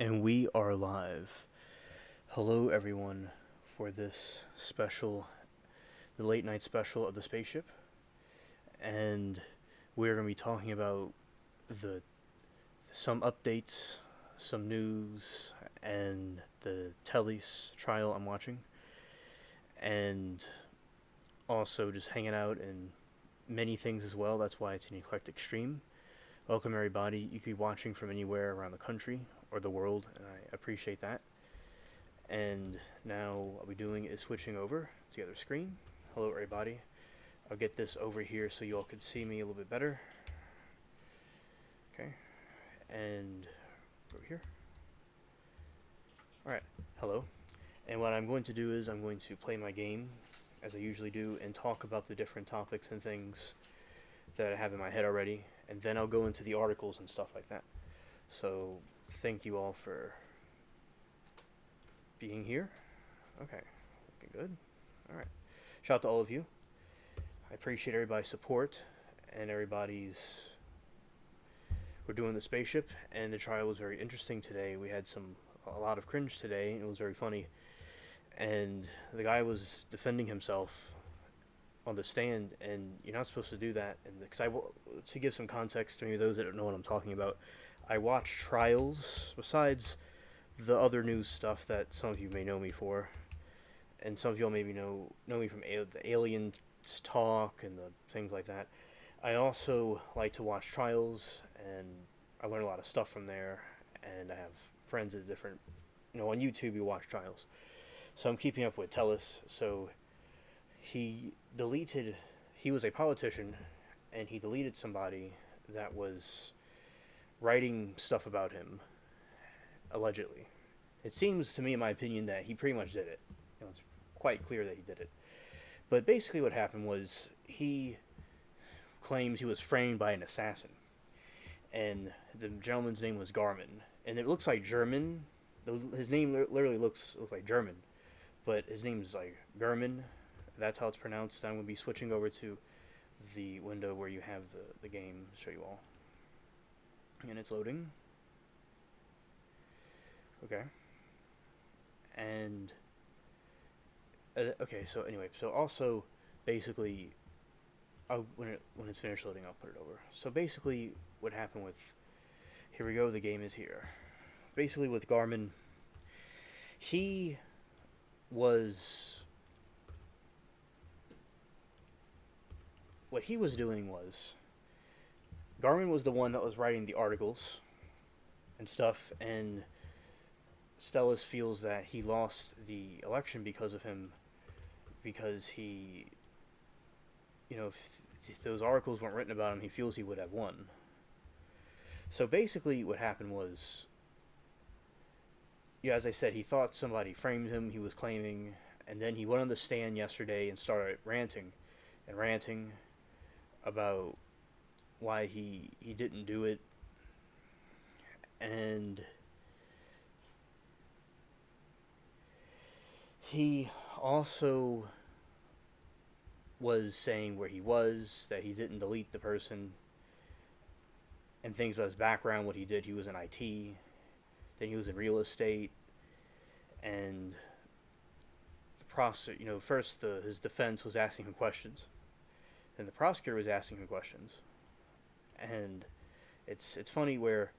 And we are live. Hello, everyone, for this special, the late night special of the spaceship. And we're going to be talking about the some updates, some news, and the Telly's trial I'm watching. And also just hanging out and many things as well. That's why it's an eclectic stream. Welcome, everybody. You could be watching from anywhere around the country or the world, and I appreciate that. And now what I'll be doing is switching over to the other screen. Hello, everybody. I'll get this over here so you all can see me a little bit better. Okay. And over here. Alright. Hello. And what I'm going to do is I'm going to play my game, as I usually do, and talk about the different topics and things that I have in my head already. And then I'll go into the articles and stuff like that. So, thank you all for being here. Okay. Looking good. Alright. Shout out to all of you. I appreciate everybody's support and everybody's. We're doing the spaceship, and the trial was very interesting today. We had a lot of cringe today, and it was very funny. And the guy was defending himself on the stand, and you're not supposed to do that. And to give some context to those that don't know what I'm talking about, I watch trials besides the other news stuff that some of you may know me for, and some of y'all maybe know me from the alien talk and the things like that. I also like to watch trials, and I learn a lot of stuff from there. And I have friends at different, on YouTube you watch trials. So I'm keeping up with Tellis. So he was a politician, and he deleted somebody that was writing stuff about him, allegedly. It seems to me, in my opinion, that he pretty much did it. It's quite clear that he did it. But basically what happened was he claims he was framed by an assassin. And the gentleman's name was Garmin. And it looks like German. His name literally looks like German. But his name is like German. That's how it's pronounced. I'm going to be switching over to the window where you have the game to show you all. And it's loading. Okay. And okay, so anyway, so also basically, when it's finished loading, I'll put it over. So basically, what happened with, here we go, the game is here. Basically, with Garmin, he was, what he was doing was, Garmin was the one that was writing the articles and stuff, and Stellis feels that he lost the election because of him, because he, if those articles weren't written about him, he feels he would have won. So basically what happened was, as I said, he thought somebody framed him, he was claiming, and then he went on the stand yesterday and started ranting about why he didn't do it. And he also was saying where he was, that he didn't delete the person, and things about his background, what he did. He was in IT, then he was in real estate, and the prosecutor, first his defense was asking him questions, then the prosecutor was asking him questions, and it's funny where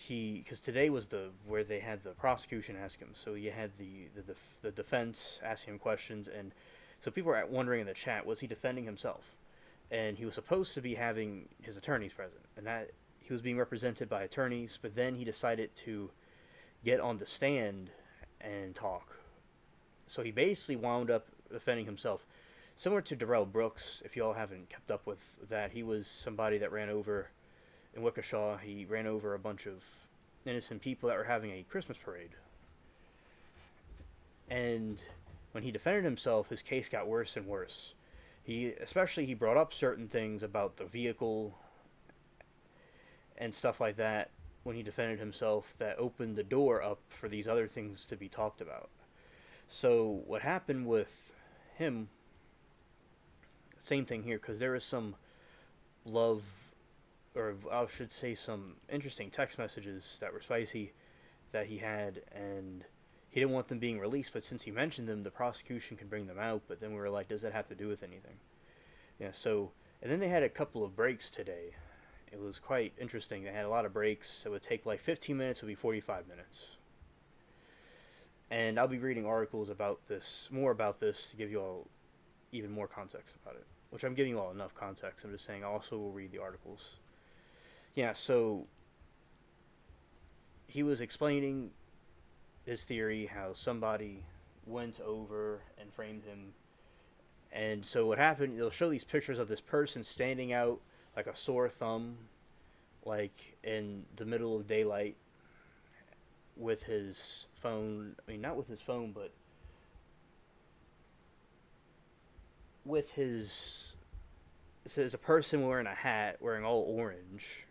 because today was where they had the prosecution ask him, so you had the defense asking him questions, and so people were wondering in the chat, was he defending himself? And he was supposed to be having his attorneys present, and that he was being represented by attorneys, but then he decided to get on the stand and talk. So he basically wound up defending himself. Similar to Darrell Brooks, if you all haven't kept up with that, he was somebody that ran over, in Wickeshaw, he ran over a bunch of innocent people that were having a Christmas parade. And when he defended himself, his case got worse and worse. He brought up certain things about the vehicle and stuff like that when he defended himself that opened the door up for these other things to be talked about. So what happened with him, same thing here, because there is some love, or I should say some interesting text messages that were spicy that he had, and he didn't want them being released. But since he mentioned them, the prosecution can bring them out. But then we were like, does that have to do with anything? Yeah. So, and then they had a couple of breaks today. It was quite interesting. They had a lot of breaks. It would take like 15 minutes. It would be 45 minutes. And I'll be reading articles about this, more about this, to give you all even more context about it. Which I'm giving you all enough context. I'm just saying I also will read the articles. Yeah, so he was explaining his theory, how somebody went over and framed him. And so what happened, they'll show these pictures of this person standing out like a sore thumb, like in the middle of daylight, with his phone. I mean, not with his phone, but with his. It says a person wearing a hat, wearing all orange.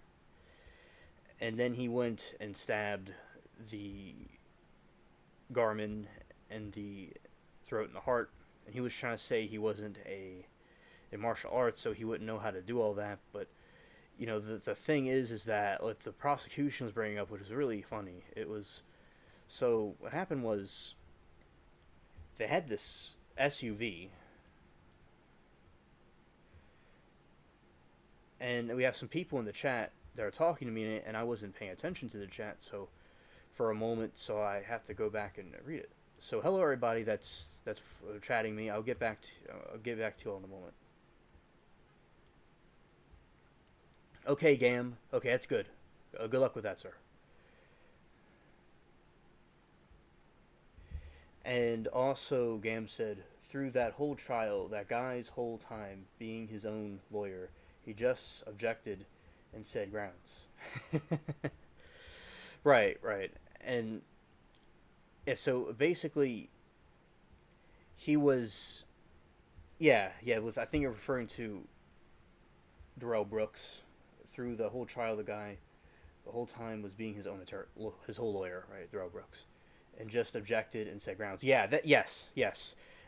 And then he went and stabbed the Garmin in the throat and the heart. And he was trying to say he wasn't in martial arts, so he wouldn't know how to do all that. But you know, the thing is that what the prosecution was bringing up, which was really funny. It was, so what happened was they had this SUV, and we have some people in the chat that are talking to me, and I wasn't paying attention to the chat, so for a moment, so I have to go back and read it. So hello everybody that's chatting me. I'll get back to you all in a moment. Okay, Gam. Okay, that's good. Good luck with that, sir. And also, Gam said, through that whole trial, that guy's whole time being his own lawyer, he just objected and said grounds. Right. And yeah, so basically, he was, yeah, with, I think you're referring to Darrell Brooks. Through the whole trial, the guy, the whole time was being his own attorney, his whole lawyer, right, Darrell Brooks, and just objected and said grounds. Yeah, that yes,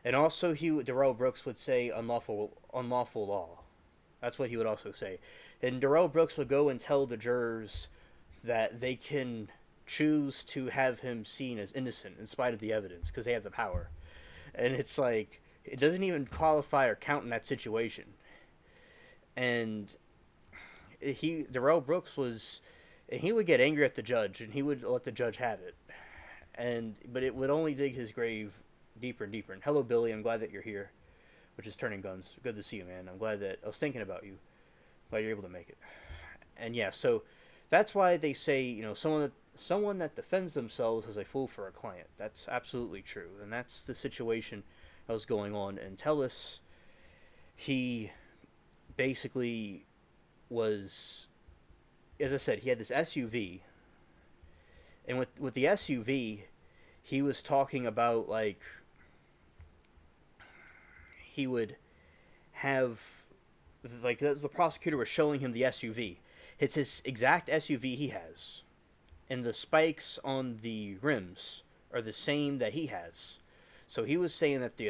and also Darrell Brooks would say unlawful law. That's what he would also say, and Darrell Brooks would go and tell the jurors that they can choose to have him seen as innocent in spite of the evidence because they have the power, and it's like it doesn't even qualify or count in that situation, and Darrell Brooks was, and he would get angry at the judge, and he would let the judge have it, but it would only dig his grave deeper and deeper. And hello, Billy, I'm glad that you're here, which is Turning Guns. Good to see you, man. I'm glad that I was thinking about you. Glad you're able to make it. And yeah, so that's why they say, you know, someone that defends themselves is a fool for a client. That's absolutely true, and that's the situation that was going on. And Tellus, he basically was, as I said, he had this SUV, and with the SUV, he was talking about, like, he would have, like, the prosecutor was showing him the SUV. It's his exact SUV he has, and the spikes on the rims are the same that he has. So he was saying that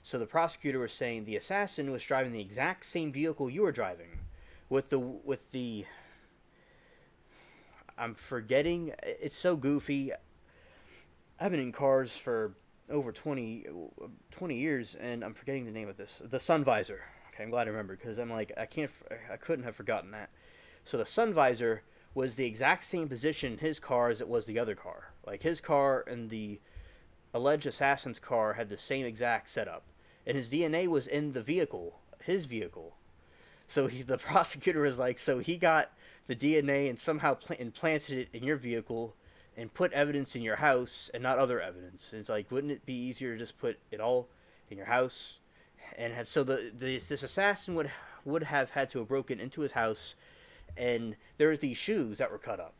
so the prosecutor was saying the assassin was driving the exact same vehicle you were driving. With the I'm forgetting, it's so goofy. I've been in cars for over 20 years, and I'm forgetting the name of this. The sun visor. Okay, I'm glad I remembered, because I'm like, I couldn't have forgotten that. So the sun visor was the exact same position in his car as it was the other car. Like, his car and the alleged assassin's car had the same exact setup, and his DNA was in the vehicle, his vehicle. So the prosecutor was like, so he got the DNA and somehow implanted it in your vehicle and put evidence in your house and not other evidence. And it's like, wouldn't it be easier to just put it all in your house? And so this assassin would have had to have broken into his house, and there was these shoes that were cut up.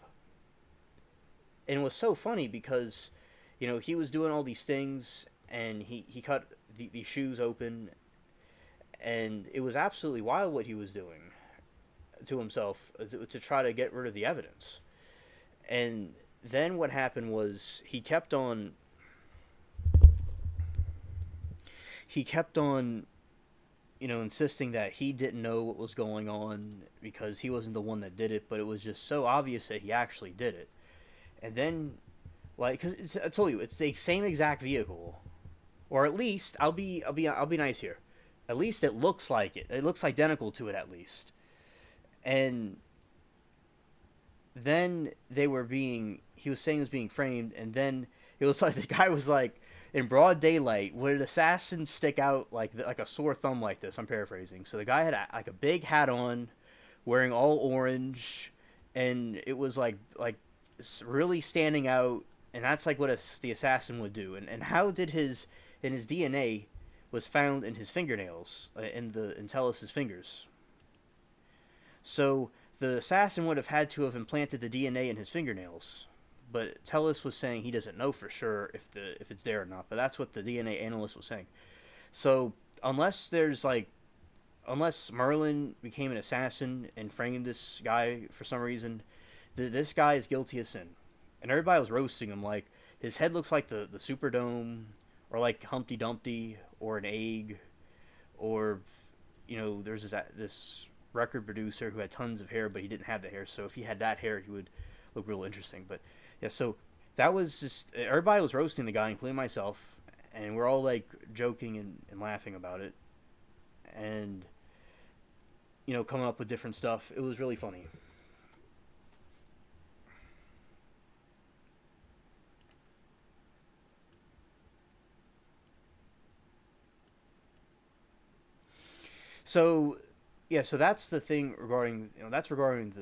And it was so funny because, you know, he was doing all these things, and he cut these shoes open, and it was absolutely wild what he was doing to himself to try to get rid of the evidence. And then what happened was he kept on, you know, insisting that he didn't know what was going on because he wasn't the one that did it, but it was just so obvious that he actually did it. and then like because I told you it's the same exact vehicle, or at least I'll be nice here. At least it looks like it. It looks identical to it at least. And then they were being he was saying it was being framed, and then it was like the guy was like in broad daylight would an assassin stick out like a sore thumb like this. I'm paraphrasing. So the guy had like a big hat on, wearing all orange, and it was like really standing out, and that's like what the assassin would do. And how did his DNA was found in his fingernails, in the Intellis's fingers. So the assassin would have had to have implanted the DNA in his fingernails. But Tellis was saying he doesn't know for sure if it's there or not. But that's what the DNA analyst was saying. So unless Merlin became an assassin and framed this guy for some reason, this guy is guilty of sin. And everybody was roasting him like his head looks like the Superdome, or like Humpty Dumpty, or an egg, or there's this record producer who had tons of hair, but he didn't have the hair. So if he had that hair, he would look real interesting. But yeah, so that was just everybody was roasting the guy, including myself, and we're all like joking and laughing about it, and coming up with different stuff. It was really funny. So yeah, so that's the thing regarding that's regarding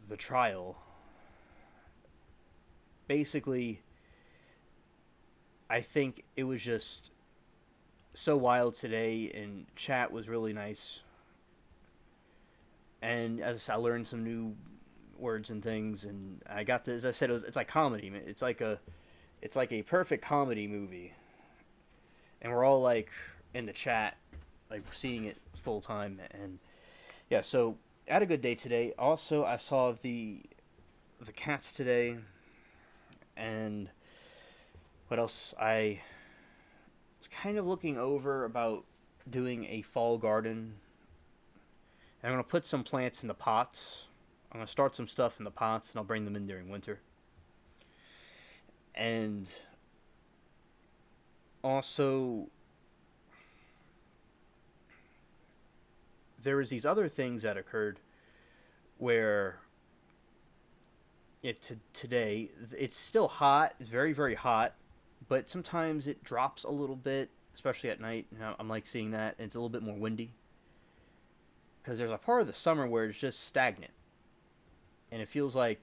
the trial. Basically, I think it was just so wild today, and chat was really nice. And as I learned some new words and things, and I got to, as I said, it's like comedy. It's like a perfect comedy movie, and we're all like in the chat, like seeing it full time, and yeah. So I had a good day today. Also, I saw the cats today, and what else? I was kind of looking over about doing a fall garden. And I'm gonna put some plants in the pots. I'm gonna start some stuff in the pots, and I'll bring them in during winter. And also, there was these other things that occurred where today it's still hot. It's very very hot, but sometimes it drops a little bit, especially at night. I'm like seeing that, and it's a little bit more windy because there's a part of the summer where it's just stagnant, and it feels like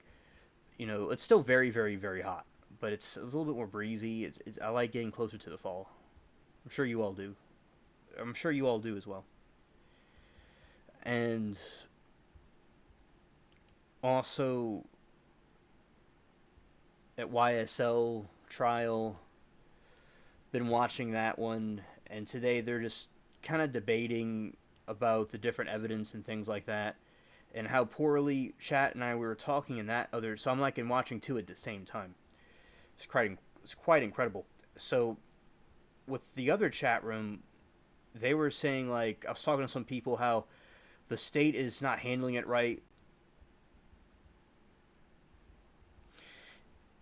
it's still very very very hot, but it's a little bit more breezy. I like getting closer to the fall. I'm sure you all do. I'm sure you all do as well. And also at YSL trial, been watching that one, and today they're just kind of debating about the different evidence and things like that, and how poorly Chat and I were talking in that other. So I'm like in watching two at the same time. It's quite incredible. So with the other chat room, they were saying like I was talking to some people how the state is not handling it right.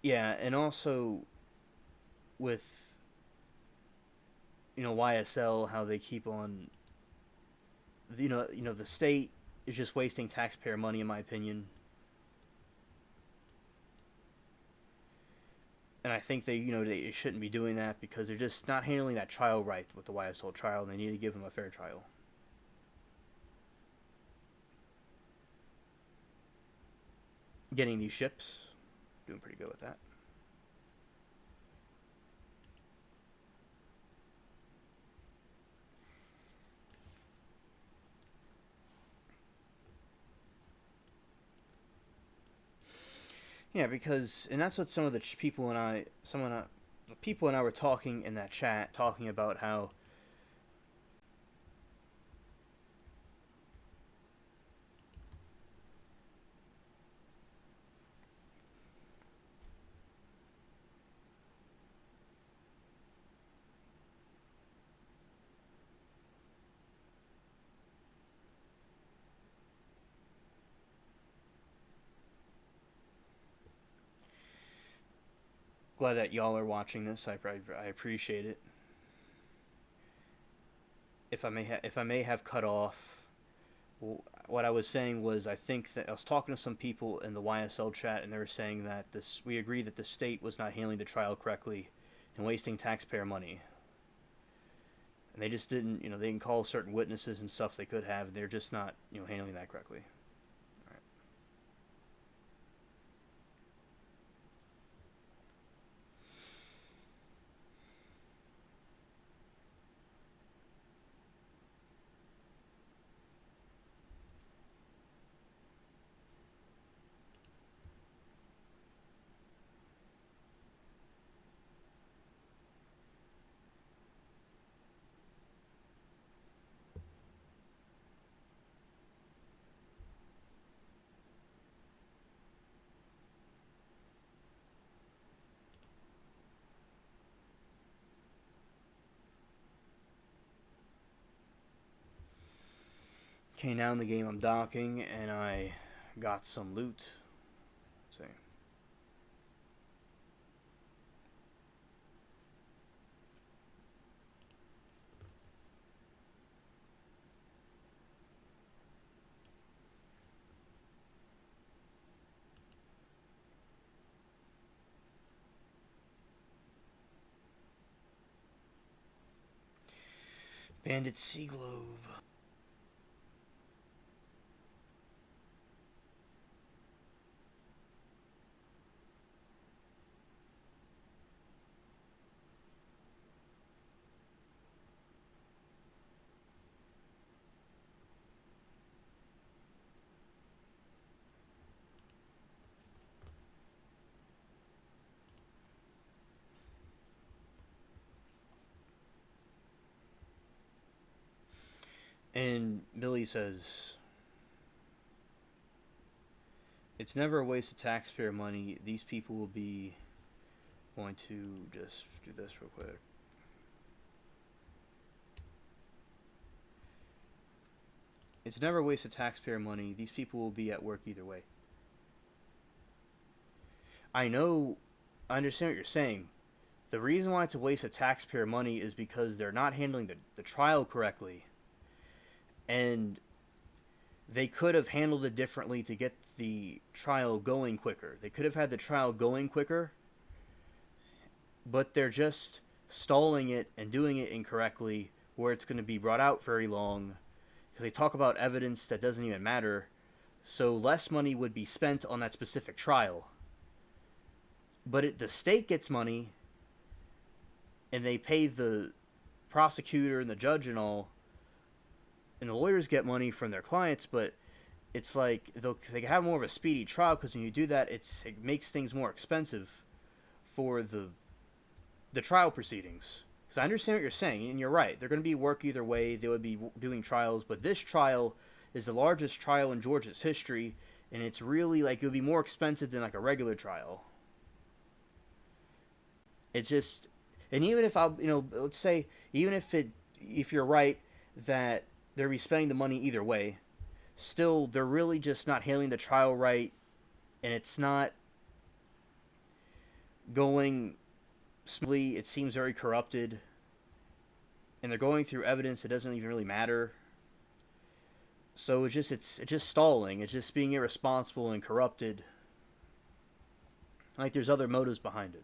Yeah, and also with YSL, how they keep on the state is just wasting taxpayer money, in my opinion. And I think they shouldn't be doing that because they're just not handling that trial right with the YSL trial, and they need to give them a fair trial. Getting these ships, doing pretty good with that. Yeah, because and that's what some of the people and I, the people and I were talking in that chat, talking about how Glad that y'all are watching this. I appreciate it. If I may have cut off, what I was saying was I think that I was talking to some people in the YSL chat, and they were saying that we agree that the state was not handling the trial correctly and wasting taxpayer money. And they just didn't, they didn't call certain witnesses and stuff they could have. They're just not, handling that correctly. All right. Okay, now in the game I'm docking, and I got some loot. Let's see. Bandit Sea Globe. And Billy says, it's never a waste of taxpayer money. These people will be going to just do this real quick. It's never a waste of taxpayer money. These people will be at work either way. I know, I understand what you're saying. The reason why it's a waste of taxpayer money is because they're not handling the trial correctly. And they could have handled it differently to get the trial going quicker. They could have had the trial going quicker, but they're just stalling it and doing it incorrectly, where it's going to be brought out very long. They talk about evidence that doesn't even matter, so less money would be spent on that specific trial. But the state gets money, and they pay the prosecutor and the judge and all, and the lawyers get money from their clients, but it's like they can have more of a speedy trial, because when you do that, it makes things more expensive for the trial proceedings. Because I understand what you're saying, and you're right. They're going to be work either way. They would be doing trials, but this trial is the largest trial in Georgia's history, and it's really like it would be more expensive than like a regular trial. It's just, and even if let's say even if you're right that they'll be spending the money either way, still they're really just not handling the trial right, and it's not going smoothly. It seems very corrupted, and they're going through evidence that doesn't even really matter. So it's just stalling. It's just being irresponsible and corrupted. Like there's other motives behind it.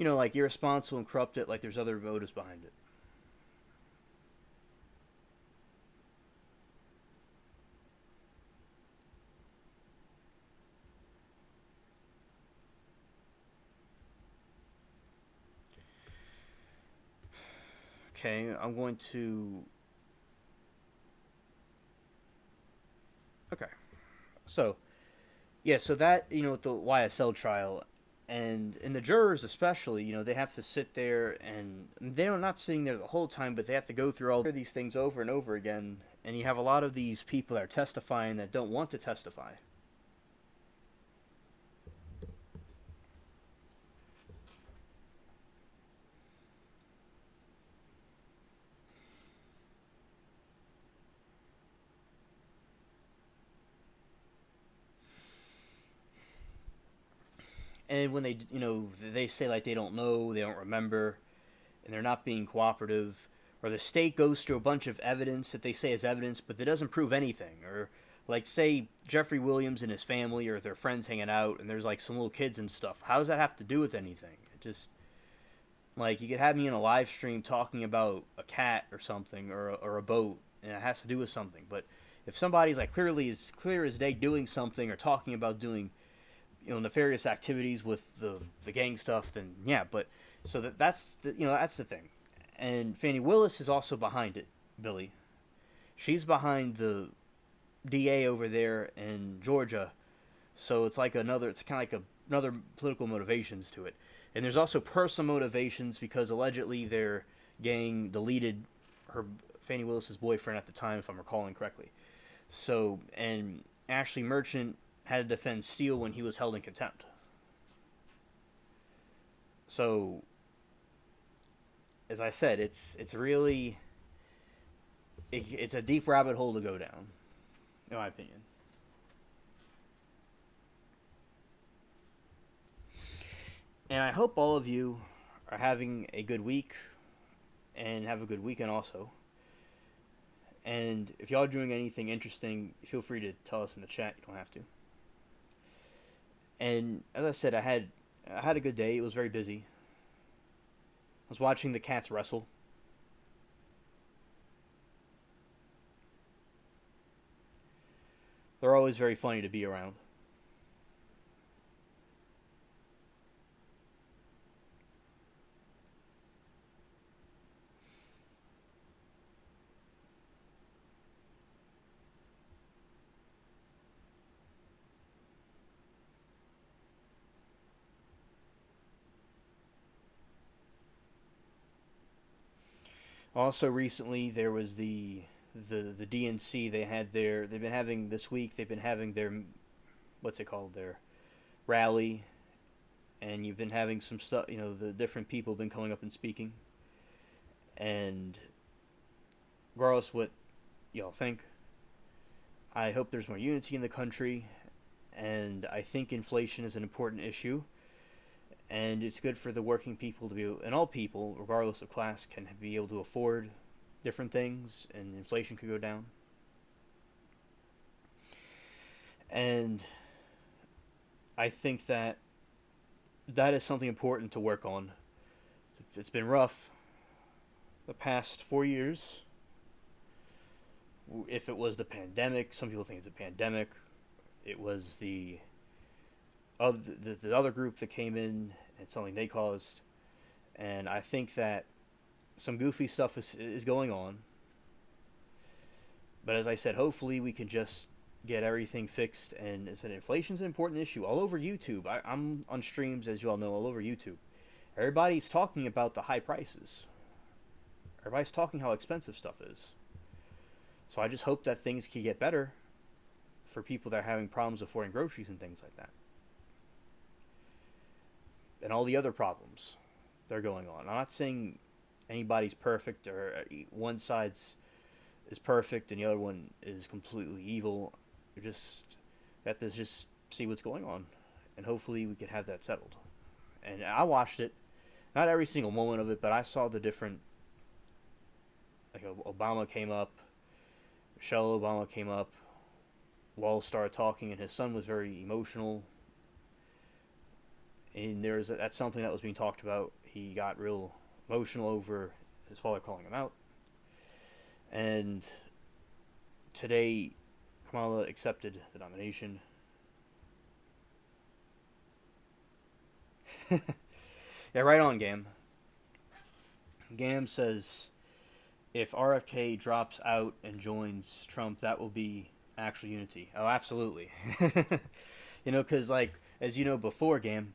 Like irresponsible and corrupted. Like there's other motives behind it. Okay, I'm going to... Okay. So, yeah, so that, with the YSL trial, and the jurors especially, they have to sit there, and they're not sitting there the whole time, but they have to go through all these things over and over again, and you have a lot of these people that are testifying that don't want to testify. And when they, they say like they don't know, they don't remember, and they're not being cooperative, or the state goes through a bunch of evidence that they say is evidence, but that doesn't prove anything, or like say Jeffrey Williams and his family or their friends hanging out, and there's like some little kids and stuff. How does that have to do with anything? It just like you could have me in a live stream talking about a cat or something or a boat, and it has to do with something. But if somebody's like clearly as clear as day doing something or talking about doing nefarious activities with the gang stuff, then yeah. But so that's the thing, and Fannie Willis is also behind it. Billy, she's behind the DA over there in Georgia, so it's kind of like another political motivations to it, and there's also personal motivations because allegedly their gang deleted her Fannie Willis's boyfriend at the time, if I'm recalling correctly. So and Ashley Merchant had to defend Steele when he was held in contempt. So, as I said, it's really it's a deep rabbit hole to go down, in my opinion. And I hope all of you are having a good week and have a good weekend also. And if y'all are doing anything interesting, feel free to tell us in the chat. You don't have to. And as I said, I had a good day. It was very busy. I was watching the cats wrestle. They're always very funny to be around. Also, recently there was the DNC. They've been having this week. They've been having their what's it called, their rally, and you've been having some stuff. The different people have been coming up and speaking, and regardless what y'all think, I hope there's more unity in the country, and I think inflation is an important issue, and it's good for the working people to be, and all people, regardless of class, can be able to afford different things, and inflation could go down. And I think that is something important to work on. It's been rough the past 4 years. If it was the pandemic, some people think it's a pandemic. It was the other group that came in and something they caused, and I think that some goofy stuff is going on. But as I said, hopefully we can just get everything fixed. And it's inflation's an important issue all over YouTube. I'm on streams, as you all know, all over YouTube. Everybody's talking about the high prices. Everybody's talking how expensive stuff is. So I just hope that things can get better for people that are having problems affording groceries and things like that. And all the other problems that are going on. I'm not saying anybody's perfect or one side's is perfect and the other one is completely evil. We just have to just see what's going on, and hopefully we can have that settled. And I watched it, not every single moment of it, but I saw the different. Like Obama came up, Michelle Obama came up, Walls started talking, and his son was very emotional. And that's something that was being talked about. He got real emotional over his father calling him out. And today, Kamala accepted the nomination. Yeah, right on, Gam. Gam says, if RFK drops out and joins Trump, that will be actual unity. Oh, absolutely. Because, as you know before, Gam,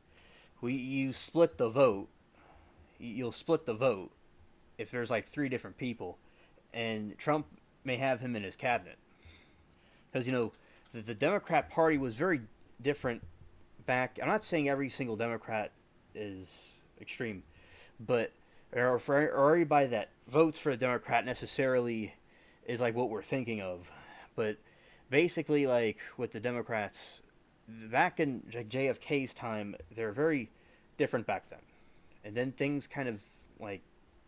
you split the vote. You'll split the vote if there's, 3 different people. And Trump may have him in his cabinet. Because, the Democrat Party was very different back. I'm not saying every single Democrat is extreme, but or everybody that votes for a Democrat necessarily is what we're thinking of. But basically, with the Democrats, back in like JFK's time, they were very different back then. And then things kind of like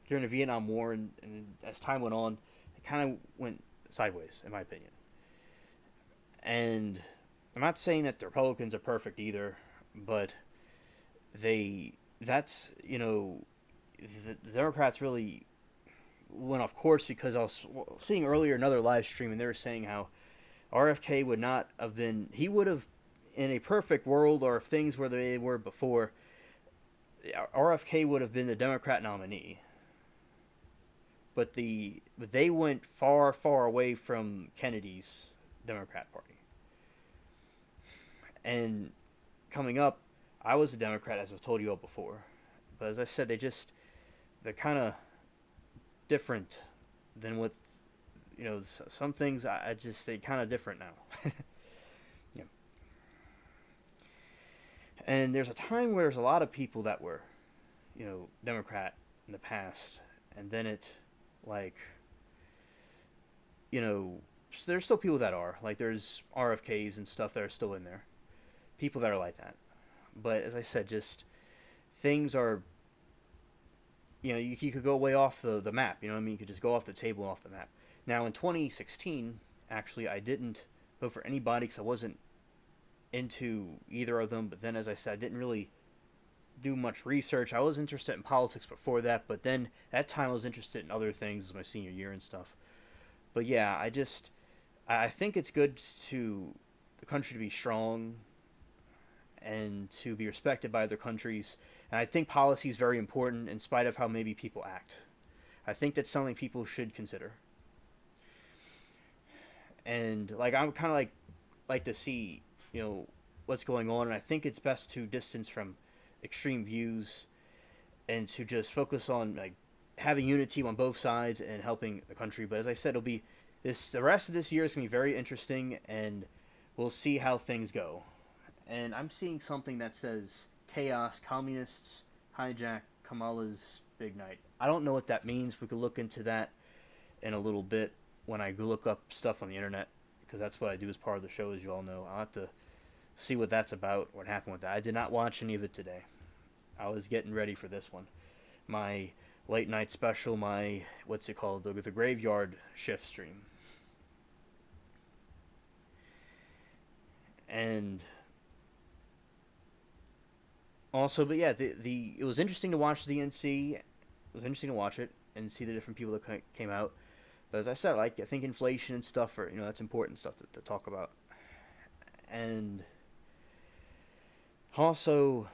during the Vietnam War and as time went on, it kind of went sideways, in my opinion. And I'm not saying that the Republicans are perfect either, but they that's the Democrats really went off course because I was seeing earlier another live stream and they were saying how RFK would not have been he would have in a perfect world or if things were the way they were before RFK would have been the Democrat nominee, but they went far away from Kennedy's Democrat Party. And coming up, I was a Democrat, as I've told you all before. But as I said, they're kind of different than what, some things I just, they kind of different now. Yeah. And there's a time where there's a lot of people that were, Democrat in the past. And then it, like, there's still people that are. Like, there's RFKs and stuff that are still in there. People that are like that. But as I said, just things are, you could go way off the map. You know what I mean? You could just go off the table, off the map. Now, in 2016, actually, I didn't vote for anybody because I wasn't into either of them. But then, as I said, I didn't really do much research. I was interested in politics before that, but then that time I was interested in other things as my senior year and stuff. But yeah, I think it's good to the country to be strong and to be respected by other countries. And I think policy is very important in spite of how maybe people act. I think that's something people should consider. And like I'm kind of like to see, what's going on, and I think it's best to distance from extreme views and to just focus on like having unity on both sides and helping the country. But as I said, it'll be the rest of this year is going to be very interesting, and we'll see how things go. And I'm seeing something that says chaos, communists hijack Kamala's big night. I don't know what that means. We could look into that in a little bit when I look up stuff on the internet, because that's what I do as part of the show, as you all know. I'll have to see what that's about, what happened with that. I did not watch any of it today. I was getting ready for this one. My late night special, my, what's it called, the graveyard shift stream. And also, but yeah, it was interesting to watch the DNC. It was interesting to watch it and see the different people that came out. But as I said, I think inflation and stuff are, that's important stuff to talk about. And also,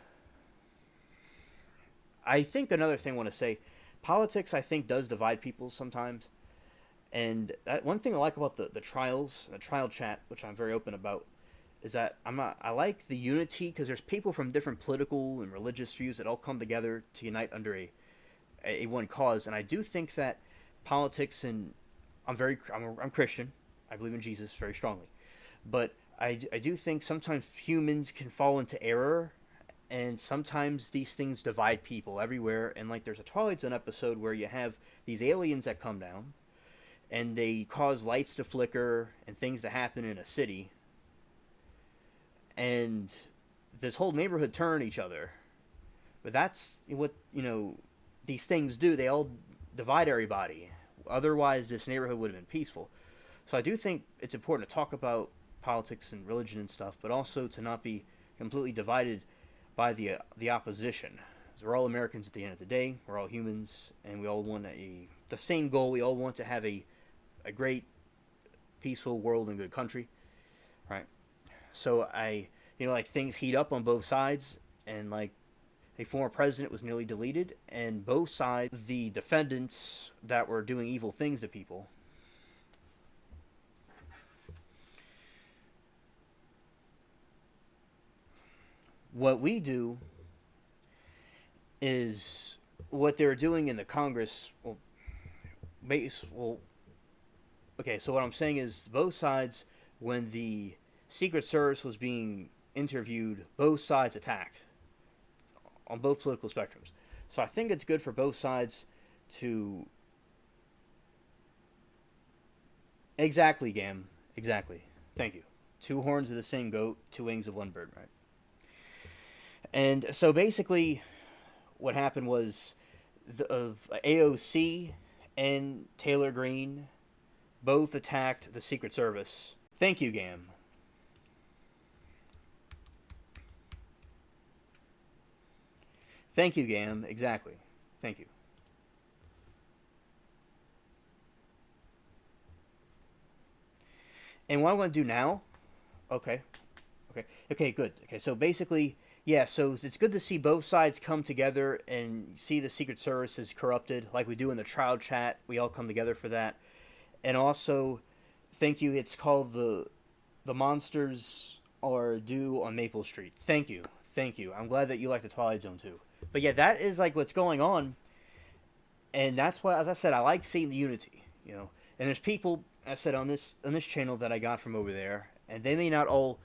I think another thing I want to say, politics I think does divide people sometimes. And one thing I like about the trials, the trial chat, which I'm very open about, is that I like the unity because there's people from different political and religious views that all come together to unite under a one cause. And I do think that politics and I'm Christian. I believe in Jesus very strongly, but I do think sometimes humans can fall into error, and sometimes these things divide people everywhere. And like there's a Twilight Zone episode where you have these aliens that come down, and they cause lights to flicker and things to happen in a city, and this whole neighborhood turn each other. But that's what these things do. They all divide everybody. Otherwise, this neighborhood would have been peaceful. So I do think it's important to talk about politics and religion and stuff, but also to not be completely divided by the opposition. So we're all Americans at the end of the day. We're all humans, and we all want the same goal. We all want to have a great, peaceful world and good country, right? So like things heat up on both sides, and like a former president was nearly deleted, and both sides, the defendants that were doing evil things to people, what we do is what they're doing in the Congress. Okay, so what I'm saying is both sides, when the Secret Service was being interviewed, both sides attacked on both political spectrums. So I think it's good for both sides to... Exactly, Gam. Exactly. Thank you. Two horns of the same goat, two wings of one bird, right? And so basically, what happened was AOC and Taylor Green both attacked the Secret Service. Thank you, Gam. Thank you, Gam. Exactly. Thank you. And what I'm going to do now, okay, okay, good. Okay, so basically, yeah, so it's good to see both sides come together and see the Secret Service is corrupted, like we do in the trial chat. We all come together for that. And also, thank you. It's called the Monsters Are Due on Maple Street. Thank you, thank you. I'm glad that you like the Twilight Zone too. But yeah, that is like what's going on, and that's why, as I said, I like seeing the unity. And there's people I said on this channel that I got from over there, and they may not all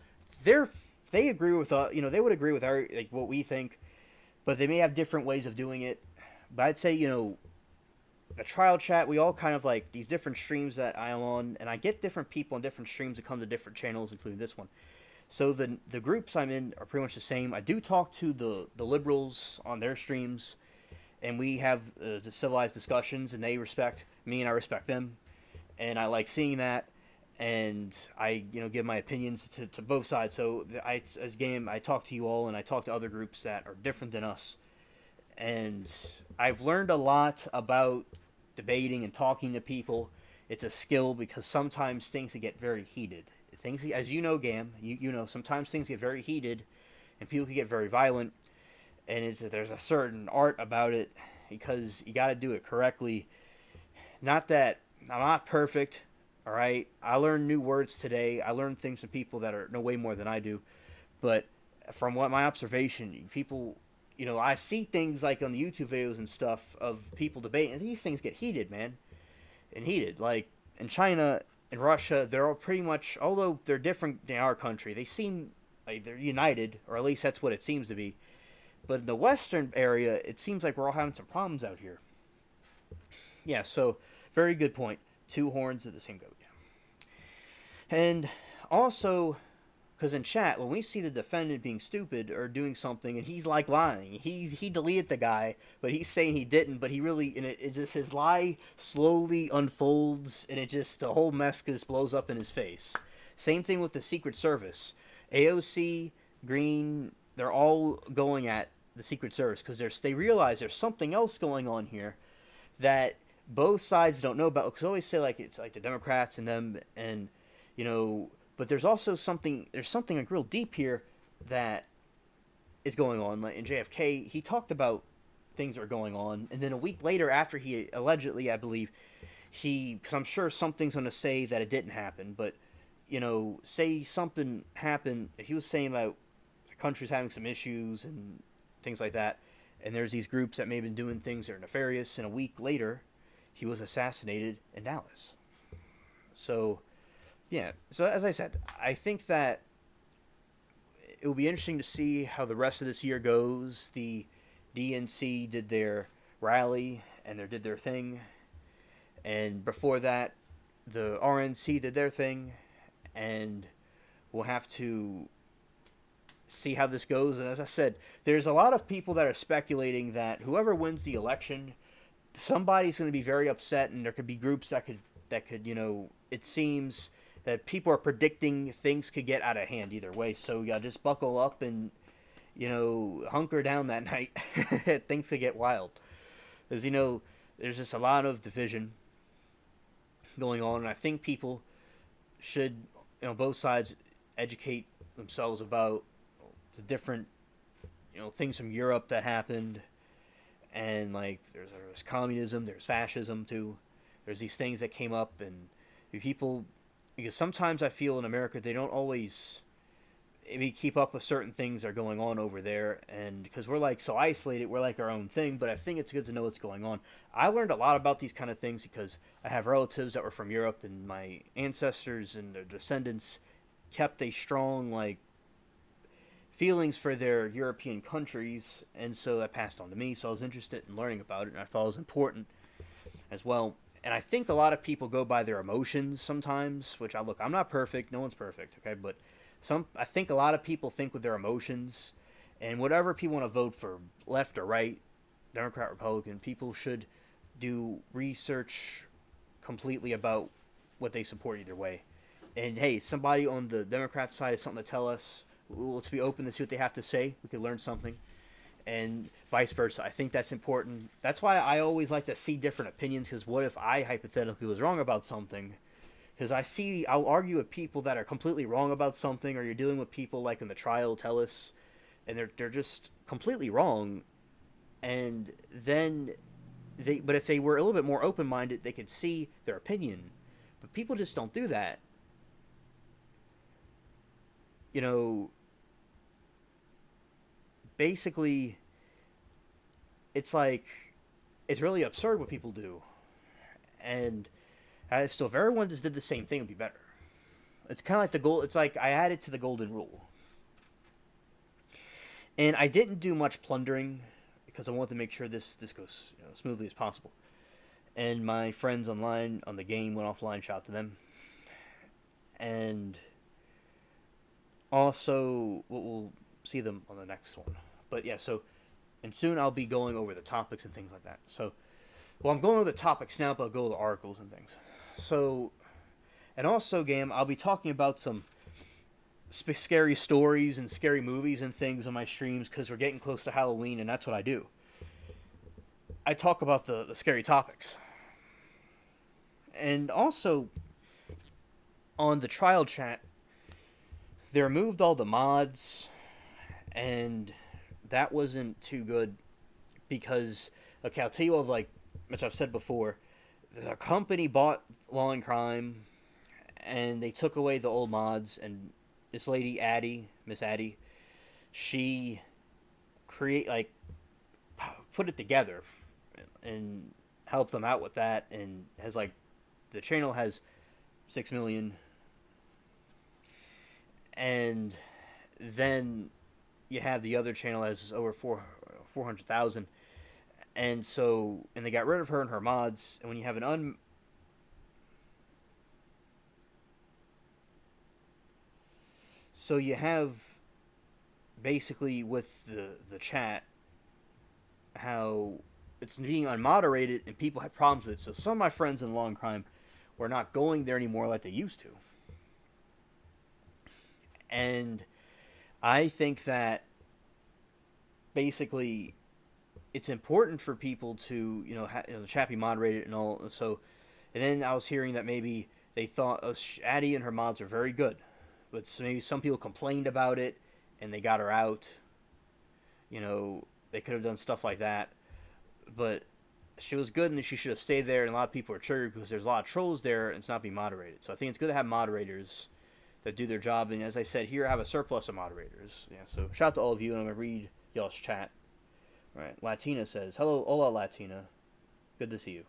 they're they agree with they would agree with our like what we think, but they may have different ways of doing it. But I'd say the trial chat, we all kind of like these different streams that I am on, and I get different people on different streams that come to different channels, including this one. So the groups I'm in are pretty much the same. I do talk to the liberals on their streams, and we have the civilized discussions, and they respect me, and I respect them, and I like seeing that, and I give my opinions to both sides. So I talk to you all, and I talk to other groups that are different than us, and I've learned a lot about debating and talking to people. It's a skill because sometimes things get very heated. Things, as you know, Gam, you know, sometimes things get very heated, and people can get very violent, and there's a certain art about it because you got to do it correctly. Not that I'm not perfect, all right. I learned new words today. I learned things from people that know way more than I do, but from what my observation, people, I see things like on the YouTube videos and stuff of people debating, and these things get heated, man, and heated. Like in China and Russia, they're all pretty much, although they're different in our country, they seem like they're united, or at least that's what it seems to be. But in the Western area, it seems like we're all having some problems out here. Yeah, so very good point. Two horns of the same goat. And also, because in chat, when we see the defendant being stupid or doing something, and he's like lying, he deleted the guy, but he's saying he didn't, but he really, and it just, his lie slowly unfolds, and it just, the whole mess just blows up in his face. Same thing with the Secret Service. AOC, Green, they're all going at the Secret Service because they realize there's something else going on here that both sides don't know about. Because I always say, like, it's like the Democrats and them, and but there's also something like real deep here that is going on. Like in JFK, he talked about things that are going on, and then a week later, after he allegedly, I believe, because I'm sure something's going to say that it didn't happen, but say something happened. He was saying about the country's having some issues and things like that, and there's these groups that may have been doing things that are nefarious, and a week later, he was assassinated in Dallas. So, yeah. So as I said, I think that it will be interesting to see how the rest of this year goes. The DNC did their rally and they did their thing, and before that, the RNC did their thing, and we'll have to see how this goes. And as I said, there's a lot of people that are speculating that whoever wins the election, somebody's going to be very upset, and there could be groups that could it seems that people are predicting things could get out of hand either way. So you gotta just buckle up and hunker down that night. Things could get wild, because there's just a lot of division going on, and I think people should, both sides, educate themselves about the different things from Europe that happened, and like there's communism, there's fascism too. There's these things that came up, and people, because sometimes I feel in America they don't always maybe keep up with certain things that are going on over there, and because we're like so isolated, we're like our own thing. But I think it's good to know what's going on. I learned a lot about these kind of things because I have relatives that were from Europe, and my ancestors and their descendants kept a strong feelings for their European countries, and so that passed on to me. So I was interested in learning about it, and I thought it was important as well. And I think a lot of people go by their emotions sometimes, which I look, I'm not perfect, no one's perfect, okay, but I think a lot of people think with their emotions, and whatever people want to vote for, left or right, Democrat, Republican, people should do research completely about what they support either way. And hey, somebody on the Democrat side has something to tell us. Let's be open to see what they have to say. We could learn something, and vice versa. I think that's important. That's why I always like to see different opinions. Because what if I hypothetically was wrong about something? Because I'll argue with people that are completely wrong about something, or you're dealing with people like in the trial tell us, and they're just completely wrong. And then but if they were a little bit more open minded, they could see their opinion. But people just don't do that. You know, basically, it's like it's really absurd what people do, and so if everyone just did the same thing, it'd be better. It's kind of like the goal. It's like I added to the golden rule, and I didn't do much plundering because I wanted to make sure this goes smoothly as possible. And my friends online on the game went offline. Shout out to them, and also we'll see them on the next one. But yeah, so and soon I'll be going over the topics and things like that. So, well, I'm going over the topics now, but I'll go over the articles and things. So, and also, game, I'll be talking about some scary stories and scary movies and things on my streams because we're getting close to Halloween, and that's what I do. I talk about the scary topics. And also, on the trial chat, they removed all the mods, and that wasn't too good because, okay, I'll tell you all, like, which I've said before, the company bought Law and Crime, and they took away the old mods, and this lady, Miss Addie, she put it together and helped them out with that, and has, like, the channel has 6 million, and then you have the other channel has over 400,000, and they got rid of her and her mods, and when you have so you have basically with the chat how it's being unmoderated and people have problems with it. So some of my friends in Law and Crime were not going there anymore like they used to, and I think that basically it's important for people to the chat be moderated and all. So, and then I was hearing that maybe they thought Addie and her mods are very good, but maybe some people complained about it and they got her out. They could have done stuff like that, but she was good and she should have stayed there. And a lot of people are triggered because there's a lot of trolls there and it's not being moderated. So I think it's good to have moderators that do their job. And as I said here, I have a surplus of moderators. Yeah. So shout out to all of you, and I'm gonna read y'all's chat. All right. Latina says, "Hello, hola, Latina. Good to see you.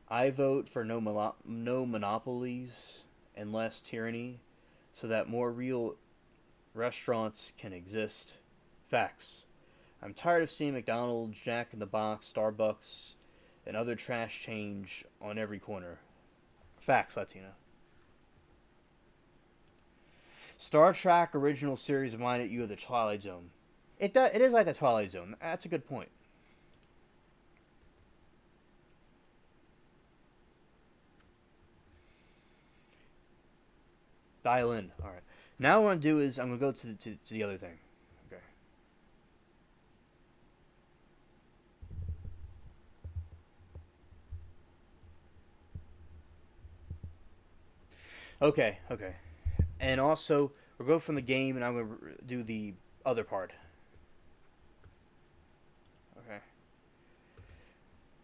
I vote for no monopolies and less tyranny, so that more real restaurants can exist. Facts. I'm tired of seeing McDonald's, Jack in the Box, Starbucks, and other trash change on every corner. Facts, Latina. Star Trek original series reminded you of the Twilight Zone. It is like the Twilight Zone. That's a good point. Dial in. All right. Now what I'm gonna do is I'm gonna go to the other thing. Okay. Okay. Okay. And also we'll go from the game, and I'm gonna do the other part. Okay.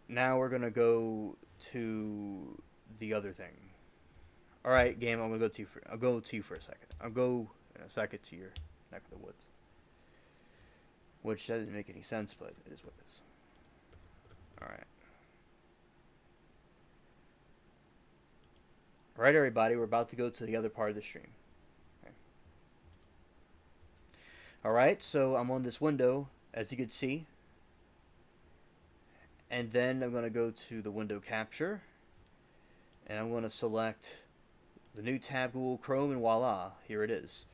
Now we're gonna go to the other thing. All right, game. I'll go to you for a second. I'll go in a second to your neck of the woods, which doesn't make any sense, but it is what it is. All right. All right, everybody. We're about to go to the other part of the stream. Okay. All right. So I'm on this window, as you can see, and then I'm gonna go to the window capture. and I'm going to select the new tab, Google Chrome, and voila, here it is.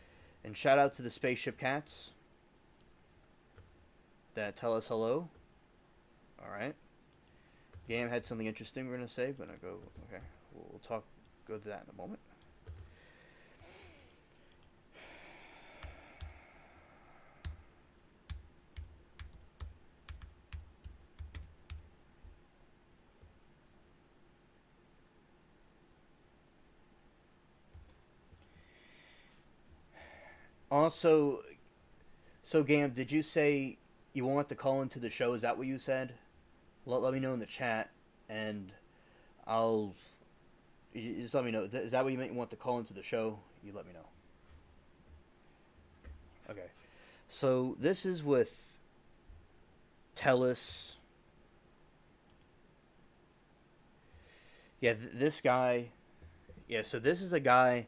And shout out to the Spaceship Cats that tell us hello. Alright. Gam had something interesting we're going to say, but I'll go, okay, we'll go to that in a moment. Also, so Gam, did you say you want to call into the show? Is that what you said? Let me know in the chat, and I'll just let me know. Is that what you meant? You want to call into the show? You let me know. Okay. So this is with Tellus. Yeah, this guy. Yeah, so this is a guy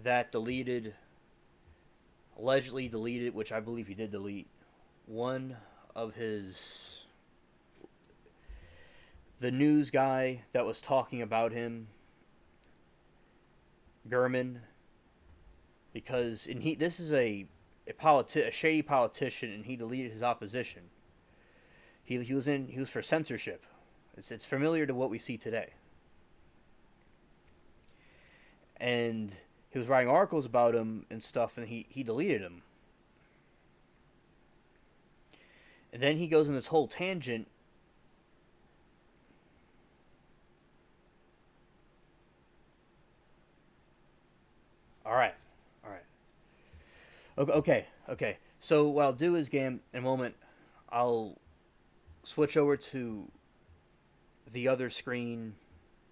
that allegedly deleted, which I believe he did delete, one of the news guy that was talking about him, Gurman, because this is a shady politician, and he deleted his opposition. He was for censorship. It's familiar to what we see today. And he was writing articles about him and stuff, and he deleted him. And then he goes in this whole tangent. All right. Okay. So what I'll do is, Gam, in a moment, I'll switch over to the other screen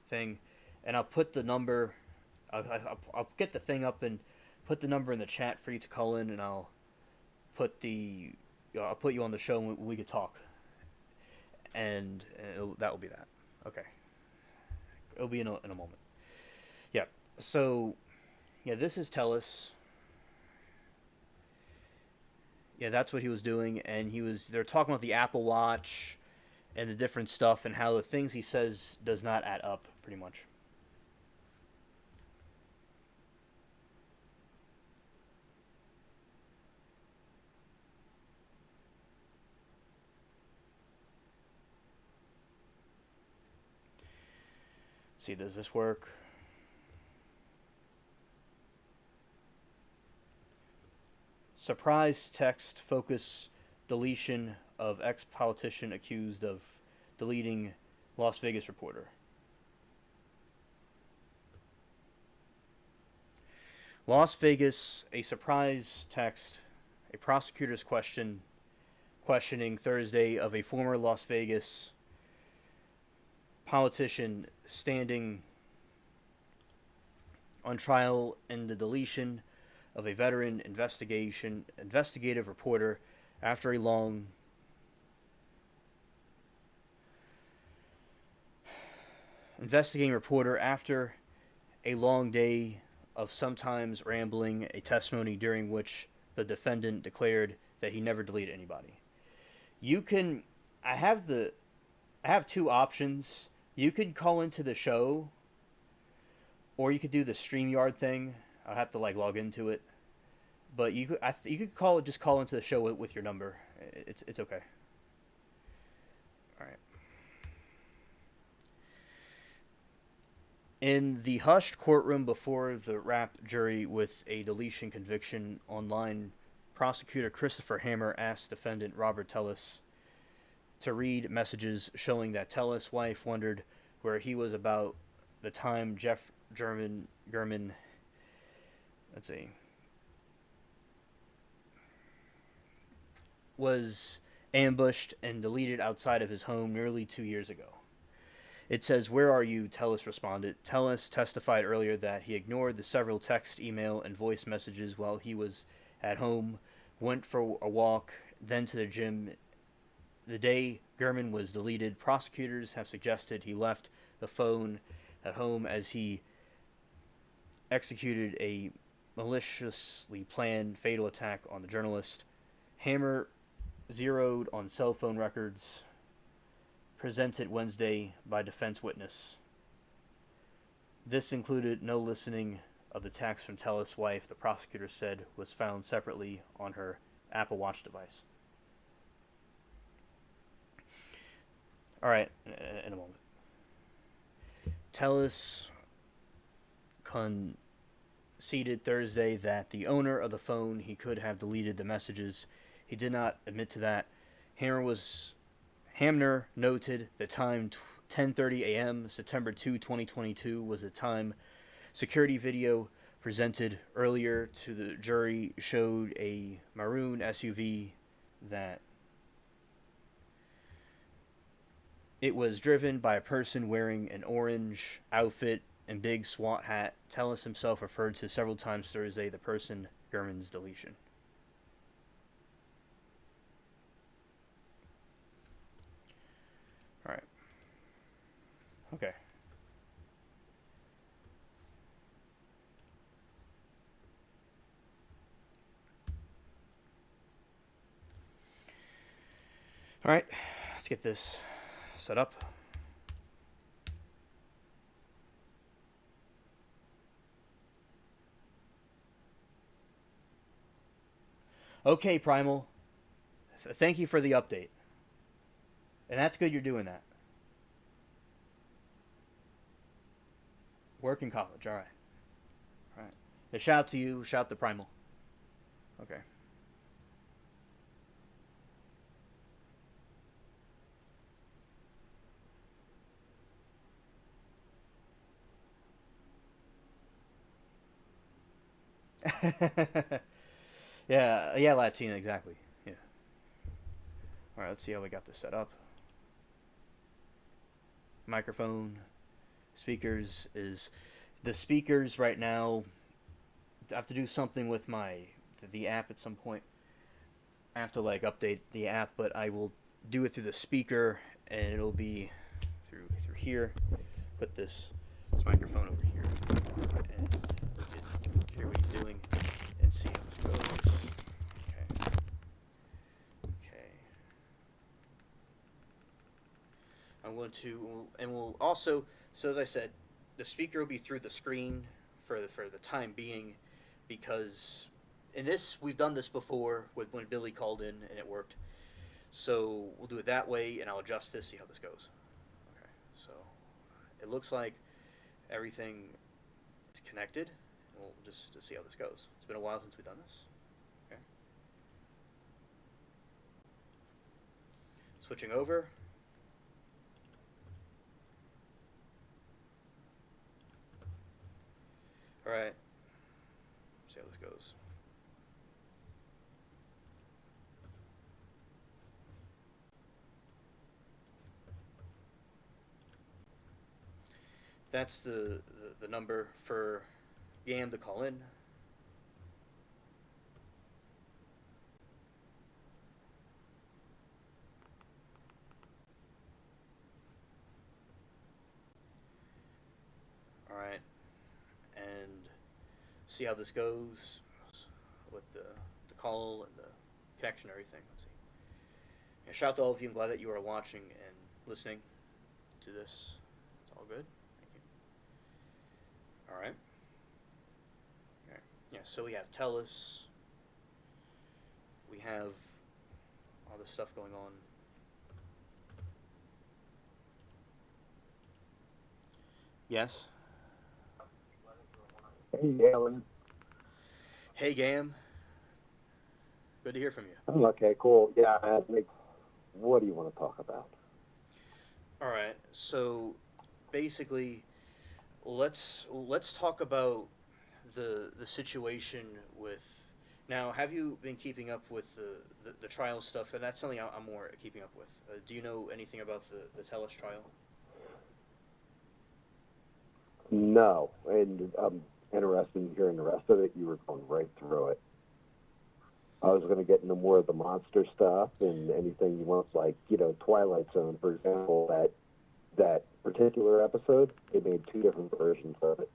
thing, and I'll put the number. I'll get the thing up and put the number in the chat for you to call in, and I'll put you on the show and we could talk, and that will be that. Okay, it'll be in a moment. Yeah. So, yeah, this is Tellus. Yeah, that's what he was doing, and they're talking about the Apple Watch and the different stuff, and how the things he says does not add up, pretty much. See, does this work? Surprise text focus deletion of ex-politician accused of deleting Las Vegas reporter. Las Vegas, a surprise text, a prosecutor's questioning Thursday of a former Las Vegas politician standing on trial in the deletion of a veteran investigative reporter after a long day of sometimes rambling, a testimony during which the defendant declared that he never deleted anybody. I have two options. You could call into the show, or you could do the StreamYard thing. I'll have to log into it, but you could call into the show with your number. It's okay. All right. In the hushed courtroom before the wrapped jury with a deletion conviction online, prosecutor Christopher Hammer asked defendant Robert Tellus to read messages showing that Tellus' wife wondered where he was about the time Jeff Gurman, was ambushed and deleted outside of his home nearly 2 years ago. It says, "Where are you?" Tellus responded. Tellus testified earlier that he ignored the several text, email, and voice messages while he was at home, went for a walk, then to the gym. The day Gurman was deleted, prosecutors have suggested he left the phone at home as he executed a maliciously planned fatal attack on the journalist. Hammer zeroed on cell phone records presented Wednesday by defense witness. This included no listening of the text from Telus' wife, the prosecutor said was found separately on her Apple Watch device. All right, in a moment. Telus conceded Thursday that the owner of the phone, he could have deleted the messages. He did not admit to that. Hamner noted the time 10:30 a.m. September 2, 2022 was the time. Security video presented earlier to the jury showed a maroon SUV that it was driven by a person wearing an orange outfit and big SWAT hat. Telus himself referred to several times Thursday the person Gurman's deletion. All right. Okay. All right. Let's get this set up. Okay, Primal. Thank you for the update. And that's good you're doing that. Work in college, alright. Alright. Yeah, shout out to you, shout out to Primal. Okay. yeah, Latina, exactly. Yeah. Alright, let's see how we got this set up. Microphone, speakers is the speakers right now. I have to do something with the app at some point. I have to update the app, but I will do it through the speaker, and it'll be through here. Put this microphone over here, and hear what he's doing, and see how this goes. Okay. I'm going to, and we'll also. So as I said, the speaker will be through the screen for the time being, because in this we've done this before with when Billy called in and it worked. So we'll do it that way, and I'll adjust this, see how this goes. Okay, so it looks like everything is connected. We'll just to see how this goes. It's been a while since we've done this. Okay. Switching over. All right. See how this goes. That's the number for Gam to call in. All right. And see how this goes with the call and the connection and everything. Let's see. And shout out to all of you. I'm glad that you are watching and listening to this. It's all good. Thank you. All right. Okay. Yeah, so we have Telus. We have all this stuff going on. Yes? Hey, Alan. Hey, Gam. Good to hear from you. Okay, cool. Yeah, what do you want to talk about? All right. So, basically, let's talk about the situation with. Now, have you been keeping up with the trial stuff? And that's something I'm more keeping up with. Do you know anything about the Telus trial? No, and I'm interested in hearing the rest of it. You were going right through it. I was going to get into more of the monster stuff and anything you want, like, Twilight Zone, for example, that particular episode, they made two different versions of it.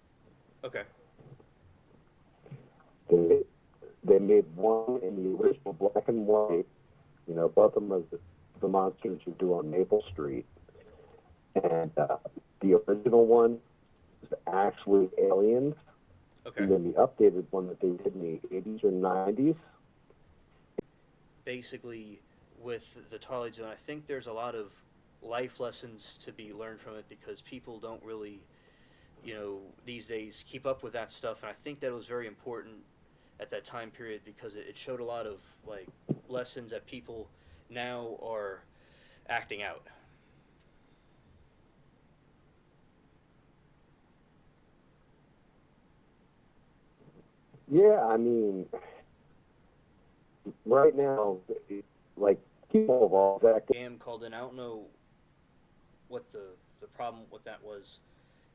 Okay. They made one in the original black and white, both of them as the monsters you do on Maple Street. And the original one actually aliens. Okay. And then the updated one that they did in the 80s or 90s. Basically, with the Twilight Zone, I think there's a lot of life lessons to be learned from it because people don't really, these days keep up with that stuff. And I think that was very important at that time period because it showed a lot of like lessons that people now are acting out. Yeah, I mean, right now, like people of all that. Gam called in. I don't know what the problem with that was.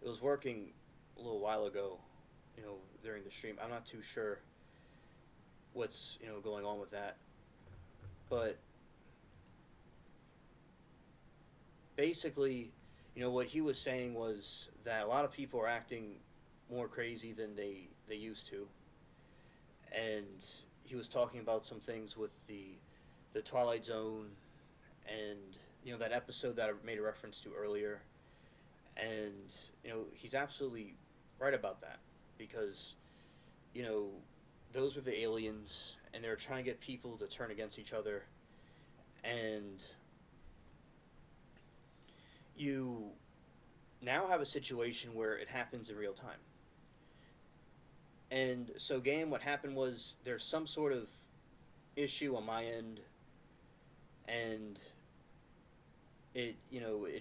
It was working a little while ago, during the stream. I'm not too sure what's going on with that, but basically, what he was saying was that a lot of people are acting more crazy than they used to, and he was talking about some things with the Twilight Zone, and that episode that I made a reference to earlier, and he's absolutely right about that because you know those were the aliens, and they were trying to get people to turn against each other, and you now have a situation where it happens in real time. And so, game, what happened was there's some sort of issue on my end, and it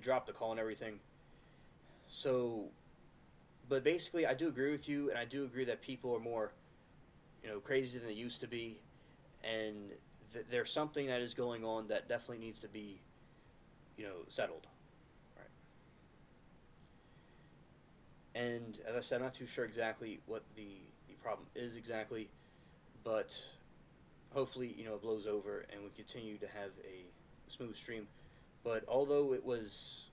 dropped the call and everything. So, but basically, I do agree with you, and I do agree that people are more, crazy than they used to be, and there's something that is going on that definitely needs to be, settled. Right. And as I said, I'm not too sure exactly what the problem is exactly, but hopefully, it blows over and we continue to have a smooth stream. But although it was,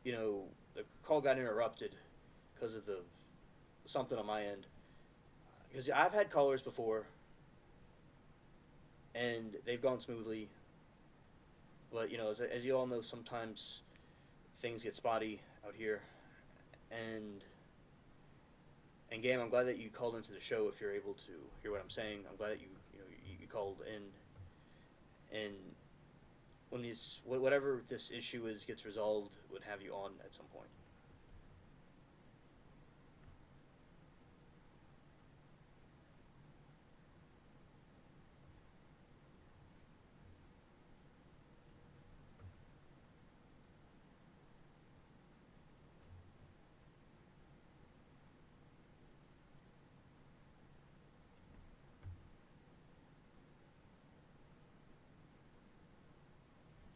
the call got interrupted because of the something on my end. Because I've had callers before, and they've gone smoothly. But as you all know, sometimes things get spotty out here, and Gam, I'm glad that you called into the show. If you're able to hear what I'm saying, I'm glad that you called in, and when these whatever this issue is gets resolved, would have you on at some point.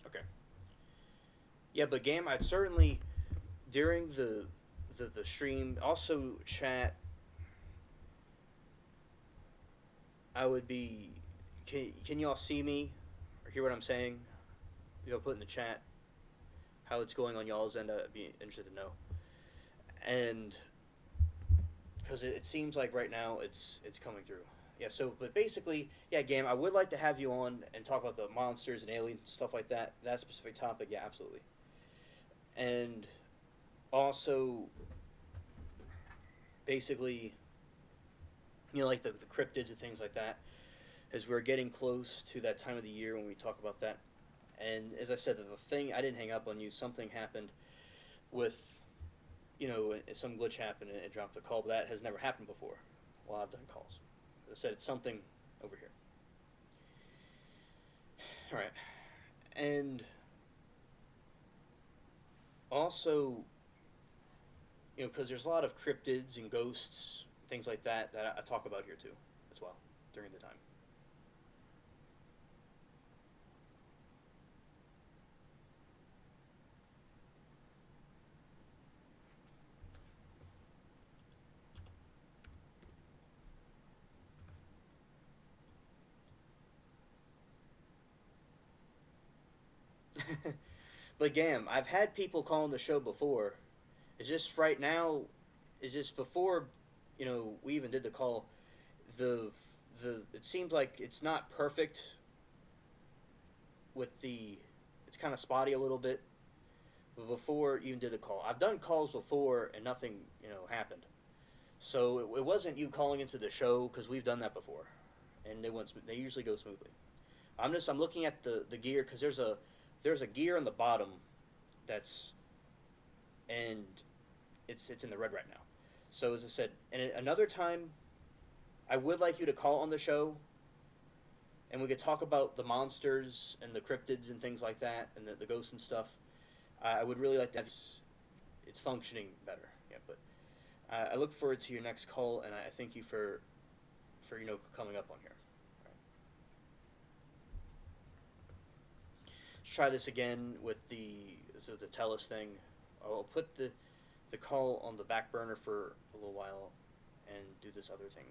Okay. Yeah, but Gam, I'd certainly during the stream also chat. I would be. Can you all see me or hear what I'm saying? Put in the chat how it's going on y'all's end. I'd be interested to know. And because it seems like right now it's coming through. Yeah. So, but basically, yeah, Gam, I would like to have you on and talk about the monsters and aliens stuff like that. That specific topic, yeah, absolutely. And also, basically, like the cryptids and things like that, as we're getting close to that time of the year when we talk about that. And as I said, the thing I didn't hang up on you. Something happened with, some glitch happened and it dropped the call. But that has never happened before while I've done calls. As I said, it's something over here. All right, and also, because there's a lot of cryptids and ghosts, things like that I talk about here too, as well during the time. But Gam, I've had people calling the show before. It's just right now. It's just before, we even did the call. The it seems like it's not perfect with the. It's kind of spotty a little bit, before you even did the call. I've done calls before and nothing, happened. So it wasn't you calling into the show because we've done that before, and they usually go smoothly. I'm looking at the gear because there's a gear on the bottom that's and it's in the red right now. So as I said, and another time, I would like you to call on the show, and we could talk about the monsters and the cryptids and things like that, and the ghosts and stuff. I would really like to have it's functioning better. Yeah, but I look forward to your next call, and I thank you for coming up on here. All right. Let's try this again with the TELUS thing. I'll put the call on the back burner for a little while and do this other thing.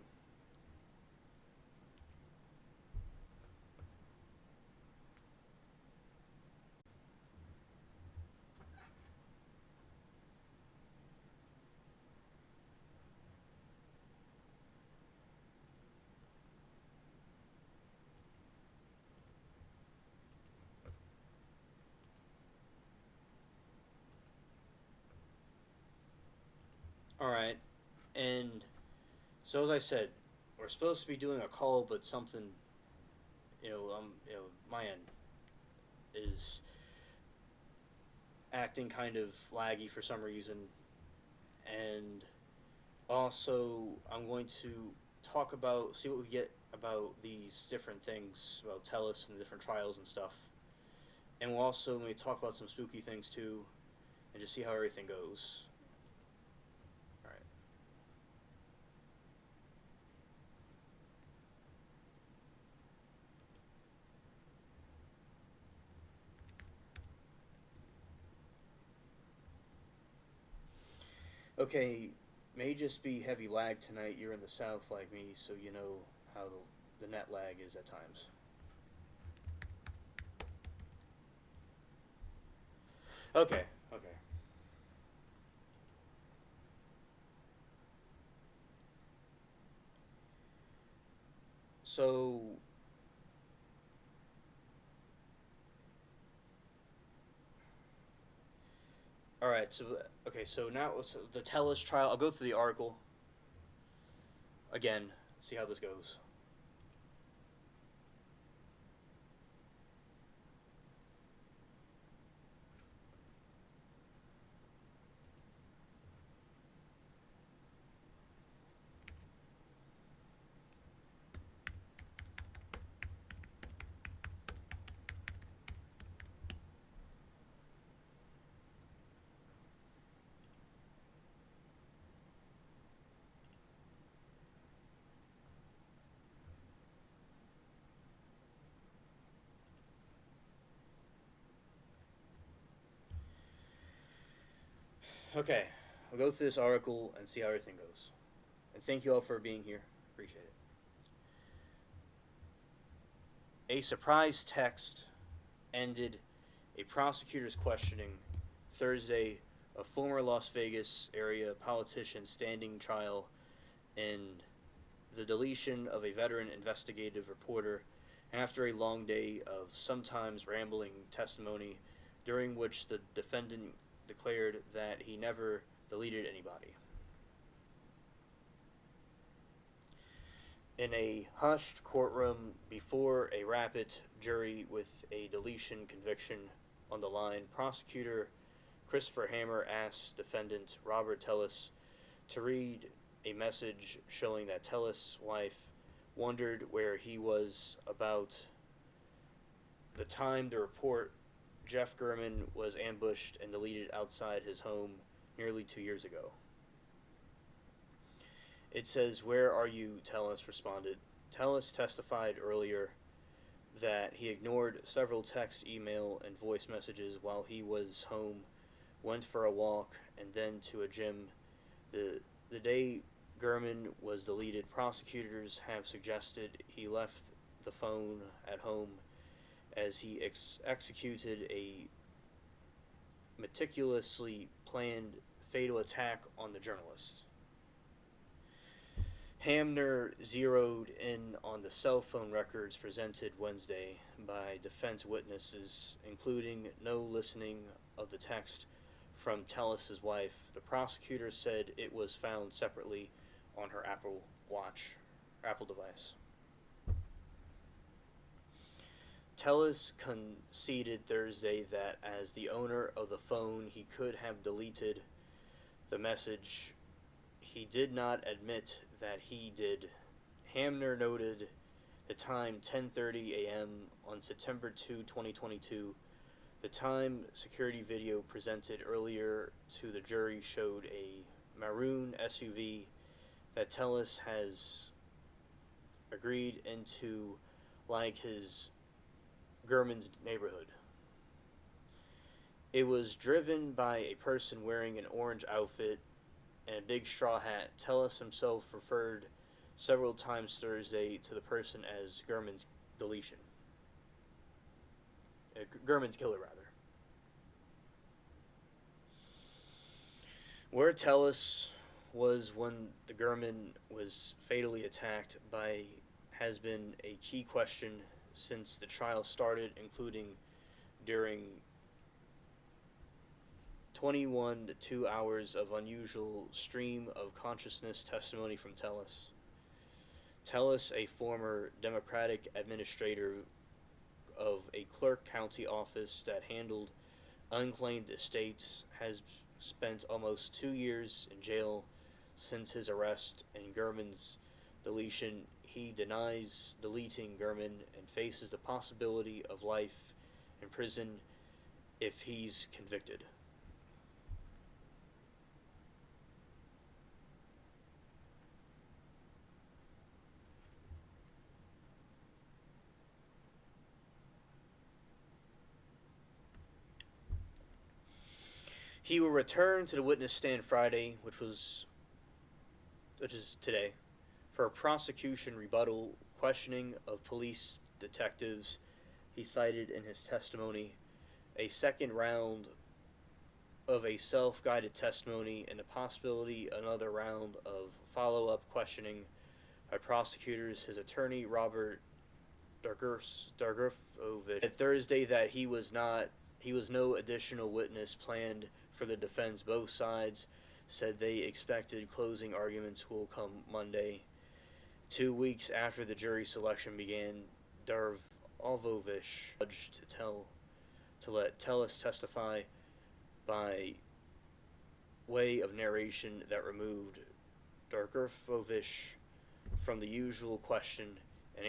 All right, and so as I said, we're supposed to be doing a call, but something, my end is acting kind of laggy for some reason, and also I'm going to see what we get about these different things about Tellus and the different trials and stuff, and we'll also maybe talk about some spooky things too, and just see how everything goes. All right. Okay, may just be heavy lag tonight. You're in the south like me, so you know how the net lag is at times. Okay, okay. So, all right. So now the Tellus trial. I'll go through the article again. See how this goes. Okay, I'll go through this article and see how everything goes. And thank you all for being here. Appreciate it. A surprise text ended a prosecutor's questioning Thursday of former Las Vegas area politician standing trial in the deletion of a veteran investigative reporter after a long day of sometimes rambling testimony during which the defendant declared that he never deleted anybody. In a hushed courtroom before a rapid jury with a deletion conviction on the line, prosecutor Christopher Hammer asked defendant Robert Tellis to read a message showing that Tellis' wife wondered where he was about the time the report Jeff German was ambushed and deleted outside his home nearly 2 years ago. It says, "Where are you?" Tellis responded. Tellis testified earlier that he ignored several text, email, and voice messages while he was home, went for a walk, and then to a gym. The day German was deleted, prosecutors have suggested he left the phone at home as he executed a meticulously planned fatal attack on the journalist. Hamner zeroed in on the cell phone records presented Wednesday by defense witnesses, including no listening of the text from Tellus's wife. The prosecutor said it was found separately on her Apple Watch, Apple device. Tellus conceded Thursday that as the owner of the phone, he could have deleted the message. He did not admit that he did. Hamner noted the time 10:30 a.m. on September 2, 2022. The time security video presented earlier to the jury showed a maroon SUV that Tellus has agreed into like his Gurman's neighborhood. It was driven by a person wearing an orange outfit and a big straw hat. Tellus himself referred several times Thursday to the person as Gurman's deletion. Gurman's killer, rather. Where Tellus was when the Gurman was fatally attacked by has been a key question since the trial started, including during 21 to 2 hours of unusual stream of consciousness testimony from Tellus. Tellus, a former Democratic administrator of a Clark County office that handled unclaimed estates, has spent almost 2 years in jail since his arrest and Gurman's deletion. He denies deleting Gurman and faces the possibility of life in prison if he's convicted. He will return to the witness stand Friday, which is today, for a prosecution rebuttal questioning of police detectives he cited in his testimony, a second round of a self-guided testimony, and the possibility of another round of follow-up questioning by prosecutors. His attorney, Robert Dargurfovich, said Thursday that he was no additional witness planned for the defense. Both sides said they expected closing arguments will come Monday. 2 weeks after the jury selection began, Dargurfovich judged to let Tellus testify by way of narration that removed Dargurfovich from the usual question and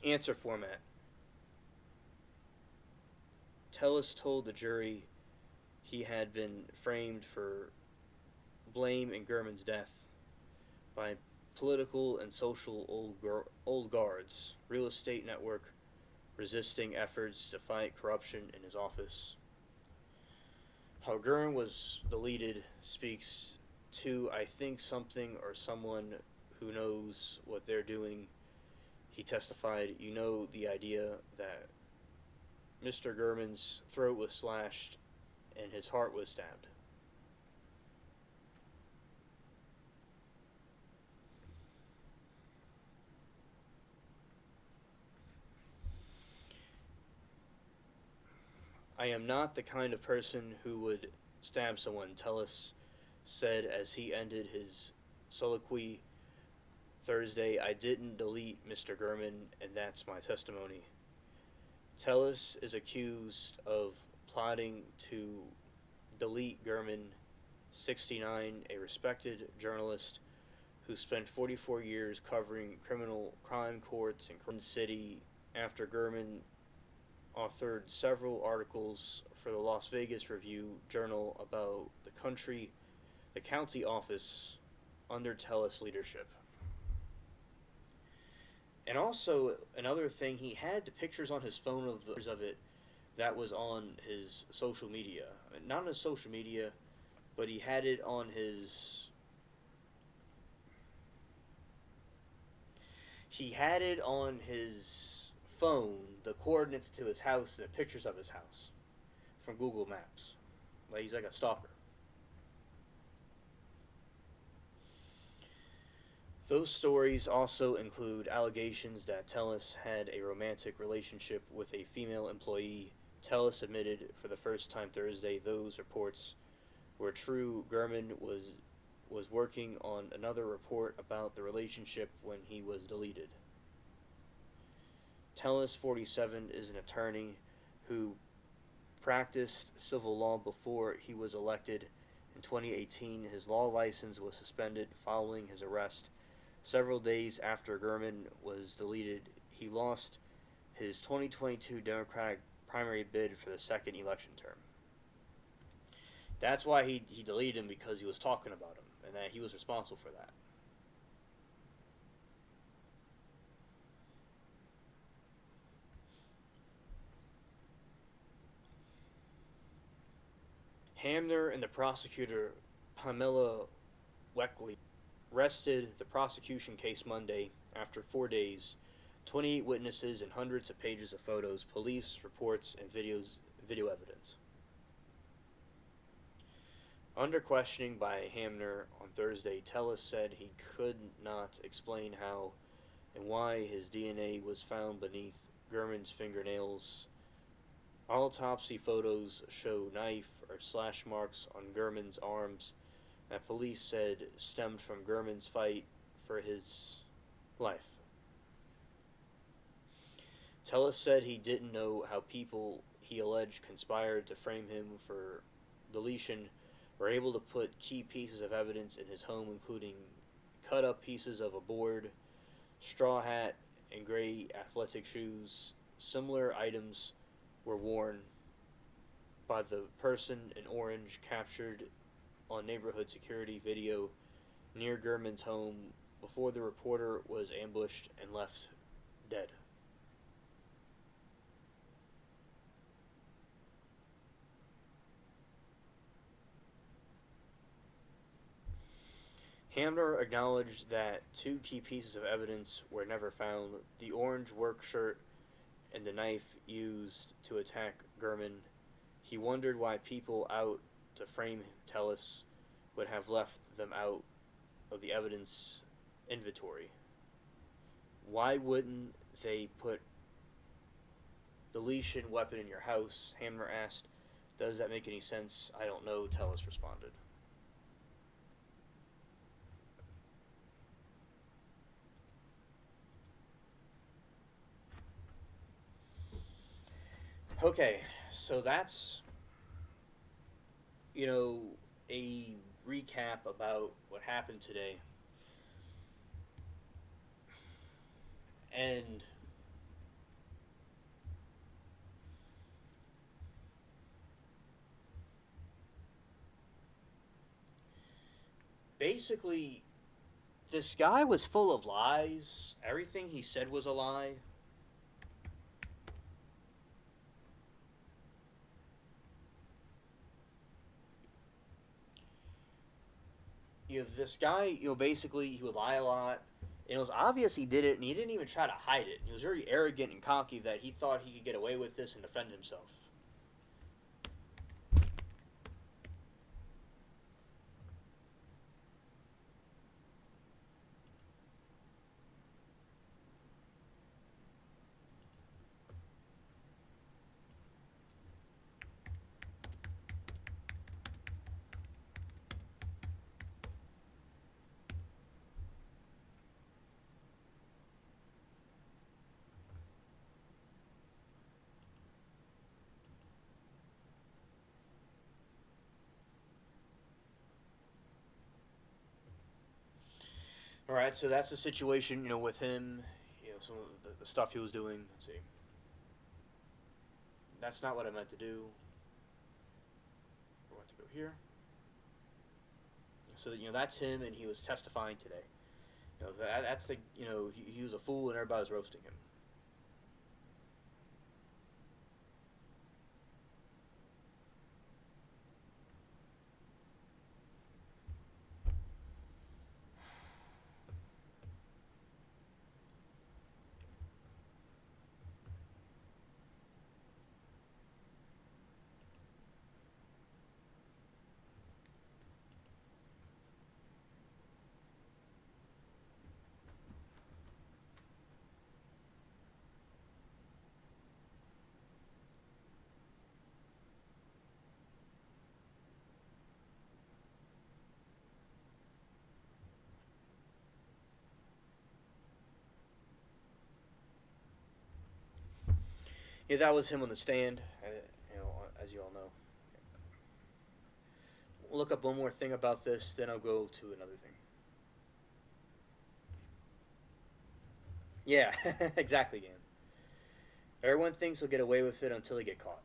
answer format. Tellus told the jury he had been framed for blame in Gurman's death by political and social old guards, real estate network, resisting efforts to fight corruption in his office. How Gurman was deleted speaks to, I think, something or someone who knows what they're doing. He testified, you know, the idea that Mr. Gurman's throat was slashed and his heart was stabbed. I am not the kind of person who would stab someone, Tellus said as he ended his soliloquy Thursday. I didn't delete Mr. Gurman, and that's my testimony. Tellus is accused of plotting to delete Gurman, 69, a respected journalist who spent 44 years covering criminal crime courts in Kansas City after Gurman authored several articles for the Las Vegas Review-Journal about the county office under Tellus' leadership. And also, another thing, he had the pictures on his phone of it that was on his social media. Not on his social media, but he had it on his... He had it on his phone, the coordinates to his house and the pictures of his house from Google Maps. Like, he's like a stalker. Those stories also include allegations that Tellus had a romantic relationship with a female employee Tellis admitted for the first time Thursday those reports were true. Gurman was working on another report about the relationship when he was deleted. Tellis, 47, is an attorney who practiced civil law before he was elected. In 2018, his law license was suspended following his arrest. Several days after Gurman was deleted, he lost his 2022 Democratic primary bid for the second election term. That's why he deleted him, because he was talking about him, and that he was responsible for that. Hamner and the prosecutor, Pamela Weckley, rested the prosecution case Monday after 4 days, 28 witnesses, and hundreds of pages of photos, police reports, and video evidence. Under questioning by Hamner on Thursday, Tellis said he could not explain how and why his DNA was found beneath Gurman's fingernails. Autopsy photos show knife or slash marks on Gurman's arms that police said stemmed from Gurman's fight for his life. Tellis said he didn't know how people he alleged conspired to frame him for deletion were able to put key pieces of evidence in his home, including cut-up pieces of a board, straw hat, and gray athletic shoes. Similar items were worn by the person in orange captured on neighborhood security video near Gurman's home before the reporter was ambushed and left dead. Hamner acknowledged that two key pieces of evidence were never found: the orange work shirt and the knife used to attack Gurman. He wondered why people out to frame Tellis would have left them out of the evidence inventory. Why wouldn't they put deletion weapon in your house? Hamner asked. Does that make any sense? I don't know, Tellis responded. Okay, so that's, a recap about what happened today. And basically, this guy was full of lies. Everything he said was a lie. This guy, basically, he would lie a lot. And it was obvious he did it, and he didn't even try to hide it. He was very arrogant and cocky that he thought he could get away with this and defend himself. All right, so that's the situation, with him. Some of the stuff he was doing. Let's see. That's not what I meant to do. I want to go here. So that's him, and he was testifying today. That's the he was a fool, and everybody was roasting him. Yeah, that was him on the stand. As you all know. We'll look up one more thing about this, then I'll go to another thing. Yeah, exactly, Gan. Everyone thinks they'll get away with it until they get caught.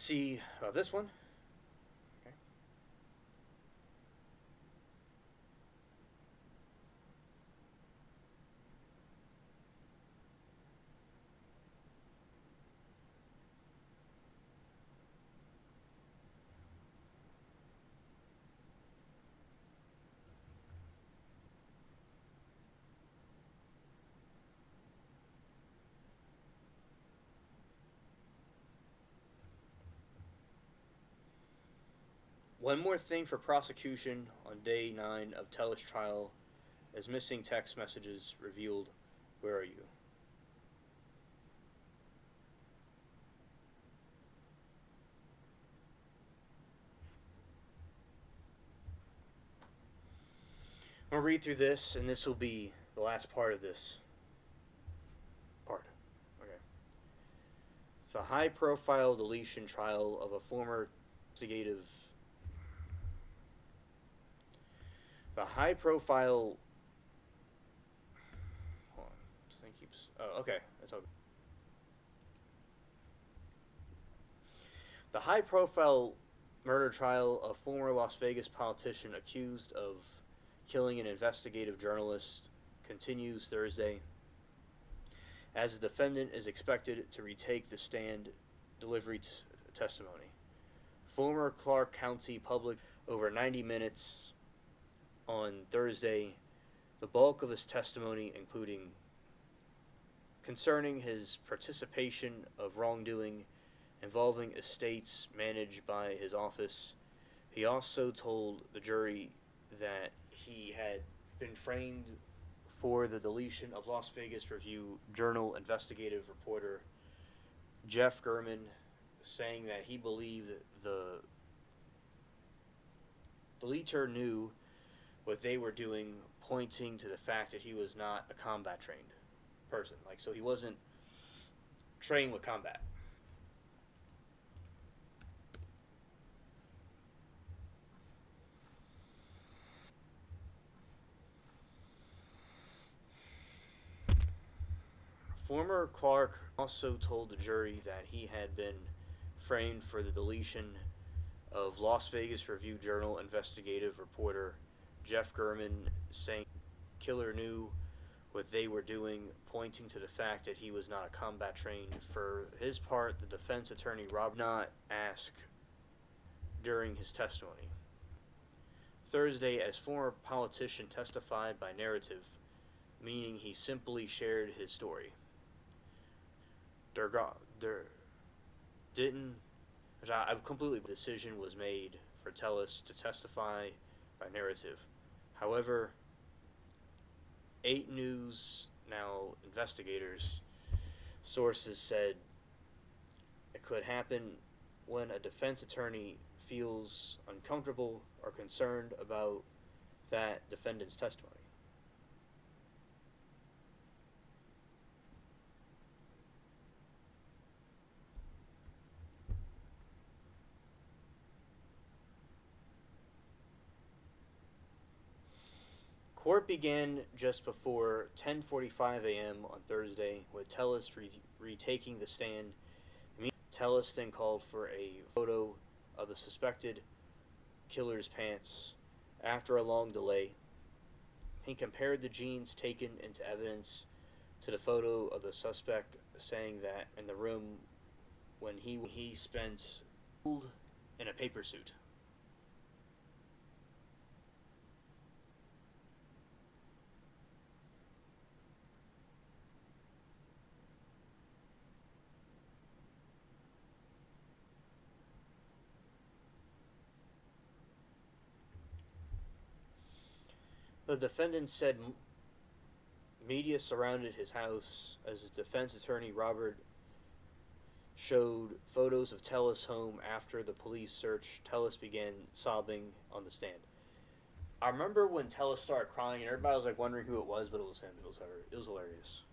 See about this one. Okay. One more thing for prosecution on day 9 of Teller's trial as missing text messages revealed. Where are you? I'm going to read through this, and this will be the last part of this part. Okay. The high profile deletion trial of a former investigative. The high profile. Hold on. This thing keeps. Oh, okay. That's all. The high profile murder trial of former Las Vegas politician accused of killing an investigative journalist continues Thursday, as the defendant is expected to retake the stand delivery testimony. Former Clark County Public over 90 minutes on Thursday, the bulk of his testimony including concerning his participation of wrongdoing involving estates managed by his office. He also told the jury that he had been framed for the deletion of Las Vegas Review Journal investigative reporter Jeff German, saying that he believed the deleter knew what they were doing, pointing to the fact that he was not a combat trained person. So he wasn't trained with combat. Former Clark also told the jury that he had been framed for the deletion of Las Vegas Review Journal investigative reporter Jeff German, saying killer knew what they were doing, pointing to the fact that he was not a combat trained. For his part, the defense attorney Rob not ask during his testimony. Thursday, as former politician testified by narrative, meaning he simply shared his story. I completely decision was made for Tellis to testify by narrative. However, 8 News now investigators sources said it could happen when a defense attorney feels uncomfortable or concerned about that defendant's testimony. Court began just before 10:45 a.m. on Thursday, with Tellis retaking the stand. Tellis then called for a photo of the suspected killer's pants. After a long delay, he compared the jeans taken into evidence to the photo of the suspect, saying that in the room when he spent in a paper suit. The defendant said media surrounded his house as his defense attorney Robert showed photos of Tellis' home after the police search. Tellis began sobbing on the stand. I remember when Tellis started crying and everybody was like wondering who it was, but it was him. It was hilarious.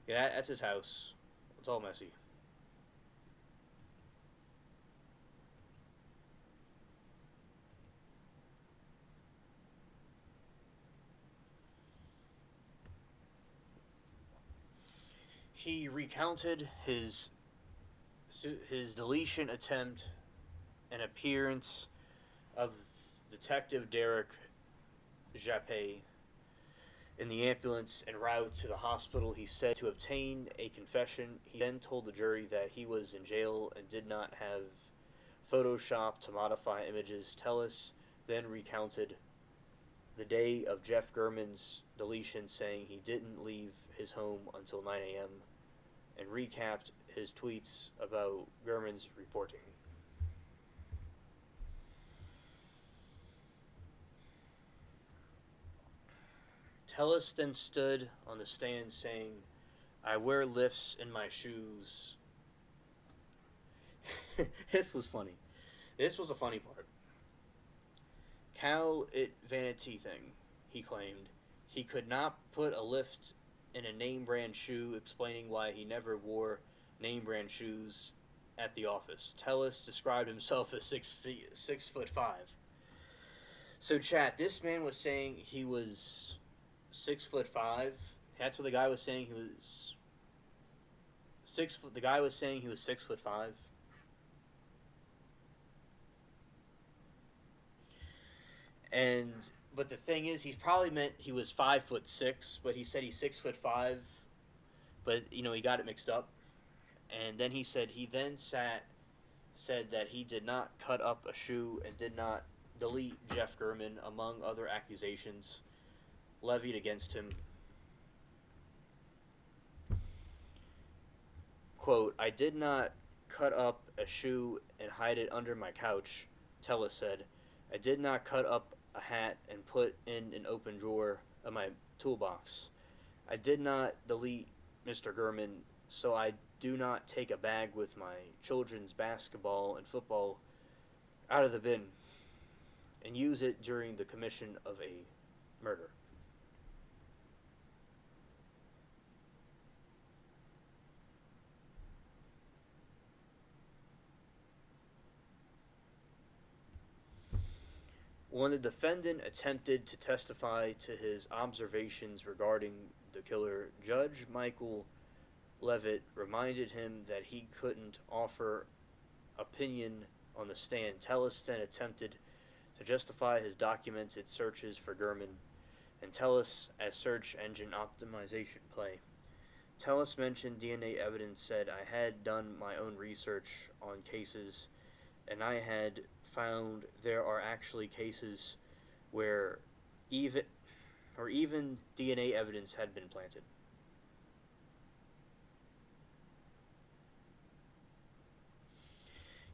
Yeah, that's his house. It's all messy. He recounted his deletion attempt and appearance of Detective Derek Japet in the ambulance en route to the hospital. He said to obtain a confession. He then told the jury that he was in jail and did not have Photoshop to modify images. Tellis then recounted the day of Jeff Gurman's deletion, saying he didn't leave his home until 9 a.m. and recapped his tweets about Gurman's reporting. Tellis then stood on the stand saying, "I wear lifts in my shoes." This was funny. This was a funny part. Cal it vanity thing, he claimed. He could not put a lift in a name brand shoe, explaining why he never wore name brand shoes at the office. Tellis described himself as 6'5". So chat, this man was saying he was 6'5". That's what the guy was saying. He was 6 foot. The guy was saying he was 6'5". But the thing is, he probably meant he was 5'6", but he said he's 6'5". But he got it mixed up. And then he said said that he did not cut up a shoe and did not delete Jeff Gurman, among other accusations levied against him. Quote, "I did not cut up a shoe and hide it under my couch," Tellis said. "I did not cut up a hat and put in an open drawer of my toolbox. I did not delete Mr. Gurman, so I do not take a bag with my children's basketball and football out of the bin and use it during the commission of a murder." When the defendant attempted to testify to his observations regarding the killer, Judge Michael Levitt reminded him that he couldn't offer opinion on the stand. Tellis then attempted to justify his documented searches for Gurman and Tellis as search engine optimization play. Tellis mentioned DNA evidence, said, "I had done my own research on cases and I had found there are actually cases where even DNA evidence had been planted."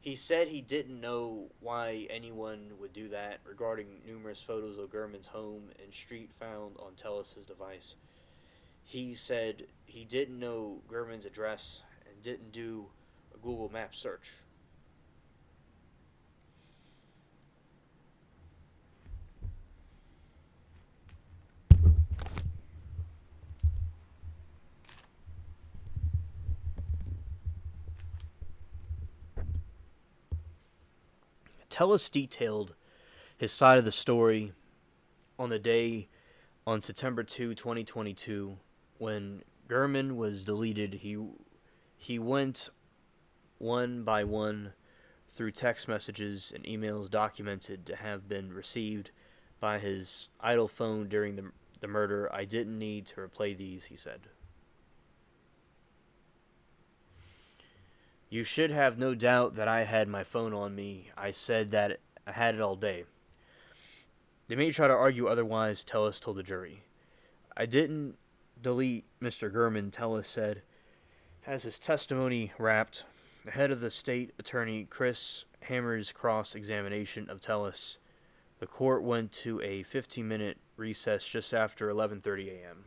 He said he didn't know why anyone would do that regarding numerous photos of Gurman's home and street found on Tellis' device. He said he didn't know Gurman's address and didn't do a Google Maps search. Tellis detailed his side of the story on the day on September 2, 2022, when Gurman was deleted. He went one by one through text messages and emails documented to have been received by his idle phone during the murder. "I didn't need to replay these," he said. "You should have no doubt that I had my phone on me. I said that I had it all day. They may try to argue otherwise," Tellis told the jury. "I didn't delete Mr. Gurman," Tellis said, as his testimony wrapped. The head of the state attorney, Chris Hammer's cross-examination of Tellis. The court went to a 15-minute recess just after 11:30 a.m.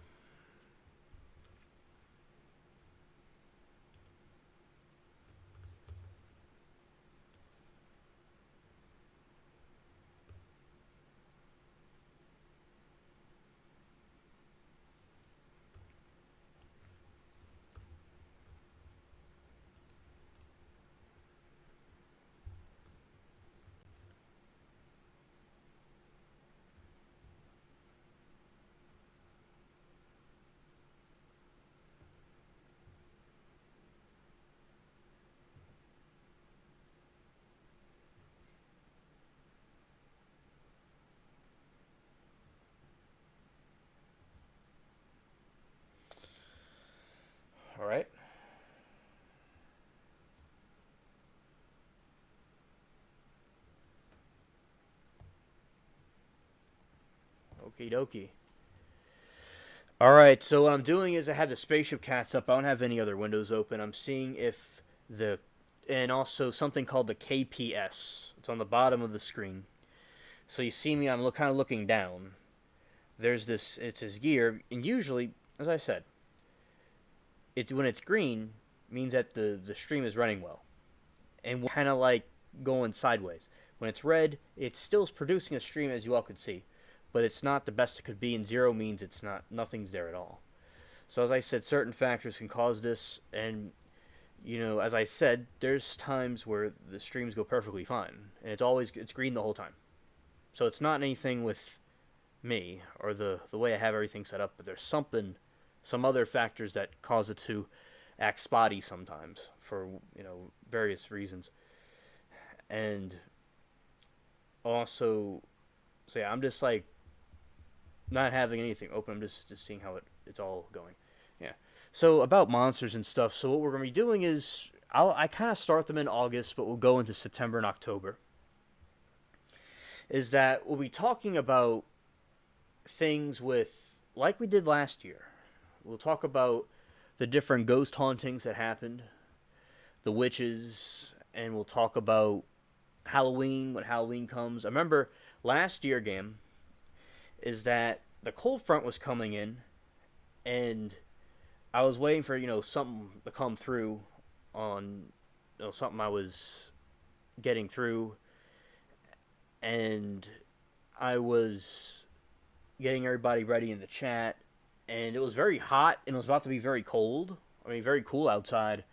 All right. Okie dokie. All right, so what I'm doing is I have the spaceship cats up. I don't have any other windows open. I'm seeing if the, and also something called the KPS. It's on the bottom of the screen. So you see me, I'm kind of looking down. There's this, it says gear, and usually, as I said, it's when it's green means that the stream is running well, and kind of like going sideways. When it's red, it still is producing a stream, as you all could see, but it's not the best it could be, and zero means it's not, nothing's there at all. So as I said, certain factors can cause this, and as I said, there's times where the streams go perfectly fine, and it's green the whole time. So it's not anything with me or the way I have everything set up, but there's some other factors that cause it to act spotty sometimes for various reasons. And also, so yeah, I'm just like not having anything open. I'm just seeing how it's all going. Yeah. So about monsters and stuff. So what we're gonna be doing is I kind of start them in August, but we'll go into September and October. Is that we'll be talking about things with like we did last year. We'll talk about the different ghost hauntings that happened, the witches, and we'll talk about Halloween when Halloween comes. I remember last year game is that the cold front was coming in, and I was waiting for something to come through on something I was getting through, and I was getting everybody ready in the chat, and it was very hot, and it was about to be very cold. I mean, very cool outside.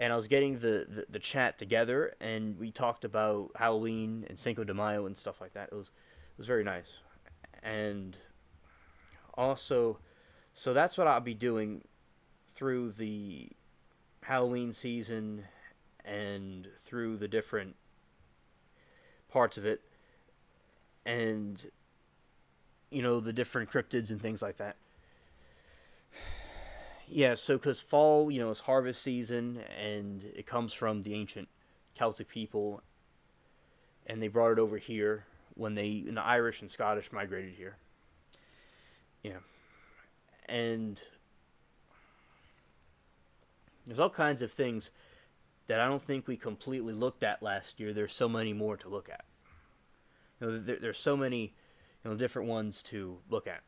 And I was getting the chat together, and we talked about Halloween and Cinco de Mayo and stuff like that. It was very nice. And also, so that's what I'll be doing through the Halloween season and through the different parts of it, and the different cryptids and things like that. Yeah, so because fall, is harvest season, and it comes from the ancient Celtic people, and they brought it over here when the Irish and Scottish migrated here. Yeah, and there's all kinds of things that I don't think we completely looked at last year. There's so many more to look at. There's so many, different ones to look at.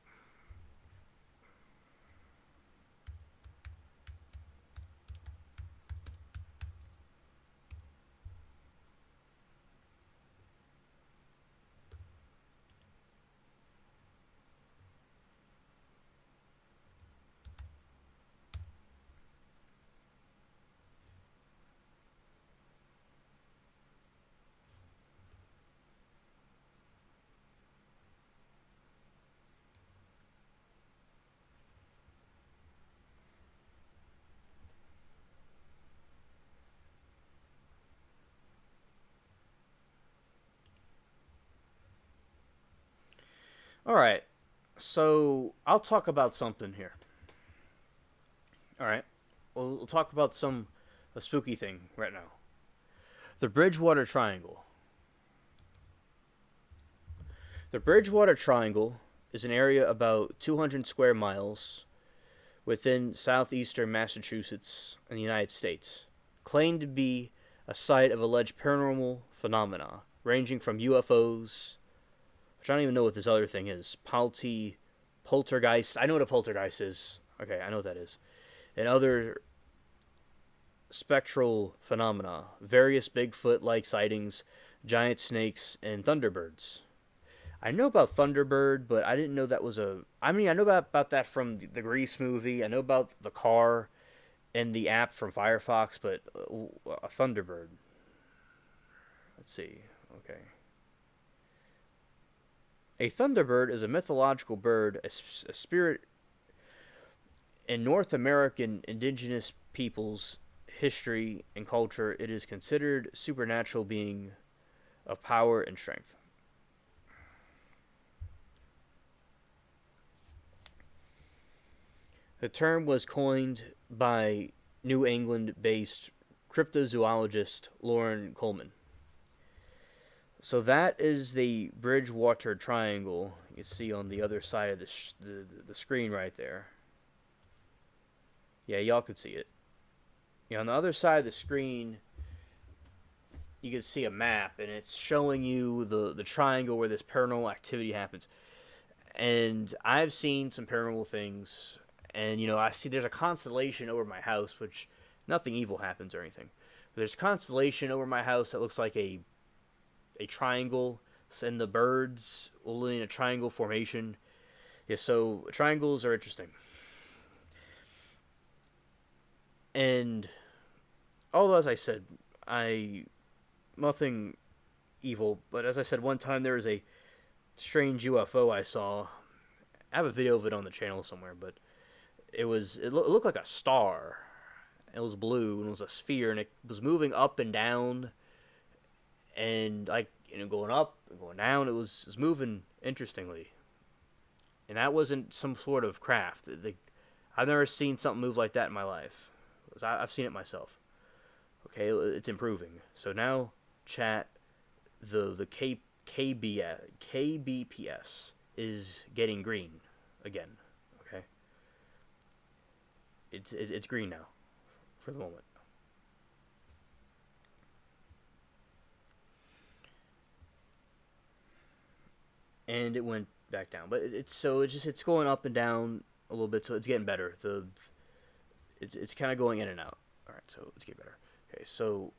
All right, so I'll talk about something here. All right, we'll talk about a spooky thing right now. The Bridgewater Triangle. The Bridgewater Triangle is an area about 200 square miles within southeastern Massachusetts in the United States. claimed to be a site of alleged paranormal phenomena, ranging from UFOs, which I don't even know what this other thing is, poltergeist. I know what a poltergeist is. Okay, I know what that is. And other spectral phenomena, various Bigfoot-like sightings, giant snakes, and thunderbirds. I know about Thunderbird, but I didn't know that was a. I mean, I know about that from the Grease movie. I know about the car and the app from Firefox, but a Thunderbird. Let's see. Okay. A Thunderbird is a mythological bird, a spirit in North American indigenous peoples' history and culture. It is considered supernatural being of power and strength. The term was coined by New England-based cryptozoologist Lauren Coleman. So that is the Bridgewater Triangle. You can see on the other side of the screen right there. Yeah, y'all could see it. Yeah, on the other side of the screen, you can see a map, and it's showing you the triangle where this paranormal activity happens. And I've seen some paranormal things, and I see there's a constellation over my house, which nothing evil happens or anything. But there's a constellation over my house that looks like a triangle, and the birds will in a triangle formation. Yeah, so triangles are interesting. And although, as I said, nothing evil, but as I said, one time there was a strange UFO I saw. I have a video of it on the channel somewhere, but it looked like a star. It was blue and it was a sphere, and it was moving up and down, and going up and going down. It was moving interestingly, and that wasn't some sort of craft. I've never seen something move like that in my life. I've seen it myself. Okay, it's improving. So now, chat, the KBPS is getting green again. Okay, it's green now, for the moment. And it went back down, but it's going up and down a little bit, so it's getting better. It's kind of going in and out. All right, so let's get better. Okay, so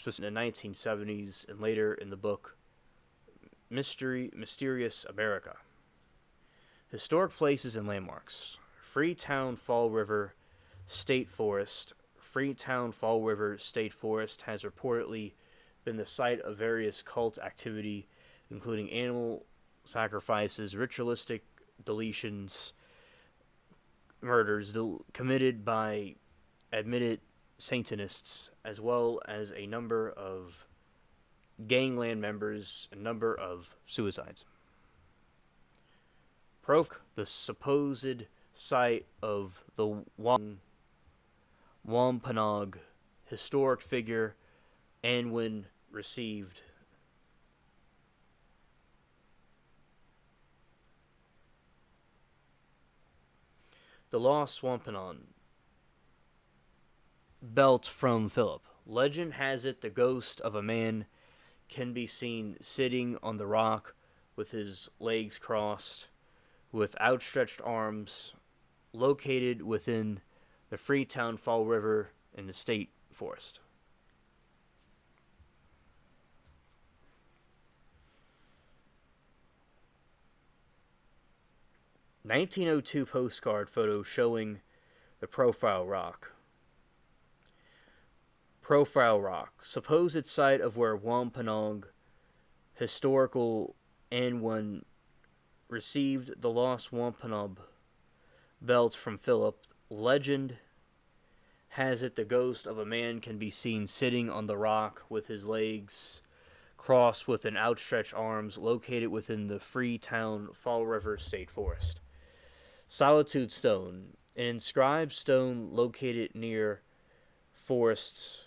in the 1970s and later in the book Mysterious America. Historic places and landmarks. Freetown Fall River State Forest. Freetown Fall River State Forest has reportedly been the site of various cult activity, including animal sacrifices, ritualistic deletions, murders committed by admitted Satanists, as well as a number of gangland members, a number of suicides. The supposed site of the Wampanoag historic figure, Anwin received the lost Wampanoag belt from Philip. Legend has it the ghost of a man can be seen sitting on the rock with his legs crossed, with outstretched arms, located within the Freetown Fall River in the state forest. (1902) postcard photo showing the Profile Rock. Profile Rock, supposed site of where Wampanoag historical Anwin received the lost Wampanoag belt from Philip. Legend has it the ghost of a man can be seen sitting on the rock with his legs crossed with an outstretched arms, located within the Freetown Fall River State Forest. Solitude Stone, an inscribed stone located near Forest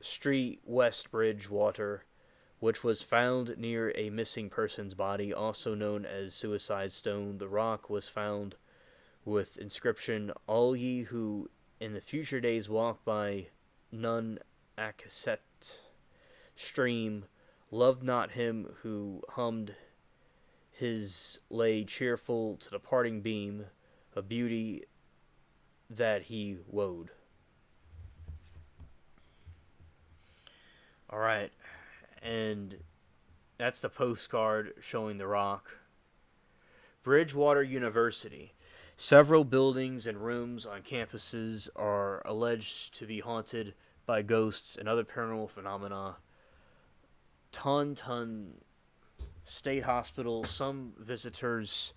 Street, West Bridgewater, which was found near a missing person's body, also known as Suicide Stone. The rock was found with inscription, "All ye who in the future days walk by none Akasset stream, loved not him who hummed his lay cheerful to the parting beam, a beauty that he wode. Alright, and that's the postcard showing the rock. Bridgewater University. Several buildings and rooms on campuses are alleged to be haunted by ghosts and other paranormal phenomena. Taunton State Hospital. Some visitors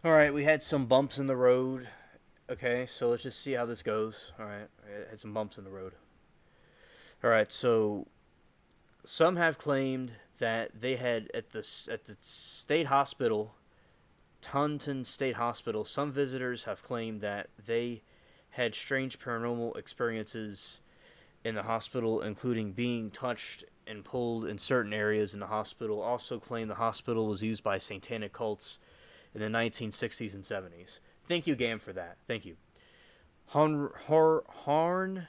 All right, we had some bumps in the road. Okay, so let's just see how this goes. All right, I had some bumps in the road. All right, so some have claimed that they had at the state hospital, Taunton State Hospital. Some visitors have claimed that they had strange paranormal experiences in the hospital, including being touched and pulled in certain areas in the hospital. Also claimed the hospital was used by satanic cults in the 1960s and 70s. Thank you, GAM, for that. Thank you. Hornbein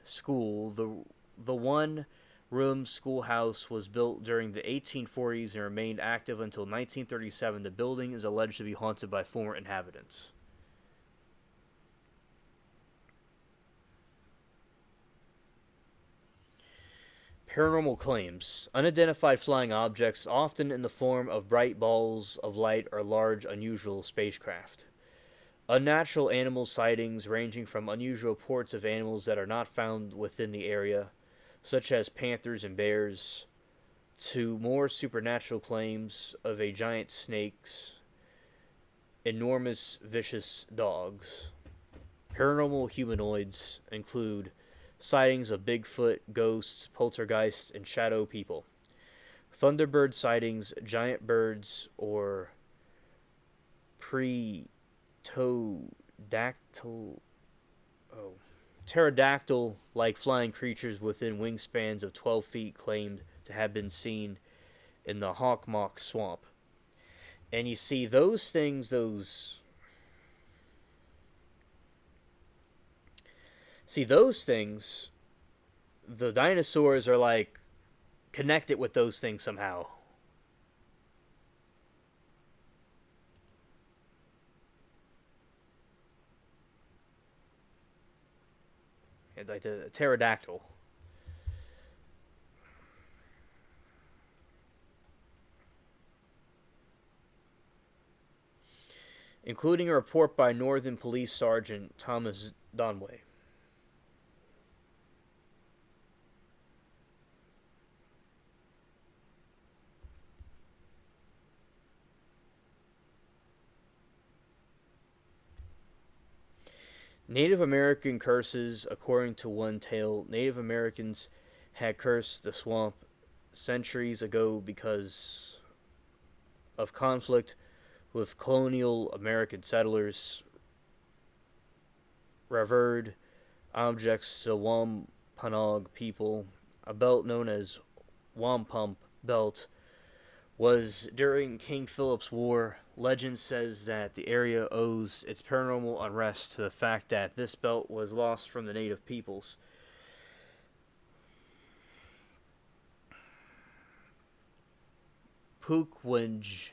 School, the one-room schoolhouse, was built during the 1840s and remained active until 1937. The building is alleged to be haunted by former inhabitants. Paranormal claims. Unidentified flying objects, often in the form of bright balls of light or large, unusual spacecraft. Unnatural animal sightings ranging from unusual reports of animals that are not found within the area, such as panthers and bears, to more supernatural claims of a giant snakes, enormous vicious dogs. Paranormal humanoids include sightings of Bigfoot, ghosts, poltergeists, and shadow people. Thunderbird sightings, giant birds, or pterodactyl-like flying creatures within wingspans of 12 feet claimed to have been seen in the Hawkmock Swamp. And you see those things, those things, the dinosaurs are like connected with those things somehow. Like the pterodactyl. Including a report by Northern Police Sergeant Thomas Donway. Native American curses. According to one tale, Native Americans had cursed the swamp centuries ago because of conflict with colonial American settlers. Revered objects to Wampanoag people. A belt known as Wampum Belt was during King Philip's War. Legend says that the area owes its paranormal unrest to the fact that this belt was lost from the native peoples. Pookwinji,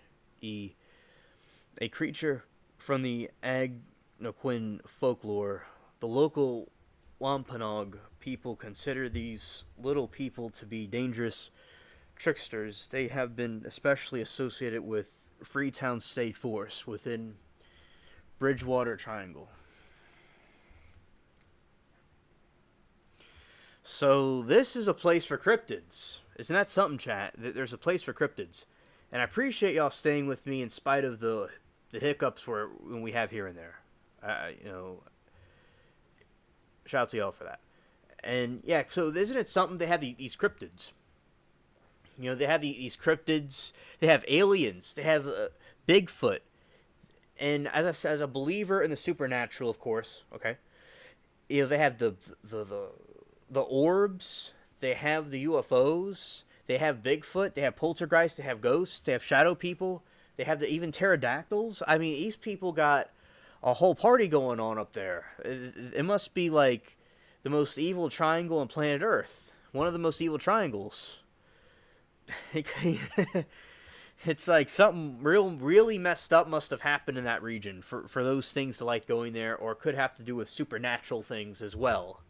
a creature from the Algonquin folklore. The local Wampanoag people consider these little people to be dangerous tricksters. They have been especially associated with Freetown State Force within Bridgewater Triangle. So this is a place for cryptids. Isn't that something, chat? There's a place for cryptids. And I appreciate y'all staying with me in spite of the hiccups when we have here and there. Shout out to y'all for that. And yeah, so isn't it something they have these cryptids? You know, they have these cryptids. They have aliens. They have Bigfoot. And as I said, as a believer in the supernatural, of course, okay. You know, they have the the the orbs. They have the UFOs. They have Bigfoot. They have poltergeists. They have ghosts. They have shadow people. They have even pterodactyls. I mean, these people got a whole party going on up there. It must be like the most evil triangle on planet Earth. One of the most evil triangles. It's like something really messed up must have happened in that region for those things to like going there, or could have to do with supernatural things as well.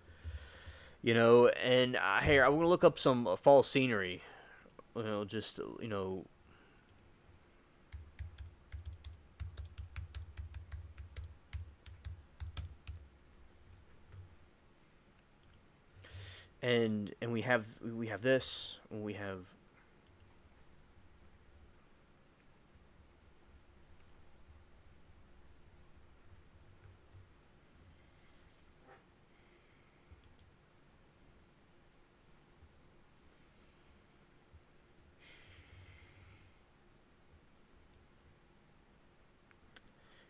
You know, and here I'm gonna look up some fall scenery. You know, just you know, and we have this. We have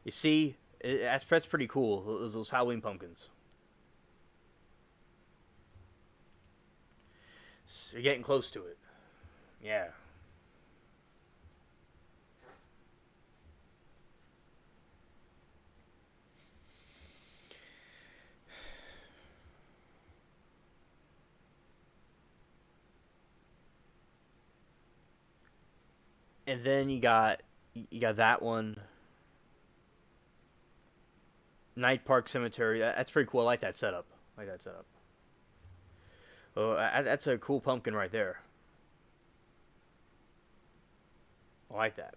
you see, that's pretty cool. Those Halloween pumpkins. So you're getting close to it. Yeah. And then you got that one, Night Park Cemetery. That's pretty cool. I like that setup. I like that setup. Oh, that's a cool pumpkin right there. I like that.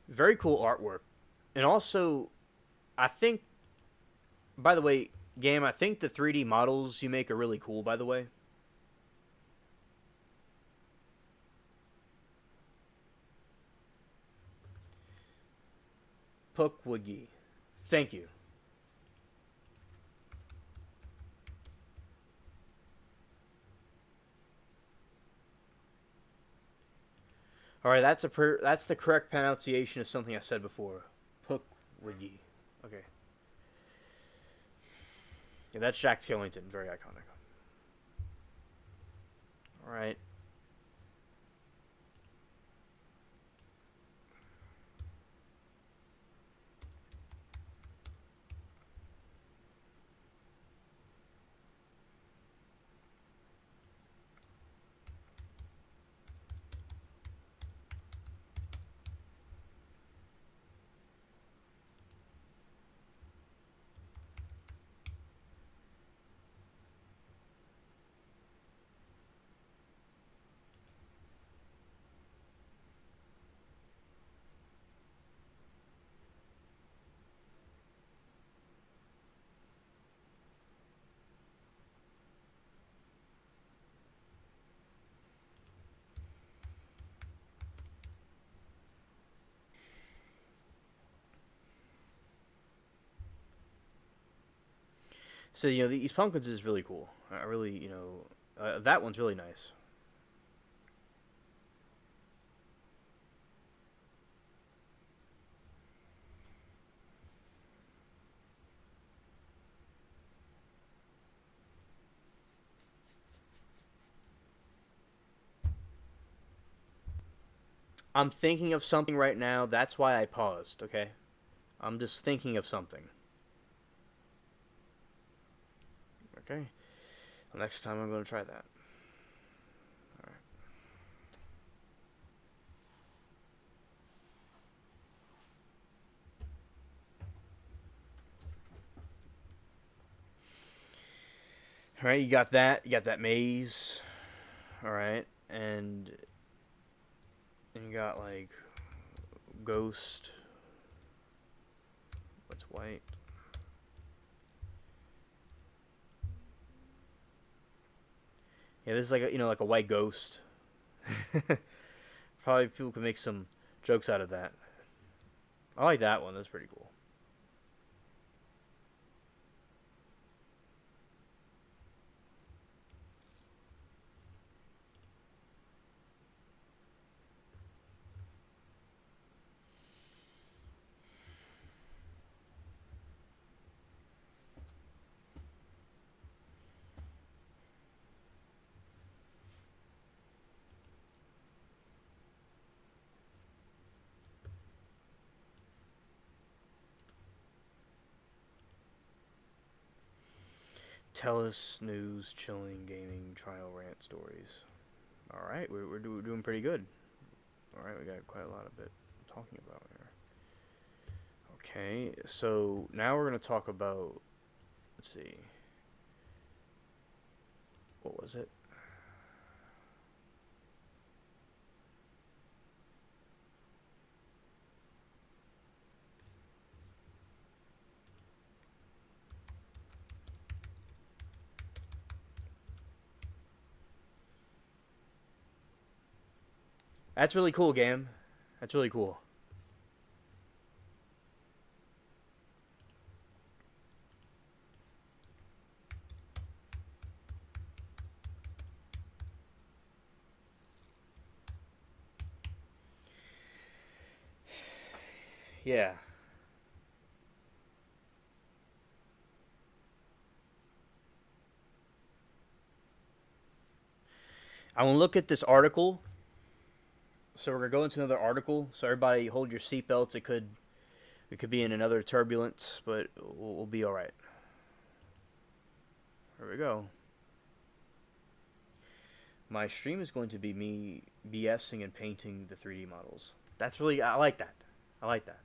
Very cool artwork. And also, I think, by the way, game, I think the 3D models you make are really cool, by the way. Pukwudgie. Thank you. All right, that's the correct pronunciation of something I said before. Pukwudgie. Okay. Yeah, that's Jack Skellington. Very iconic. All right. So these pumpkins is really cool. I really that one's really nice. I'm thinking of something right now. That's why I paused. Okay, I'm just thinking of something. Okay, next time I'm going to try that. All right. All right, you got that. You got that maze. All right, and you got like ghost. What's white? Yeah, this is like like a white ghost. Probably people could make some jokes out of that. I like that one. That's pretty cool. Tellus news, chilling, gaming, trial, rant stories. All right, we're doing pretty good. All right, we got quite a lot of it talking about here. Okay, so now we're gonna talk about. Let's see. What was it? That's really cool, Gam. That's really cool. Yeah. I want to look at this article. So we're gonna go into another article. So everybody, hold your seatbelts. It could be in another turbulence, but we'll be all right. Here we go. My stream is going to be me BSing and painting the 3D models. That's really I like that. I like that.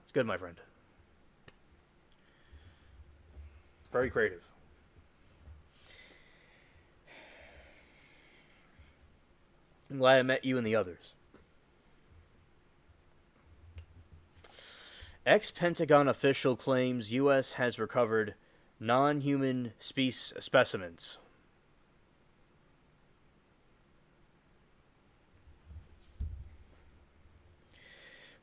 It's good, my friend. Very creative. I'm glad I met you and the others. Ex-Pentagon official claims U.S. has recovered non-human specimens.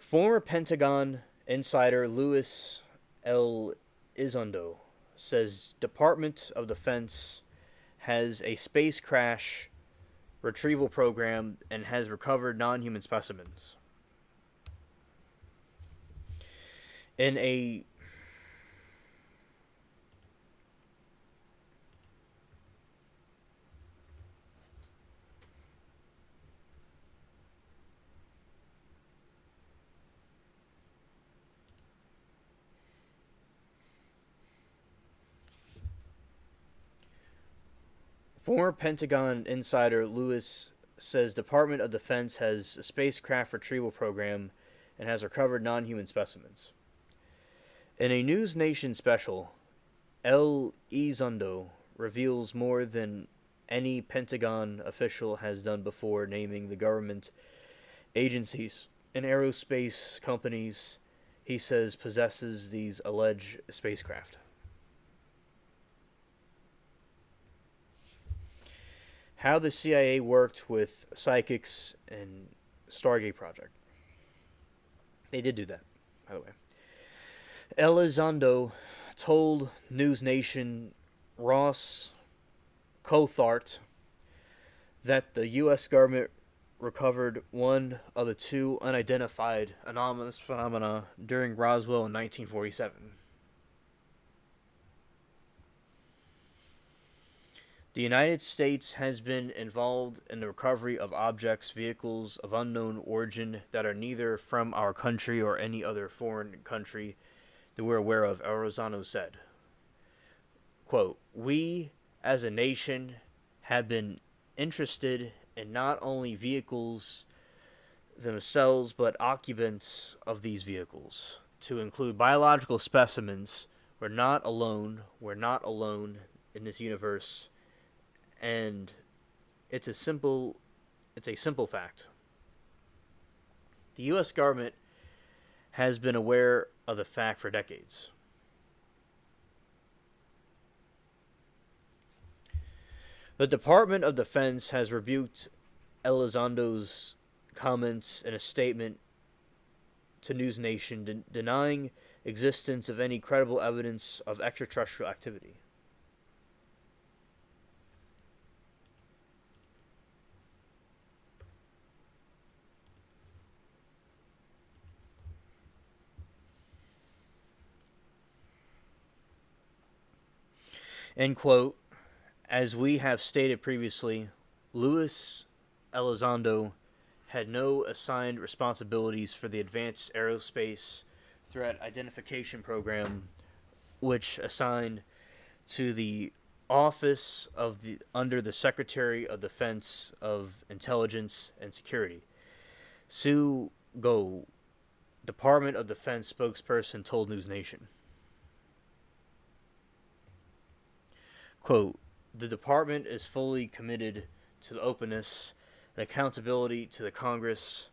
Former Pentagon insider Luis L. Izondo says Department of Defense has a space crash retrieval program and has recovered non-human specimens. In a former Pentagon insider Lewis says Department of Defense has a spacecraft retrieval program and has recovered non-human specimens. In a News Nation special, El Izondo reveals more than any Pentagon official has done before, naming the government agencies and aerospace companies he says possesses these alleged spacecraft. How the CIA worked with psychics and Stargate Project. They did do that, by the way. Elizondo told News Nation Ross Coulthart that the U.S. government recovered one of the two unidentified anomalous phenomena during Roswell in 1947. The United States has been involved in the recovery of objects, vehicles of unknown origin that are neither from our country or any other foreign country that we're aware of, Elizondo said. Quote, we as a nation have been interested in not only vehicles themselves but occupants of these vehicles, to include biological specimens. We're not alone. We're not alone in this universe. And it's a simple fact. The US government has been aware of the fact for decades. The Department of Defense has rebuked Elizondo's comments in a statement to News Nation, denying existence of any credible evidence of extraterrestrial activity. End quote. As we have stated previously, Luis Elizondo had no assigned responsibilities for the Advanced Aerospace Threat Identification Program, which assigned to the Office of the under the Secretary of Defense of Intelligence and Security. Sue Go, Department of Defense spokesperson, told News Nation. Quote, the department is fully committed to the openness and accountability to the Congress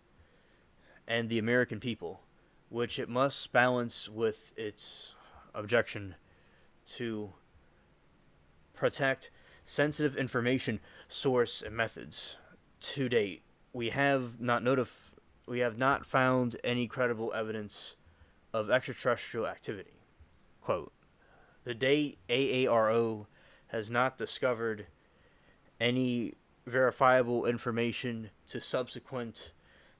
and the American people, which it must balance with its objection to protect sensitive information source and methods. To date, we have not found any credible evidence of extraterrestrial activity. Quote, the date AARO has not discovered any verifiable information to subsequent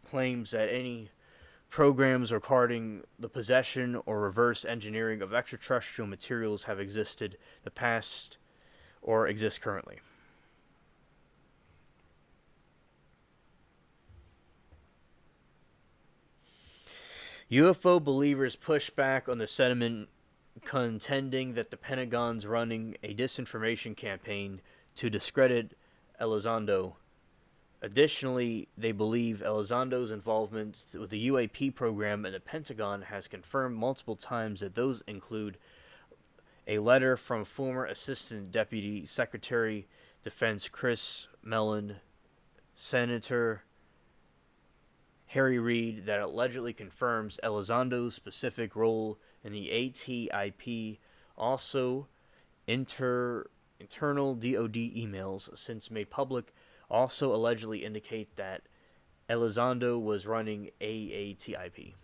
claims that any programs regarding the possession or reverse engineering of extraterrestrial materials have existed the past or exist currently. UFO believers push back on the sentiment, contending that the Pentagon's running a disinformation campaign to discredit Elizondo. Additionally, they believe Elizondo's involvement with the UAP program and the Pentagon has confirmed multiple times that those include a letter from former Assistant Deputy Secretary Defense Chris Mellon, Senator Harry Reid, that allegedly confirms Elizondo's specific role in the ATIP. Also, internal DoD emails since made public also allegedly indicate that Elizondo was running AATIP.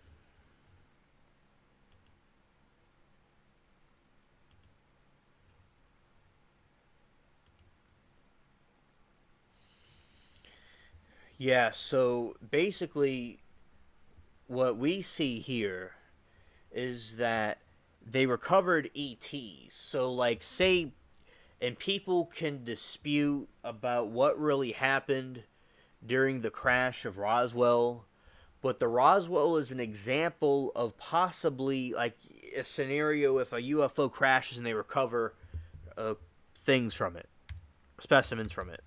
Yeah, so basically what we see here is that they recovered ETs. So, like, say, and people can dispute about what really happened during the crash of Roswell, but the Roswell is an example of possibly like a scenario if a UFO crashes and they recover things from it, specimens from it.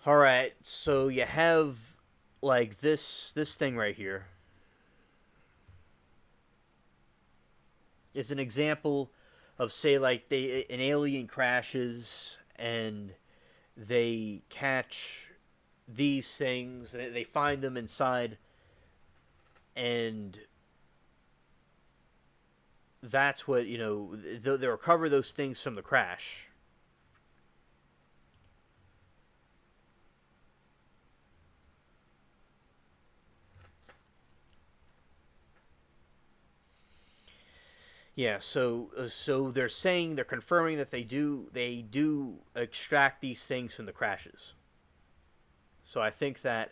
All right, so you have like this thing right here is an example of, say, like an alien crashes and they catch these things, they find them inside, and that's what, they recover those things from the crash. Yeah, so they're confirming that they do extract these things from the crashes. So I think that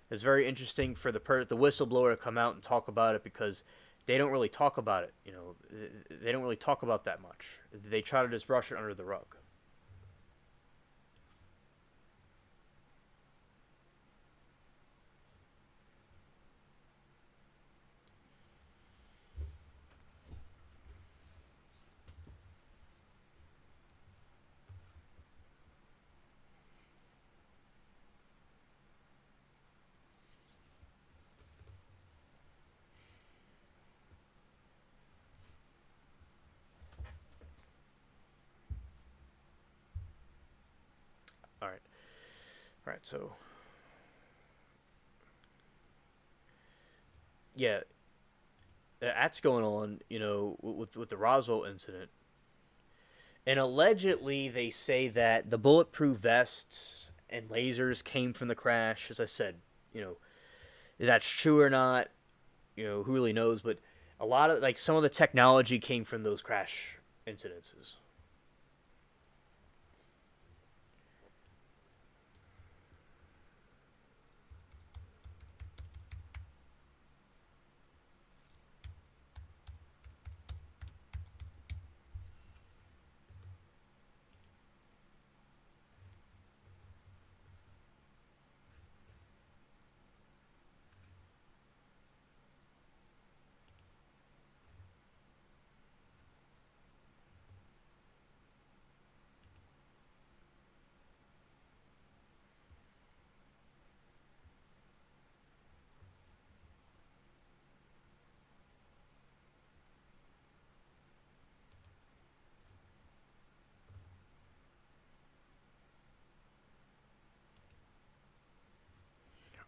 is very interesting for the whistleblower to come out and talk about it, because they don't really talk about it. They don't really talk about that much. They try to just brush it under the rug. All right, all right. So yeah, that's going on. With the Roswell incident, and allegedly they say that the bulletproof vests and lasers came from the crash. As I said, you know, if that's true or not, who really knows? But a lot of like some of the technology came from those crash incidences.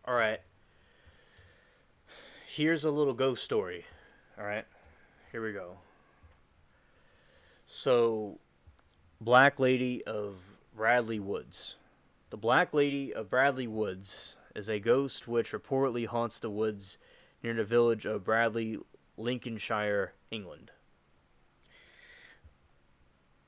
All right, here's a little ghost story. All right, here we go. So, Black Lady of Bradley Woods. The Black Lady of Bradley Woods is a ghost which reportedly haunts the woods near the village of Bradley, Lincolnshire, England.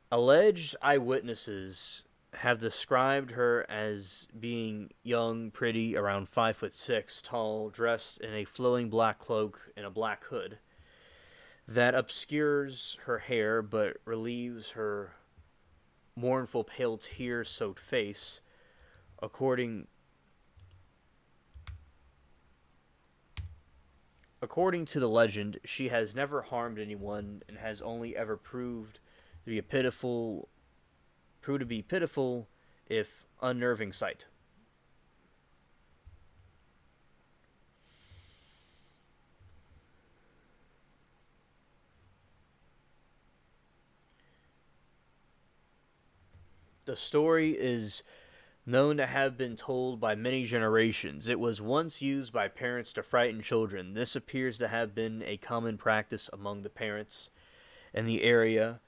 Alleged eyewitnesses have described her as being young, pretty, around 5'6", tall, dressed in a flowing black cloak and a black hood that obscures her hair but relieves her mournful, pale, tear-soaked face. According according to the legend, she has never harmed anyone and has only ever proved to be pitiful, if unnerving sight. The story is known to have been told by many generations. It was once used by parents to frighten children. This appears to have been a common practice among the parents in the area,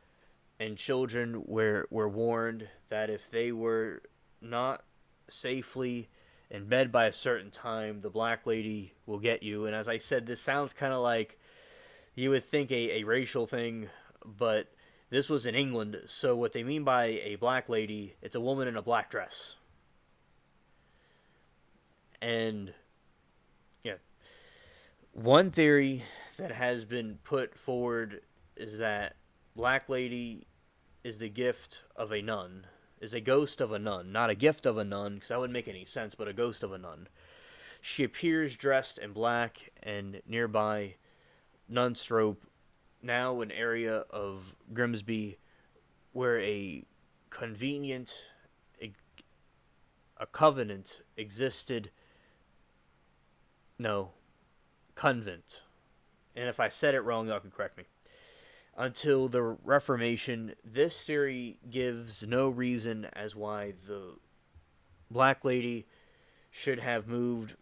and children were warned that if they were not safely in bed by a certain time, the Black Lady will get you. And as I said, this sounds kind of like you would think a racial thing, but this was in England, so what they mean by a black lady, it's a woman in a black dress. And yeah, one theory that has been put forward is that Black Lady is the gift of a nun, is a ghost of a nun, not a gift of a nun, because that wouldn't make any sense, but a ghost of a nun. She appears dressed in black and nearby Nunstrop, now an area of Grimsby where convenient a covenant existed. No, convent. And if I said it wrong, y'all can correct me. Until the Reformation, this theory gives no reason as why the Black Lady should have moved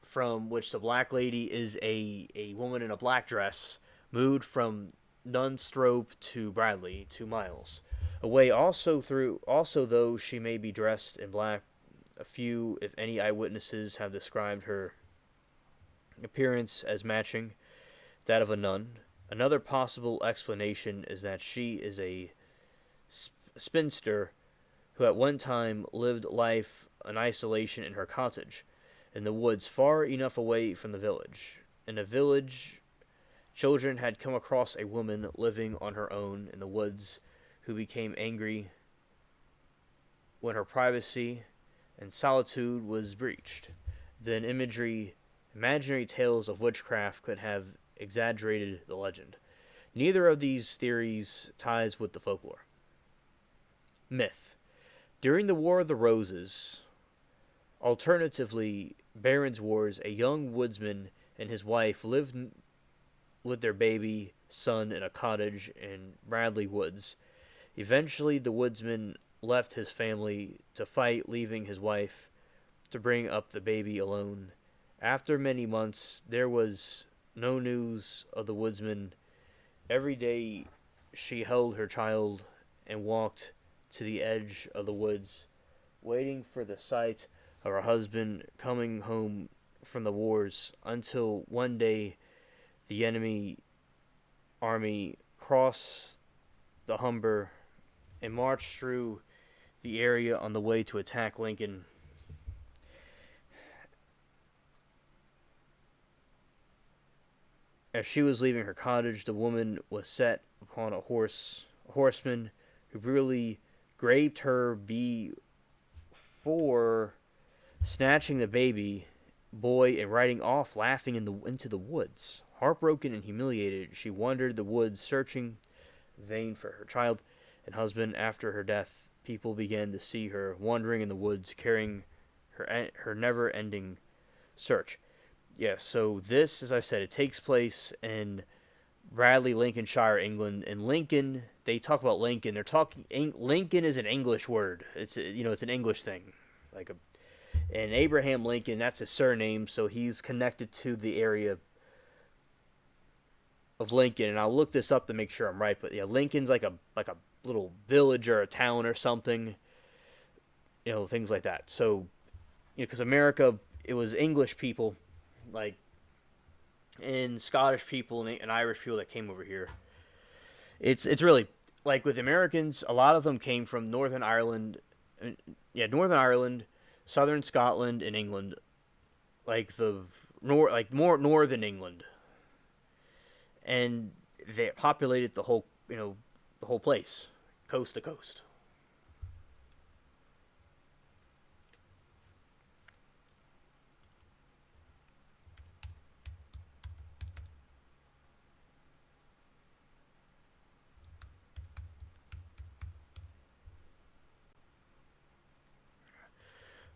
from which the Black Lady is a woman in a black dress, moved from Nunstrop to Bradley, 2 miles away. Also though she may be dressed in black, a few, if any, eyewitnesses have described her appearance as matching that of a nun. Another possible explanation is that she is a spinster who at one time lived life in isolation in her cottage in the woods far enough away from the village. In the village, children had come across a woman living on her own in the woods who became angry when her privacy and solitude was breached. Then imaginary tales of witchcraft could have exaggerated the legend. Neither of these theories ties with the folklore. Myth. During the War of the Roses, alternatively Baron's Wars, a young woodsman and his wife lived with their baby son in a cottage in Bradley Woods. Eventually, the woodsman left his family to fight, leaving his wife to bring up the baby alone After many months, there was no news of the woodsman. Every day, she held her child and walked to the edge of the woods, waiting for the sight of her husband coming home from the wars, until one day the enemy army crossed the Humber and marched through the area on the way to attack Lincoln. As she was leaving her cottage, the woman was set upon a horseman who brutally grazed her before snatching the baby boy and riding off laughing into the woods. Heartbroken and humiliated, she wandered the woods searching in vain for her child and husband. After her death, people began to see her wandering in the woods carrying her never-ending search. Yeah, so this, as I said, it takes place in Bradley, Lincolnshire, England. And Lincoln, they talk about Lincoln. They're talking Lincoln is an English word. It's an English thing, like a and Abraham Lincoln. That's his surname, so he's connected to the area of Lincoln. And I'll look this up to make sure I'm right. But yeah, Lincoln's like a little village or a town or something. Things like that. So, because America, it was English people, like and Scottish people and Irish people that came over here. It's really like with Americans, a lot of them came from Northern Ireland, Northern Ireland, Southern Scotland, and England, like more northern England, and they populated the whole place, coast to coast.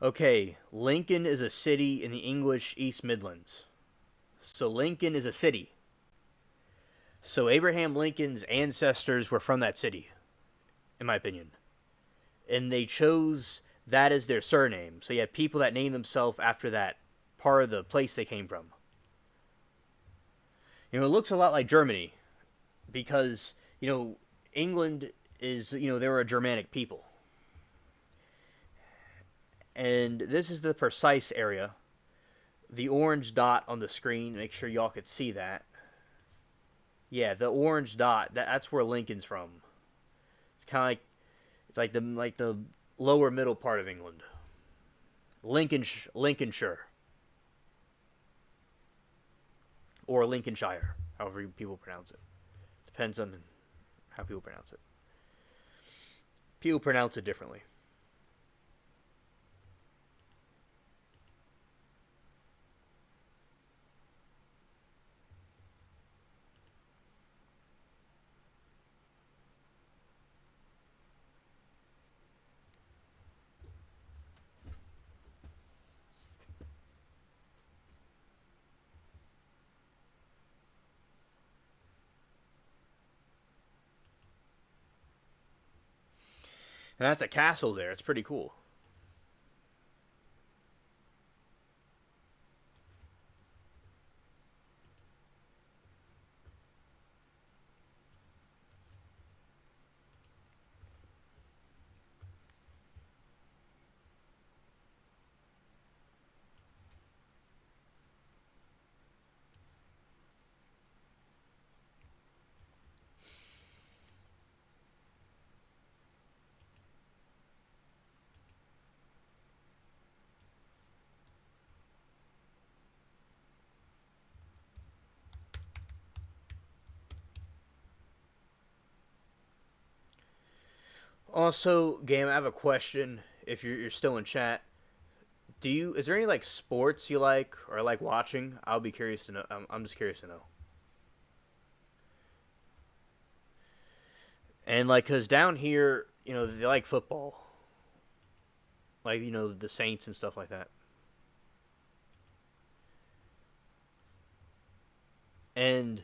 Okay, Lincoln is a city in the English East Midlands. So Lincoln is a city. So Abraham Lincoln's ancestors were from that city, in my opinion. And they chose that as their surname. So you have people that name themselves after that part of the place they came from. It looks a lot like Germany because, England is, they were a Germanic people. And this is the precise area. The orange dot on the screen, make sure y'all could see that. Yeah, the orange dot, that's where Lincoln's from. It's kind of like the lower middle part of England. Lincolnshire. Or Lincolnshire, however people pronounce it. Depends on how people pronounce it. People pronounce it differently. And that's a castle there. It's pretty cool. Also, game, I have a question. If you're still in chat, is there any like sports you like or like watching? I'll be curious to know. I'm just curious to know. And like, cause down here, they like football, like the Saints and stuff like that. And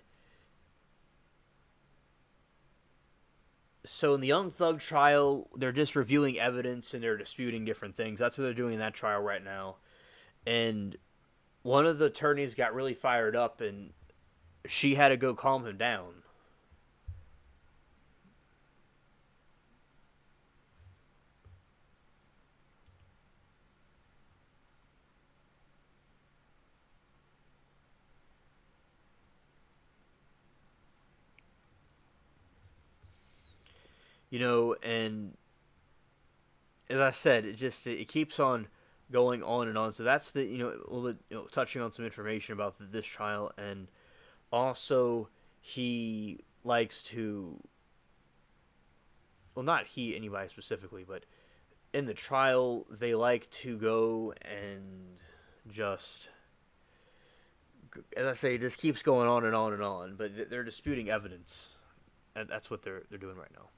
so in the Young Thug trial, they're just reviewing evidence and they're disputing different things. That's what they're doing in that trial right now. And one of the attorneys got really fired up, and she had to go calm him down. And as I said, it keeps on going on and on. So that's the a little bit touching on some information about this trial, and also he likes to, well, not he, anybody specifically, but in the trial they like to go and just, as I say, it just keeps going on and on and on. But they're disputing evidence, and that's what they're doing right now.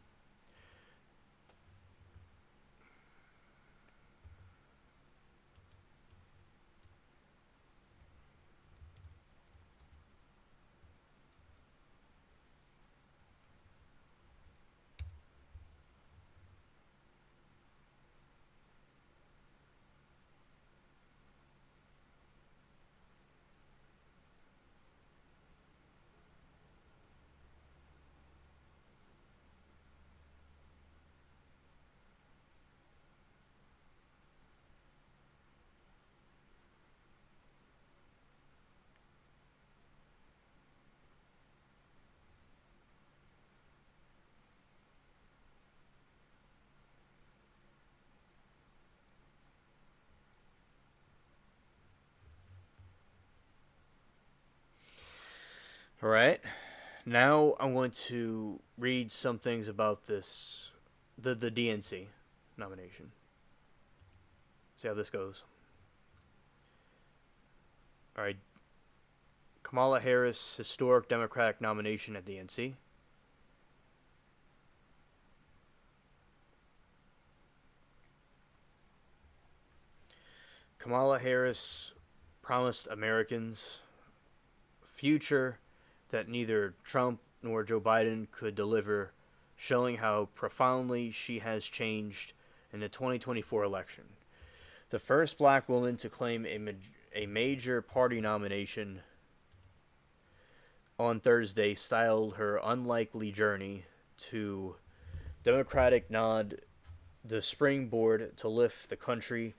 All right. Now I'm going to read some things about the DNC nomination. See how this goes. All right. Kamala Harris historic Democratic nomination at DNC. Kamala Harris promised Americans a future that neither Trump nor Joe Biden could deliver, showing how profoundly she has changed in the 2024 election. The first black woman to claim a major party nomination on Thursday styled her unlikely journey to Democratic nod the springboard to lift the country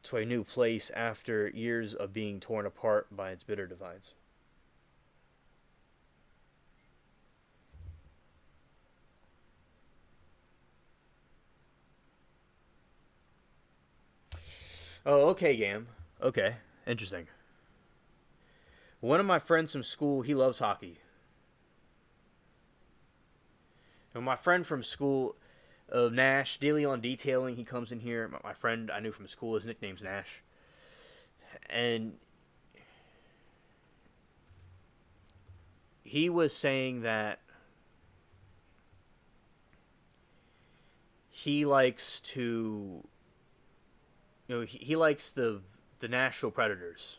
to a new place after years of being torn apart by its bitter divides. Oh, okay, Gam. Okay, interesting. One of my friends from school, he loves hockey. And my friend from school, Nash, dealing on detailing, he comes in here. My friend I knew from school, his nickname's Nash. And he was saying that he likes to, he likes the Nashville Predators.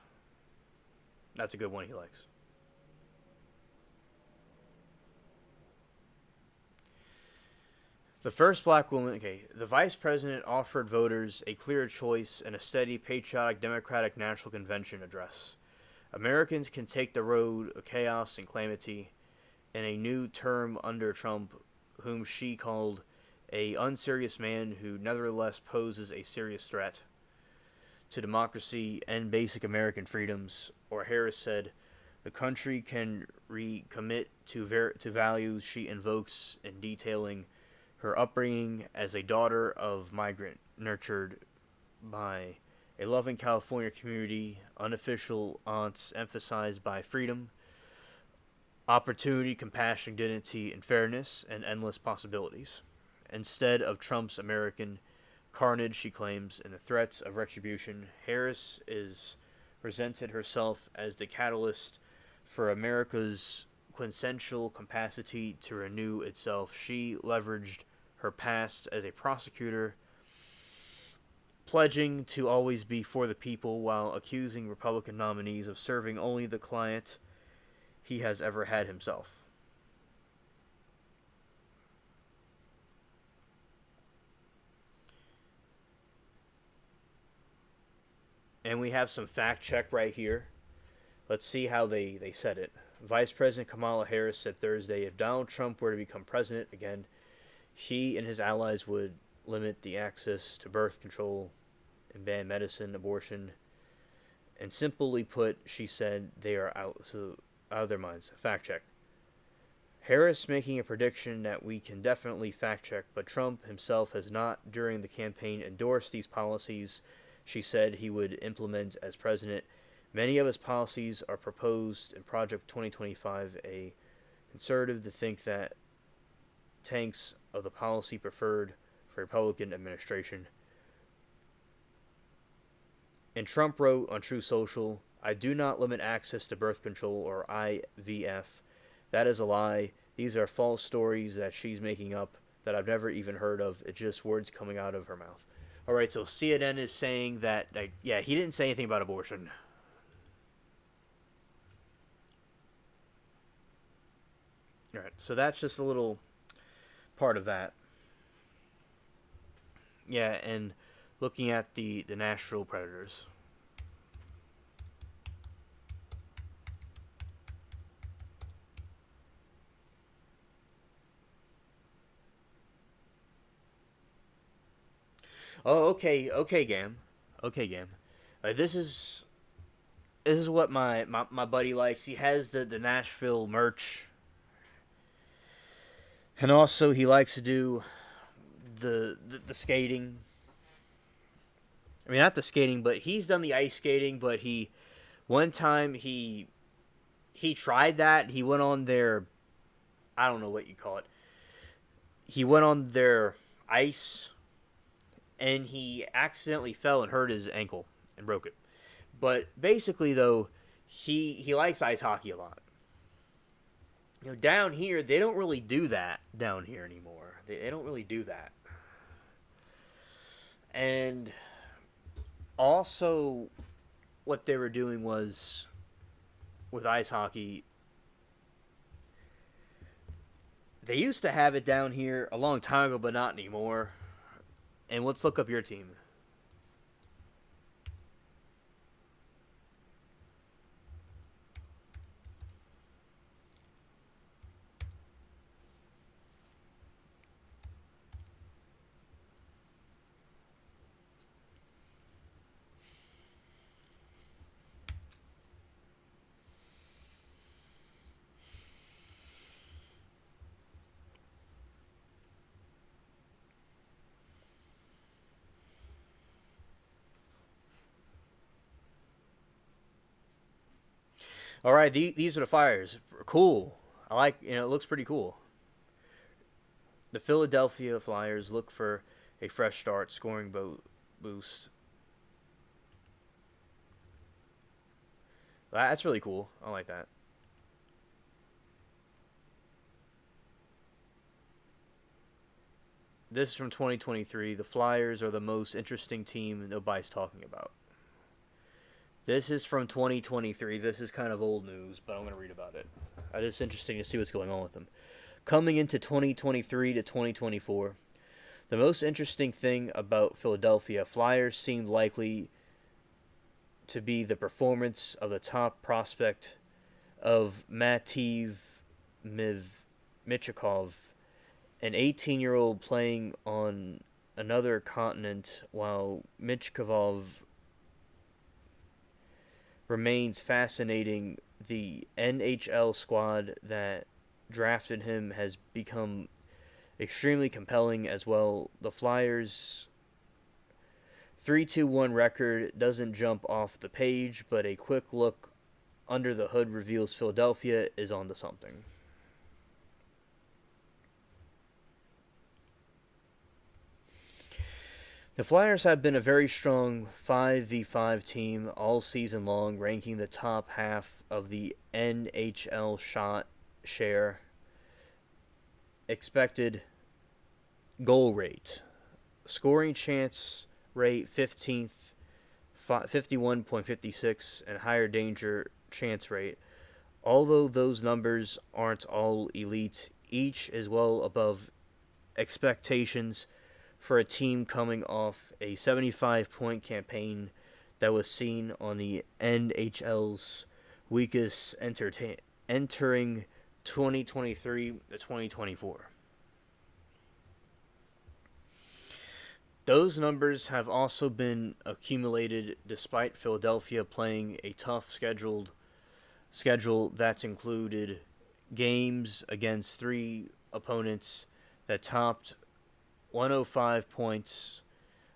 That's a good one he likes. The first black woman, okay, the vice president offered voters a clear choice in a steady, patriotic, democratic national convention address. Americans can take the road of chaos and calamity in a new term under Trump, whom she called a unserious man who nevertheless poses a serious threat to democracy and basic American freedoms. Or Harris said, the country can recommit to values she invokes in detailing her upbringing as a daughter of migrant, nurtured by a loving California community, unofficial aunts emphasized by freedom, opportunity, compassion, dignity, and fairness, and endless possibilities. Instead of Trump's American carnage, she claims, and the threats of retribution, Harris is presented herself as the catalyst for America's quintessential capacity to renew itself. She leveraged her past as a prosecutor, pledging to always be for the people while accusing Republican nominees of serving only the client he has ever had himself. And we have some fact check right here. Let's see how they said it. Vice President Kamala Harris said Thursday if Donald Trump were to become president again, he and his allies would limit the access to birth control and ban medicine, abortion, and simply put, she said they are out of their minds. Fact check. Harris making a prediction that we can definitely fact check, but Trump himself has not, during the campaign, endorsed these policies she said he would implement as president. Many of his policies are proposed in Project 2025, a conservative to think that tanks of the policy preferred for Republican administration. And Trump wrote on True Social, I do not limit access to birth control or IVF. That is a lie. These are false stories that she's making up that I've never even heard of. It's just words coming out of her mouth. All right, so CNN is saying that, yeah, he didn't say anything about abortion. All right, so that's just a little part of that. Yeah, and looking at the Nashville Predators. Oh, okay, Gam. Okay, Gam. This is what my buddy likes. He has the Nashville merch, and also he likes to do the skating. I mean, not the skating, but he's done the ice skating. But he one time he tried that. He went on their, I don't know what you call it. He went on their ice, and he accidentally fell and hurt his ankle and broke it. But basically, though, he likes ice hockey a lot. You know, down here they don't really do that down here anymore. They don't really do that. And also, what they were doing was with ice hockey. They used to have it down here a long time ago, but not anymore. And let's look up your team. All right, these are the Flyers. Cool. I like. It looks pretty cool. The Philadelphia Flyers look for a fresh start, scoring boost. That's really cool. I like that. This is from 2023. The Flyers are the most interesting team nobody's talking about. This is from 2023. This is kind of old news, but I'm going to read about it. It's interesting to see what's going on with them. Coming into 2023 to 2024, the most interesting thing about Philadelphia Flyers seemed likely to be the performance of the top prospect of Mativ Michikov, an 18-year-old playing on another continent, while Michikov remains fascinating. The NHL squad that drafted him has become extremely compelling as well. The Flyers' 3-2-1 record doesn't jump off the page, but a quick look under the hood reveals Philadelphia is onto something. The Flyers have been a very strong 5v5 team all season long, ranking the top half of the NHL shot share, expected goal rate, scoring chance rate 15th, 51.56, and higher danger chance rate. Although those numbers aren't all elite, each is well above expectations for a team coming off a 75-point campaign that was seen on the NHL's weakest entering 2023 to 2024. Those numbers have also been accumulated despite Philadelphia playing a tough schedule that's included games against three opponents that topped 105 points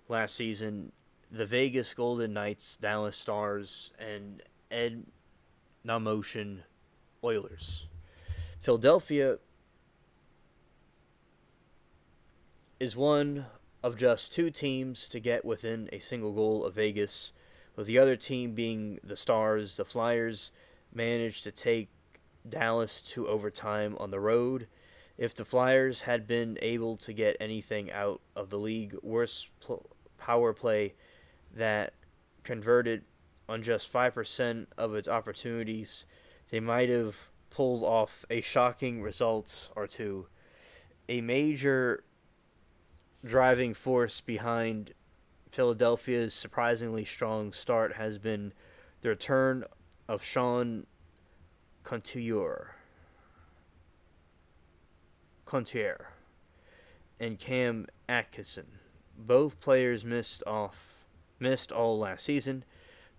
last season: the Vegas Golden Knights, Dallas Stars, and Edmonton Oilers. Philadelphia is one of just two teams to get within a single goal of Vegas, with the other team being the Stars. The Flyers managed to take Dallas to overtime on the road. If the Flyers had been able to get anything out of the league worst power play that converted on just 5% of its opportunities, they might have pulled off a shocking result or two. A major driving force behind Philadelphia's surprisingly strong start has been the return of Sean Couturier and Cam Atkinson. Both players missed all last season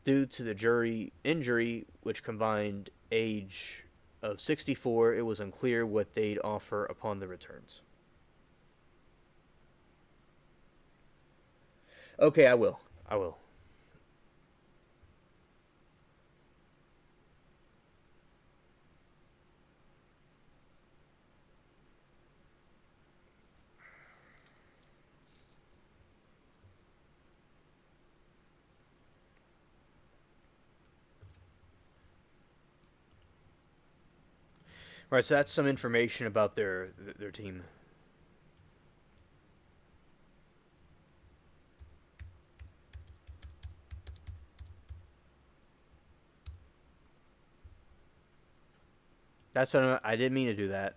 due to the injury, which combined age of 64. It was unclear what they'd offer upon the returns. Okay, I will. All right, so that's some information about their team. I didn't mean to do that.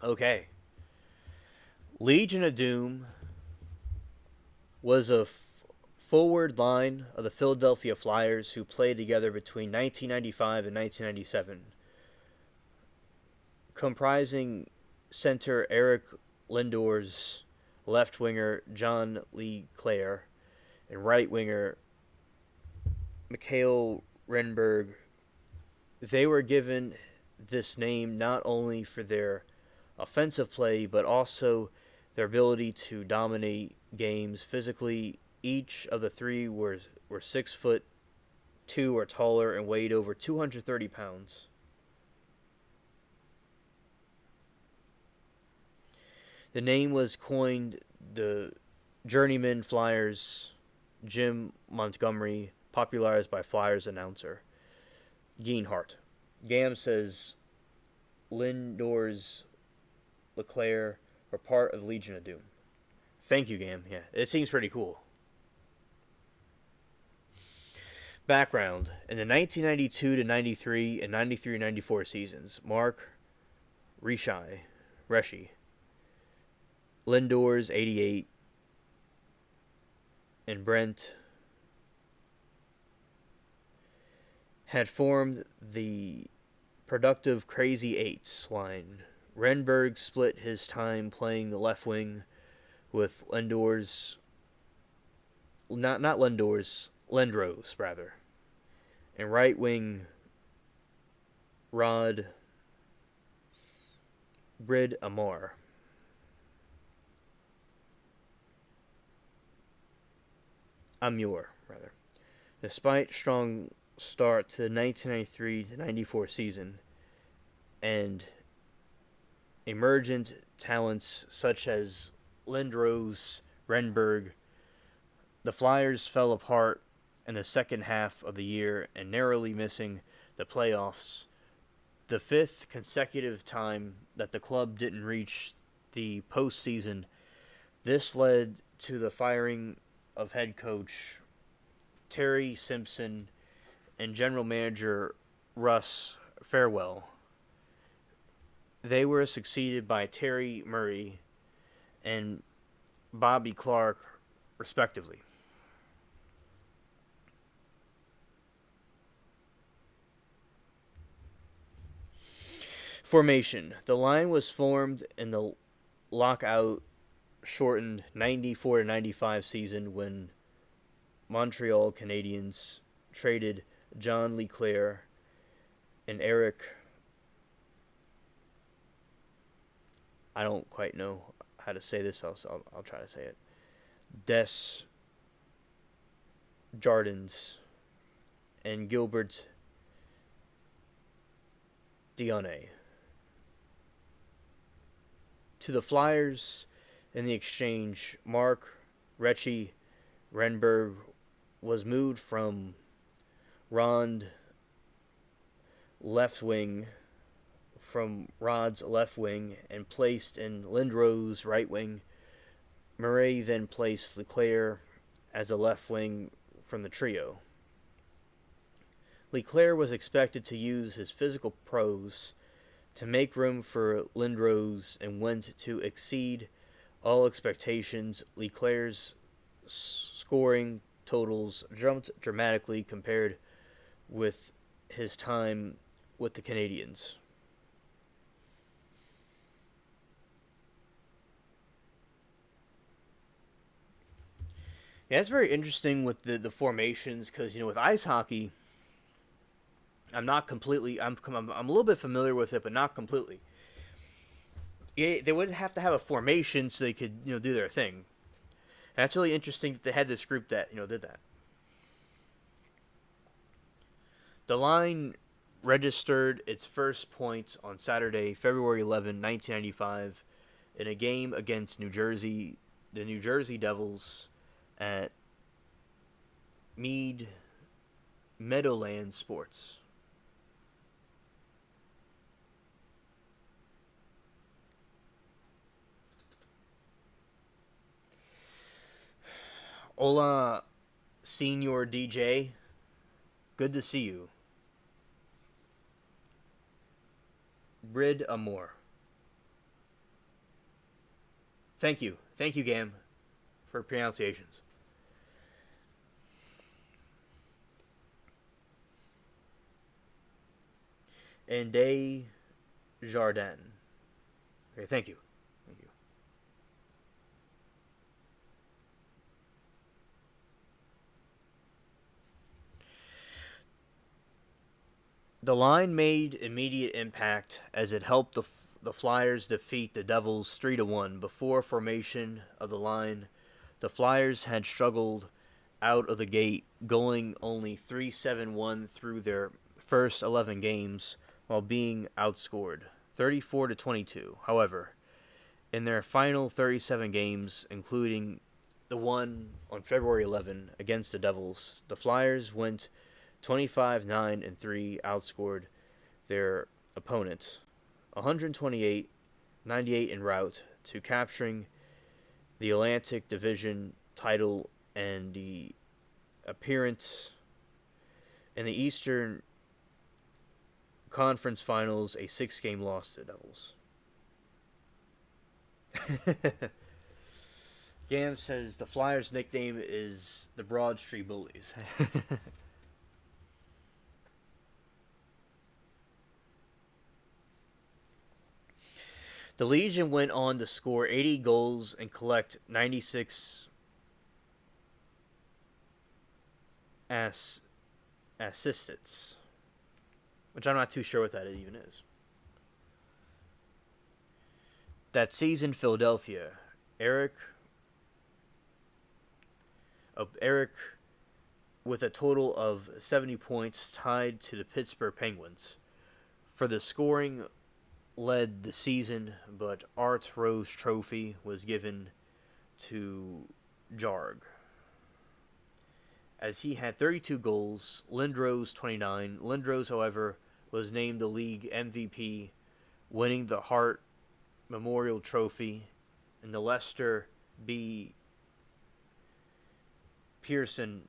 Okay. Legion of Doom was a forward line of the Philadelphia Flyers who played together between 1995 and 1997, comprising center Eric Lindors, left winger John Leclerc, and right winger Mikhail Renberg. They were given this name not only for their offensive play, but also their ability to dominate games physically. Each of the three were 6'2" or taller and weighed over 230 pounds. The name was coined the journeyman Flyers Jim Montgomery, popularized by Flyers announcer Geinhart. Gam says Lindors, Leclerc were part of the Legion of Doom. Thank you, Gam. Yeah, it seems pretty cool. Background: in the 1992 to 93 and 93-94 seasons, Mark Reschi, Lindors 88, and Brent had formed the productive Crazy Eights line. Renberg split his time playing the left wing with Lindros, and right wing Rod Brid Amor. Despite strong start to the 1993 to 94 season and emergent talents such as Lindros, Renberg, the Flyers fell apart in the second half of the year and narrowly missing the playoffs, the fifth consecutive time that the club didn't reach the postseason. This led to the firing of head coach Terry Simpson and general manager Russ Farewell. They were succeeded by Terry Murray and Bobby Clark, respectively. Formation. The line was formed in the lockout shortened 94 to 95 season when Montreal Canadiens traded John Leclerc and Eric. I don't quite know how to say this. I'll try to say it. Des Jardins and Gilbert Dionne to the Flyers. In the exchange, Mark Recchi Renberg was moved from Rod's left wing and placed in Lindros' right wing. Murray then placed Leclerc as a left wing from the trio. Leclerc was expected to use his physical prowess to make room for Lindros and went to exceed all expectations. Leclerc's scoring totals jumped dramatically compared with his time with the Canadiens. Yeah, it's very interesting with the formations because with ice hockey, I'm not completely. I'm a little bit familiar with it, but not completely. Yeah, they would have to have a formation so they could do their thing. And that's really interesting that they had this group that did that. The line registered its first points on Saturday, February 11, 1995, in a game against the New Jersey Devils at Meadowlands Sports. Hola, Senior DJ. Good to see you. Brid Amor. Thank you, Gam, for pronunciations. And Des Jardin. Okay, thank you. The line made immediate impact as it helped the Flyers defeat the Devils 3-1. Before formation of the line, the Flyers had struggled out of the gate, going only 3-7-1 through their first 11 games while being outscored 34-22. However, in their final 37 games, including the one on February 11 against the Devils, the Flyers went 25-9-3, outscored their opponents 128-98 en route to capturing the Atlantic Division title and the appearance in the Eastern Conference Finals, a 6-game loss to the Devils. Gam says the Flyers' nickname is the Broad Street Bullies. The Legion went on to score 80 goals and collect 96 assists, which I'm not too sure what that even is. That season, Philadelphia, Eric with a total of 70 points, tied to the Pittsburgh Penguins for the scoring led the season, but Art Rose Trophy was given to Jarg, as he had 32 goals, Lindros 29. Lindros, however, was named the league MVP, winning the Hart Memorial Trophy, and the Lester B. Pearson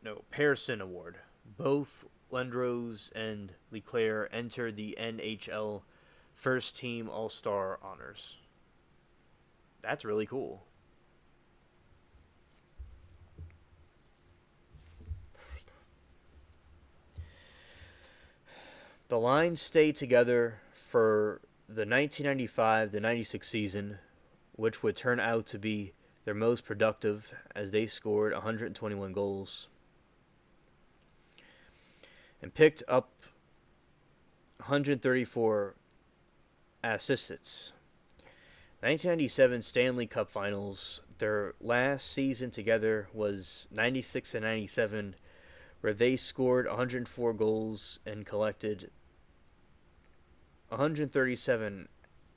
no, Pearson Award. Both Lendrose and Leclerc entered the NHL First Team All Star honors. That's really cool. The Lions stayed together for the 1995 96 season, which would turn out to be their most productive as they scored 121 goals and picked up 134 assists. 1997 Stanley Cup Finals. Their last season together was 96 and 97, where they scored 104 goals and collected 137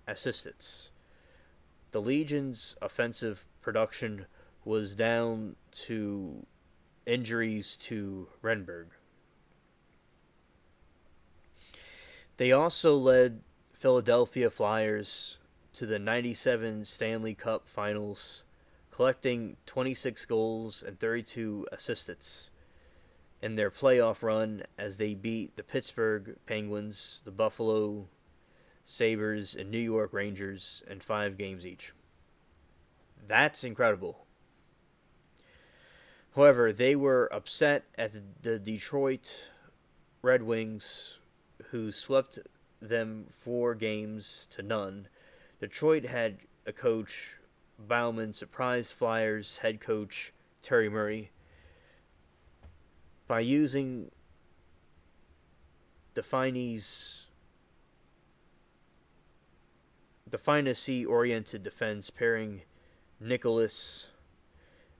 assists. The Legion's offensive production was down to injuries to Renberg. They also led Philadelphia Flyers to the 97 Stanley Cup Finals, collecting 26 goals and 32 assists in their playoff run as they beat the Pittsburgh Penguins, the Buffalo Sabres, and New York Rangers in 5 games each. That's incredible. However, they were upset at the Detroit Red Wings, who swept them 4 games to none. Detroit had a coach, Bauman, surprised Flyers head coach Terry Murray by using the finesse-oriented defense, pairing Nicholas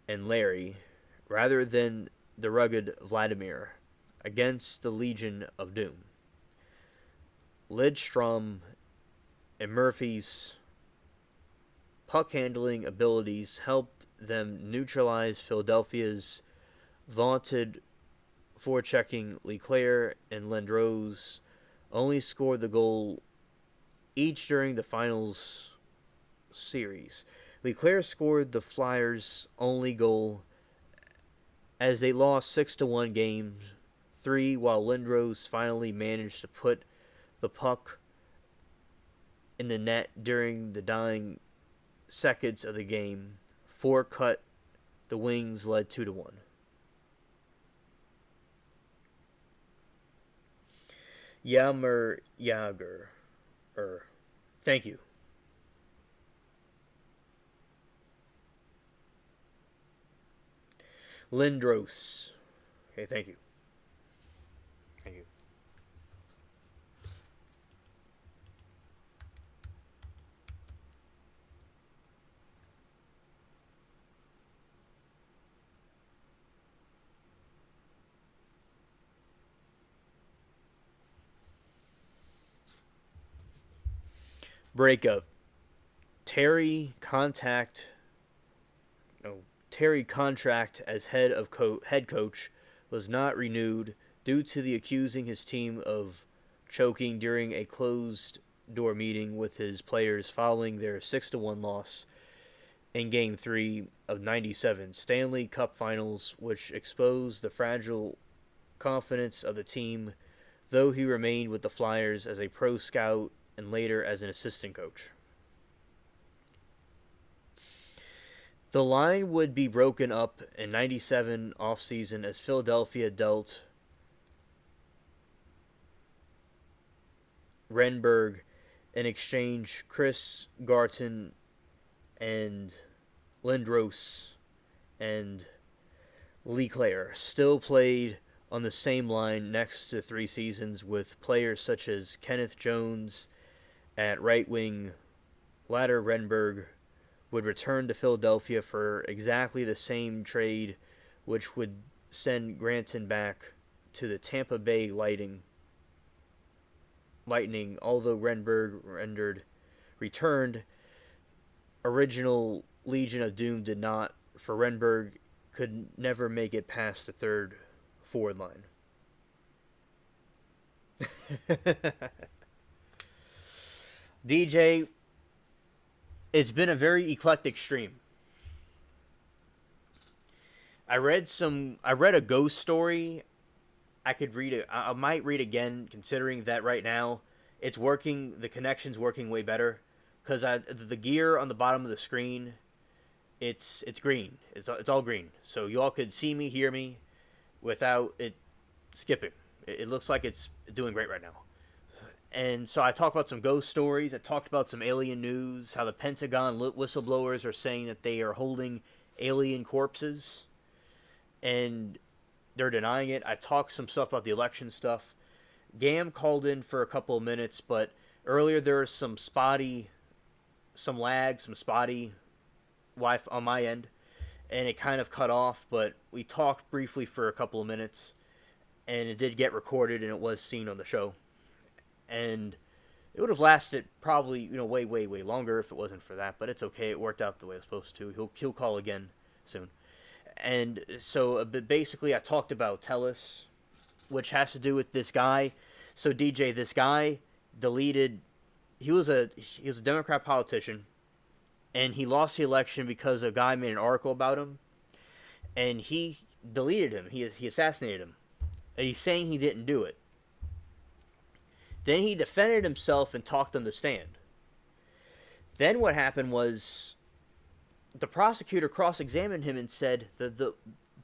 and Larry rather than the rugged Vladimir against the Legion of Doom. Lidstrom and Murphy's puck-handling abilities helped them neutralize Philadelphia's vaunted forechecking. Leclerc and Lendrose only scored the goal each during the finals series. Leclerc scored the Flyers' only goal as they lost 6-1 game 3, while Lendrose finally managed to put the puck in the net during the dying seconds of the game. 4 cut, the Wings led 2-1. Yammer Yager. Thank you. Lindros. Okay, thank you. Thank you. Breakup. Terry contract as head coach was not renewed due to the accusing his team of choking during a closed door meeting with his players following their 6-1 loss in Game 3 of 97 Stanley Cup Finals, which exposed the fragile confidence of the team, though he remained with the Flyers as a pro scout and later as an assistant coach. The line would be broken up in 97 offseason as Philadelphia dealt Renberg in exchange. Chris Garton and Lindros and Leclerc still played on the same line next to 3 seasons, with players such as Kenneth Jones at right wing. Latter Renberg would return to Philadelphia for exactly the same trade, which would send Granton back to the Tampa Bay Lightning, although Renberg returned. Original Legion of Doom did not, for Renberg could never make it past the third forward line. DJ, it's been a very eclectic stream. I read a ghost story. I could read it. I might read again, considering that right now it's working. The connection's working way better because the gear on the bottom of the screen, it's green. It's all green, so you all could see me, hear me, without it skipping. It looks like it's doing great right now. And so I talked about some ghost stories. I talked about some alien news. How the Pentagon whistleblowers are saying that they are holding alien corpses, and they're denying it. I talked some stuff about the election stuff. Gam called in for a couple of minutes, but earlier there was some lag, some spotty Wi-Fi on my end, and it kind of cut off. But we talked briefly for a couple of minutes, and it did get recorded, and it was seen on the show. And it would have lasted probably way way longer if it wasn't for that. But it's okay. It worked out the way it was supposed to. He'll call again soon. And so but basically I talked about Tellus, which has to do with this guy. So DJ, this guy deleted. He was a Democrat politician, and he lost the election because a guy made an article about him, and he deleted him. He assassinated him. And he's saying he didn't do it. Then he defended himself and talked on the stand. Then what happened was the prosecutor cross-examined him and said that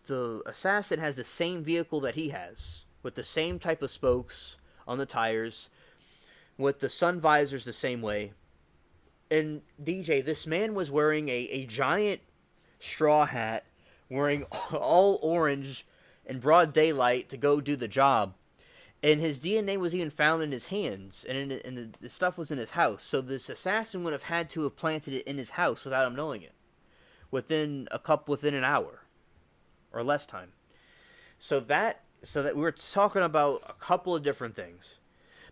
the assassin has the same vehicle that he has, with the same type of spokes on the tires, with the sun visors the same way. And DJ, this man was wearing a giant straw hat, wearing all orange in broad daylight to go do the job. And his DNA was even found in his hands, and the stuff was in his house. So this assassin would have had to have planted it in his house without him knowing it, within an hour or less time. So that we were talking about a couple of different things.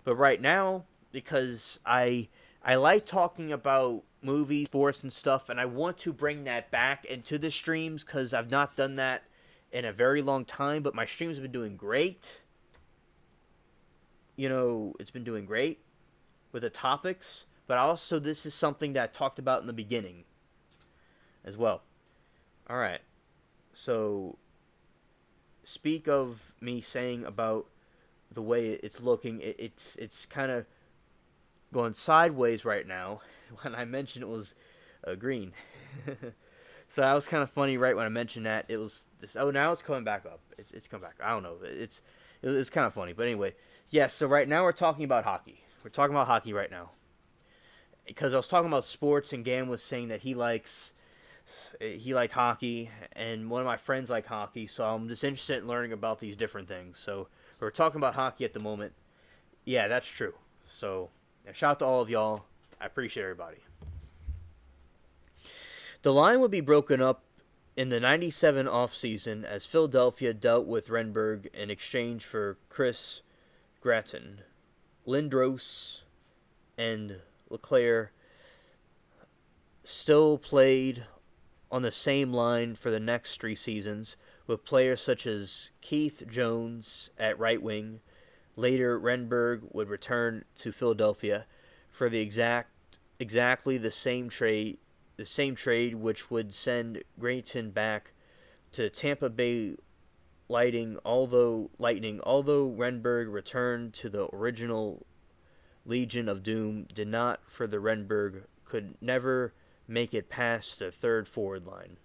But right now, because I like talking about movies, sports, and stuff, and I want to bring that back into the streams because I've not done that in a very long time. But my streams have been doing great. It's been doing great with the topics, but also this is something that I talked about in the beginning as well. All right. So, speak of me saying about the way it's looking. It's kind of going sideways right now. When I mentioned it was green, so that was kind of funny. Right when I mentioned that, it was this. Oh, now it's coming back up. It's come back. I don't know. It's kind of funny, but anyway. Yes, so right now we're talking about hockey. We're talking about hockey right now. Because I was talking about sports, and Gam was saying that he liked hockey, and one of my friends like hockey, so I'm just interested in learning about these different things. So we're talking about hockey at the moment. Yeah, that's true. So shout out to all of y'all. I appreciate everybody. The line would be broken up in the 97 offseason as Philadelphia dealt with Renberg in exchange for Chris Gratton, Lindros, and Leclerc still played on the same line for the next 3 seasons, with players such as Keith Jones at right wing. Later, Renberg would return to Philadelphia for the exactly the same trade which would send Gratton back to Tampa Bay Lightning, although Renberg returned to the original Legion of Doom, did not, for the Renberg could never make it past the third forward line.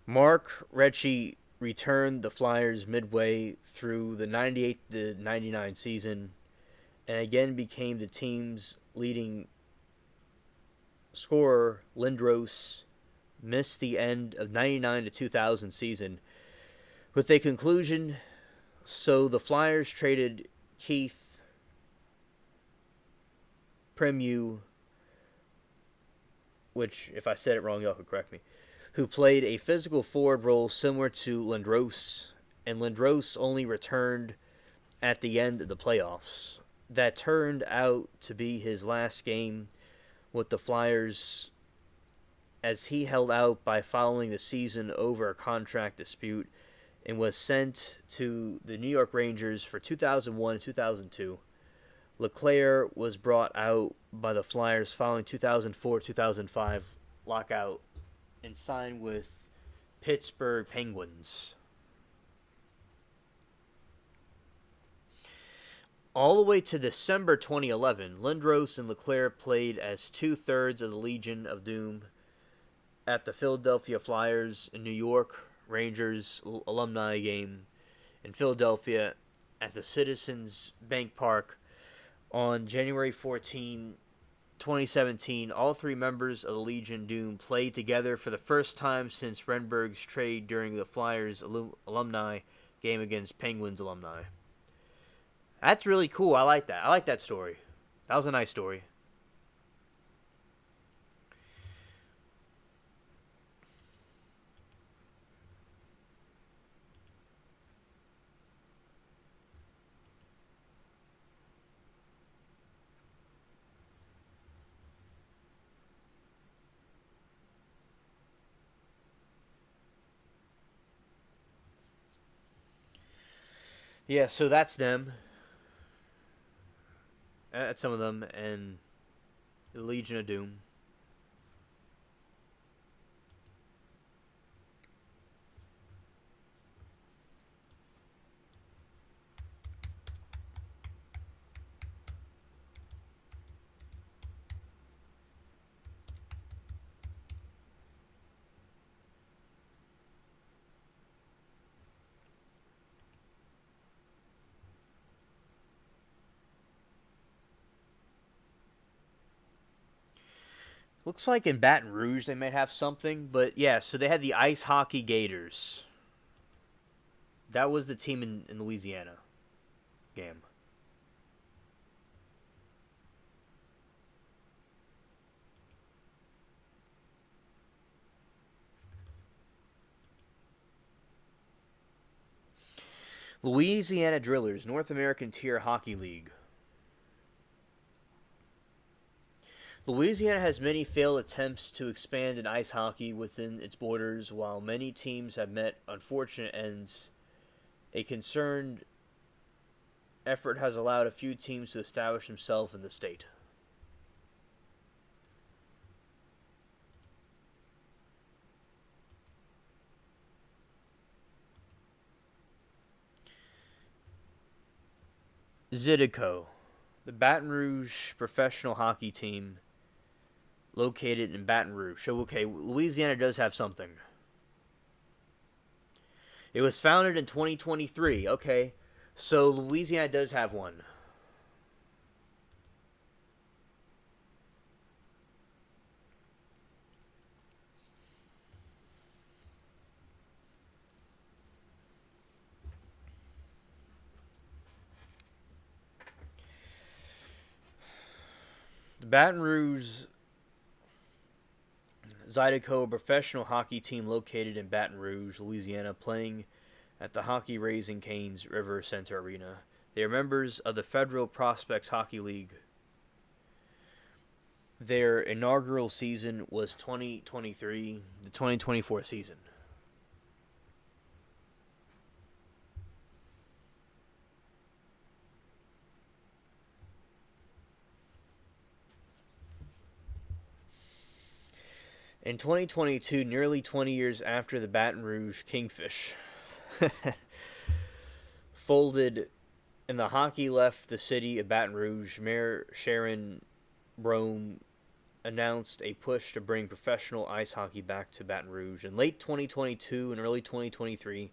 Mark Recchi returned the Flyers midway through the 98-99 season and again became the team's leading scorer. Lindros missed the end of 99 to 2000 season with a conclusion, so the Flyers traded Keith Premu, which, if I said it wrong, y'all could correct me, who played a physical forward role similar to Lindros, and Lindros only returned at the end of the playoffs. That turned out to be his last game with the Flyers, as he held out by following the season over a contract dispute and was sent to the New York Rangers for 2001 and 2002. LeClaire was brought out by the Flyers following 2004-2005 lockout and signed with Pittsburgh Penguins. All the way to December 2011, Lindros and LeClaire played as two-thirds of the Legion of Doom at the Philadelphia Flyers and New York Rangers alumni game in Philadelphia at the Citizens Bank Park on January 14, 2017. All three members of the Legion of Doom played together for the first time since Renberg's trade during the Flyers alumni game against Penguins alumni. That's really cool. I like that. I like that story. That was a nice story. Yeah, so that's them. That's some of them, and the Legion of Doom. Looks like in Baton Rouge they might have something, but yeah, so they had the Ice Hockey Gators. That was the team in Louisiana game. Louisiana Drillers, North American Tier Hockey League. Louisiana has many failed attempts to expand in ice hockey within its borders, while many teams have met unfortunate ends. A concerned effort has allowed a few teams to establish themselves in the state. Zydeco, the Baton Rouge professional hockey team located in Baton Rouge. So, okay, Louisiana does have something. It was founded in 2023. Okay, so Louisiana does have one. The Baton Rouge Zydeco, a professional hockey team located in Baton Rouge, Louisiana, playing at the Hockey Raising Canes River Center Arena. They are members of the Federal Prospects Hockey League. Their inaugural season was 2023, the 2024 season. In 2022, nearly 20 years after the Baton Rouge Kingfish folded and the hockey left the city of Baton Rouge, Mayor Sharon Brome announced a push to bring professional ice hockey back to Baton Rouge. In late 2022 and early 2023,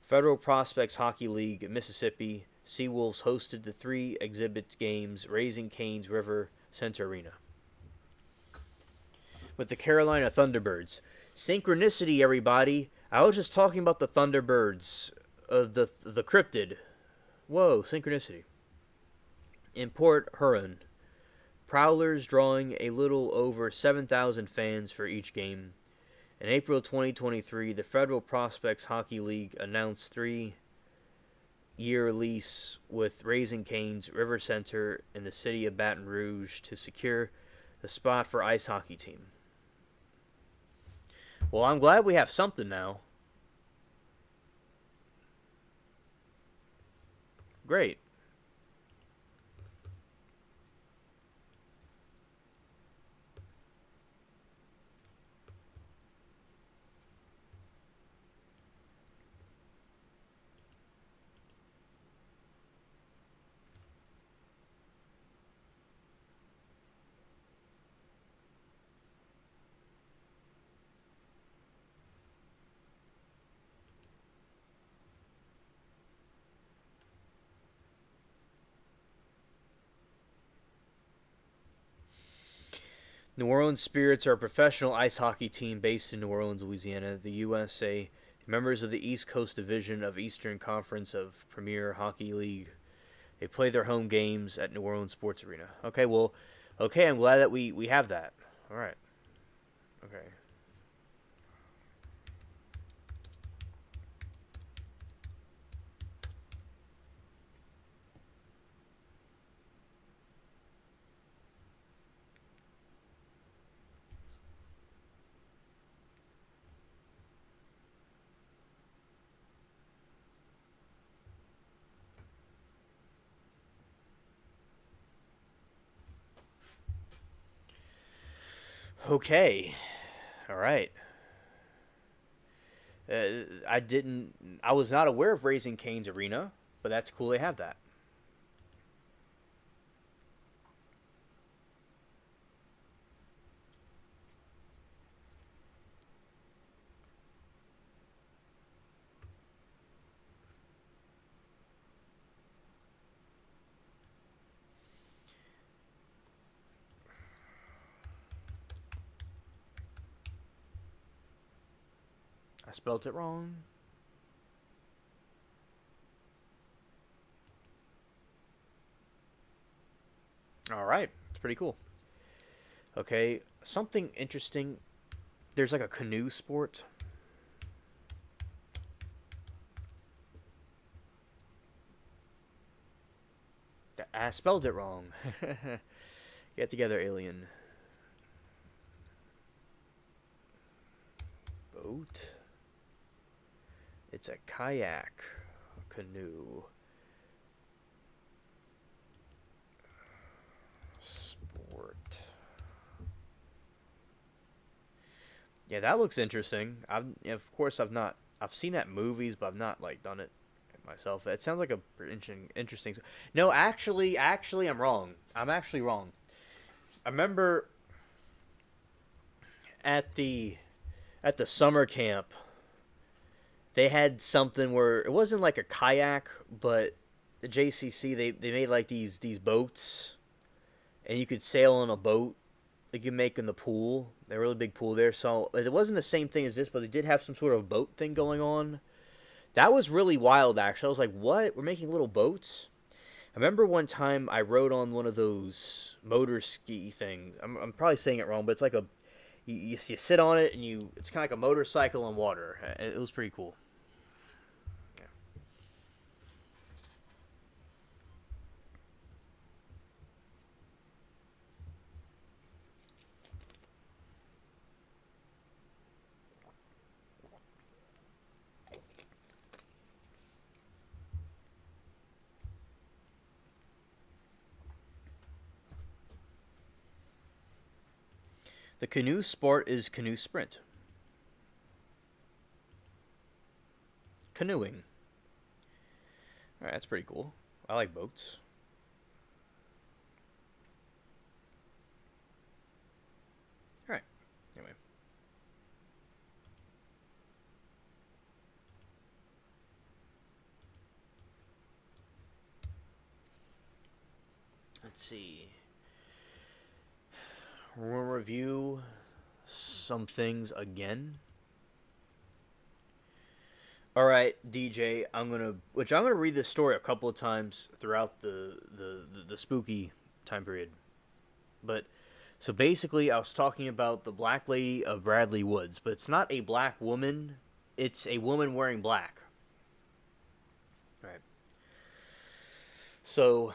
Federal Prospects Hockey League in Mississippi Seawolves hosted the three exhibit games Raising Canes River Center Arena with the Carolina Thunderbirds. Synchronicity, everybody. I was just talking about the Thunderbirds, the cryptid. Whoa, synchronicity. In Port Huron, Prowlers drawing a little over 7,000 fans for each game. In April 2023, the Federal Prospects Hockey League announced 3-year lease with Raising Canes River Center in the city of Baton Rouge to secure the spot for ice hockey team. Well, I'm glad we have something now. Great. New Orleans Spirits are a professional ice hockey team based in New Orleans, Louisiana, the USA. Members of the East Coast Division of Eastern Conference of Premier Hockey League. They play their home games at New Orleans Sports Arena. Okay, well, okay, I'm glad that we have that. All right. Okay. Okay. All right. I didn't. I was not aware of Raising Cane's Arena, but that's cool. They have that. I spelled it wrong. All right. It's pretty cool. Okay. Something interesting. There's like a canoe sport. I spelled it wrong. Get together, alien. Boat. It's a kayak. Canoe. Sport. Yeah, that looks interesting. Of course, I've seen that in movies, but I've not like done it myself. It sounds like a interesting. No, actually, I'm wrong. I'm actually wrong. I remember at the summer camp, they had something where it wasn't like a kayak, but the JCC they made like these boats, and you could sail on a boat. Like you make in the pool, a really big pool there. So it wasn't the same thing as this, but they did have some sort of boat thing going on. That was really wild, actually. I was like, "What? We're making little boats?" I remember one time I rode on one of those motor ski things. I'm probably saying it wrong, but it's like you sit on it and it's kind of like a motorcycle on water. It was pretty cool. Yeah. The canoe sport is canoe sprint. Canoeing. All right, that's pretty cool. I like boats. All right. Anyway, let's see. We'll review some things again. All right, DJ. I'm gonna read this story a couple of times throughout the spooky time period. But so basically, I was talking about the Black Lady of Bradley Woods, but it's not a black woman. It's a woman wearing black. All right. So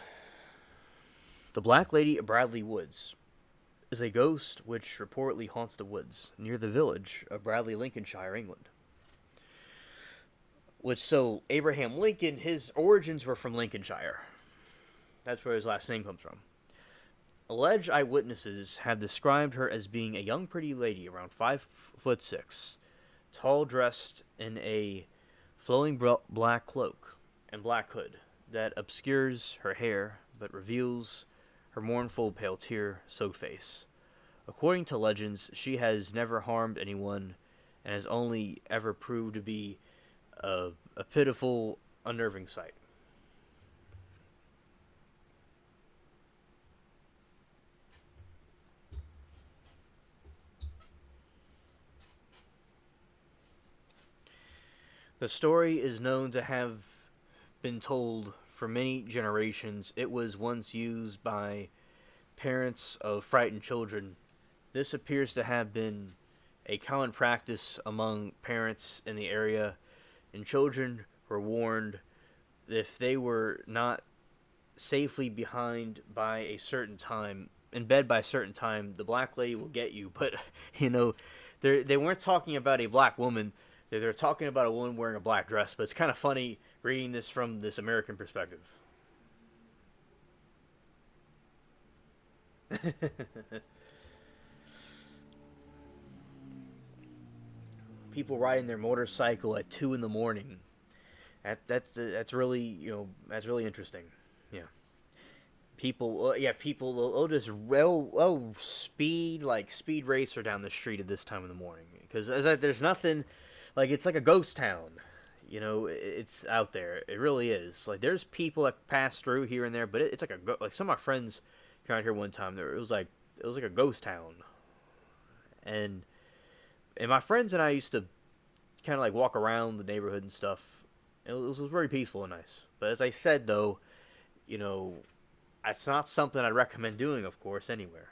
the Black Lady of Bradley Woods is a ghost which reportedly haunts the woods near the village of Bradley, Lincolnshire, England. Abraham Lincoln, his origins were from Lincolnshire. That's where his last name comes from. Alleged eyewitnesses have described her as being a young, pretty lady around 5'6", tall, dressed in a flowing black cloak and black hood that obscures her hair but reveals her mournful, pale, tear-soaked face. According to legends, she has never harmed anyone and has only ever proved to be a pitiful, unnerving sight. The story is known to have been told for many generations. It was once used by parents of frightened children. This appears to have been a common practice among parents in the area, and children were warned if they were not safely behind by a certain time, in bed by a certain time, the black lady will get you. But, you know, they weren't talking about a black woman. They're talking about a woman wearing a black dress. But it's kind of funny reading this from this American perspective. People riding their motorcycle at 2 in the morning. That's really, that's really interesting. Yeah. People will just speed racer down the street at this time in the morning because there's nothing, like, it's like a ghost town. It's out there. It really is. Like, there's people that pass through here and there, but it's like like some of my friends came out here one time. It was like a ghost town, and my friends and I used to kind of like walk around the neighborhood and stuff. It was very peaceful and nice. But as I said, though, you know, it's not something I'd recommend doing, of course, anywhere.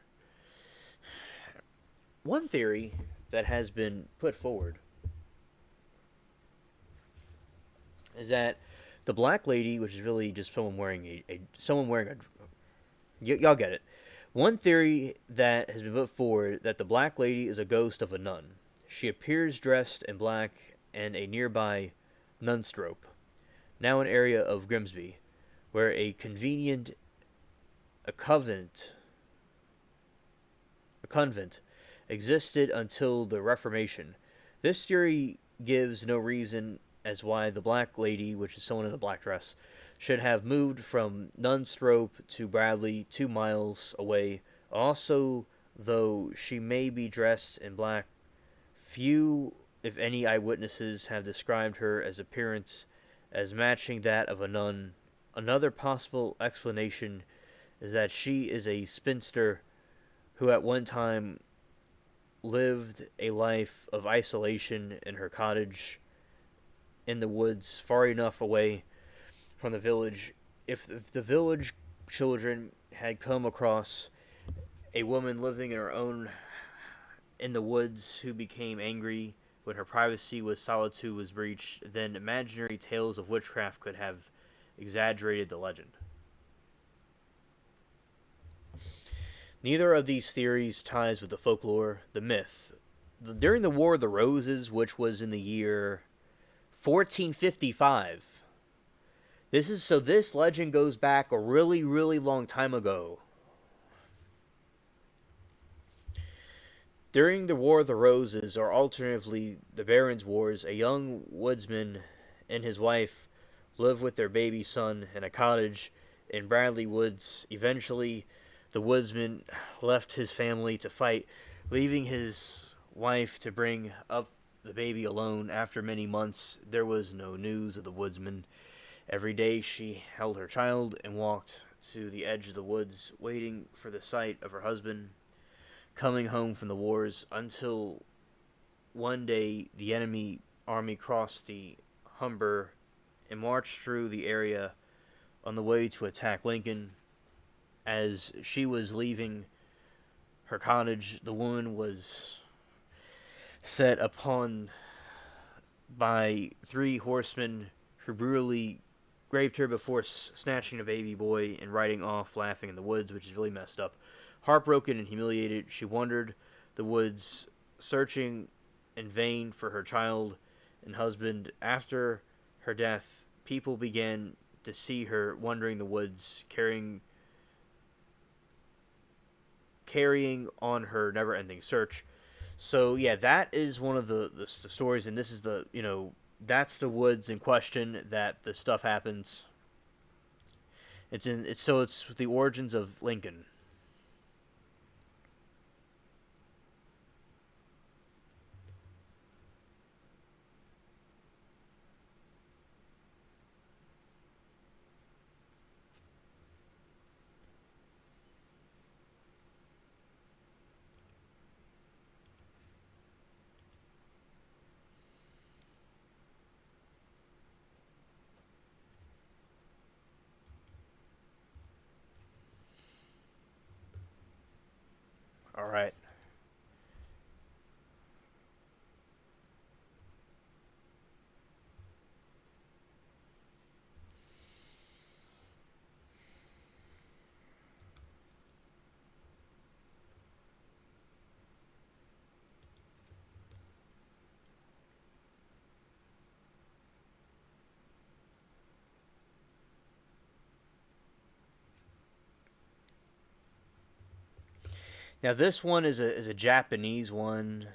One theory that has been put forward is that the black lady, which is really just someone wearing y'all get it. One theory that has been put forward that the black lady is a ghost of a nun. She appears dressed in black in a nearby nunstrope, now an area of Grimsby, where a convent existed until the Reformation. This theory gives no reason as why the black lady, which is someone in a black dress, should have moved from Nunstrope to Bradley 2 miles away. Also, though she may be dressed in black, few, if any, eyewitnesses have described her as appearance as matching that of a nun. Another possible explanation is that she is a spinster who at one time lived a life of isolation in her cottage in the woods far enough away from the village. If the village children had come across a woman living in her own in the woods who became angry when her privacy with solitude was breached, then imaginary tales of witchcraft could have exaggerated the legend. Neither of these theories ties with the folklore, the myth. During the War of the Roses, which was in the year 1455, this legend goes back a really, really long time ago. During the War of the Roses, or alternatively the Barons' Wars, a young woodsman and his wife lived with their baby son in a cottage in Bradley Woods. Eventually, the woodsman left his family to fight, leaving his wife to bring up the baby alone. After many months, there was no news of the woodsman. Every day she held her child and walked to the edge of the woods, waiting for the sight of her husband coming home from the wars, until one day the enemy army crossed the Humber and marched through the area on the way to attack Lincoln. As she was leaving her cottage, the woman was set upon by 3 horsemen who brutally raped her before snatching the baby boy and riding off laughing in the woods, which is really messed up. Heartbroken and humiliated, she wandered the woods, searching in vain for her child and husband. After her death, people began to see her wandering the woods, carrying on her never-ending search. So yeah, that is one of the stories, and this is that's the woods in question that the stuff happens. It's the origins of Lincoln. All right. Now this one is a Japanese one.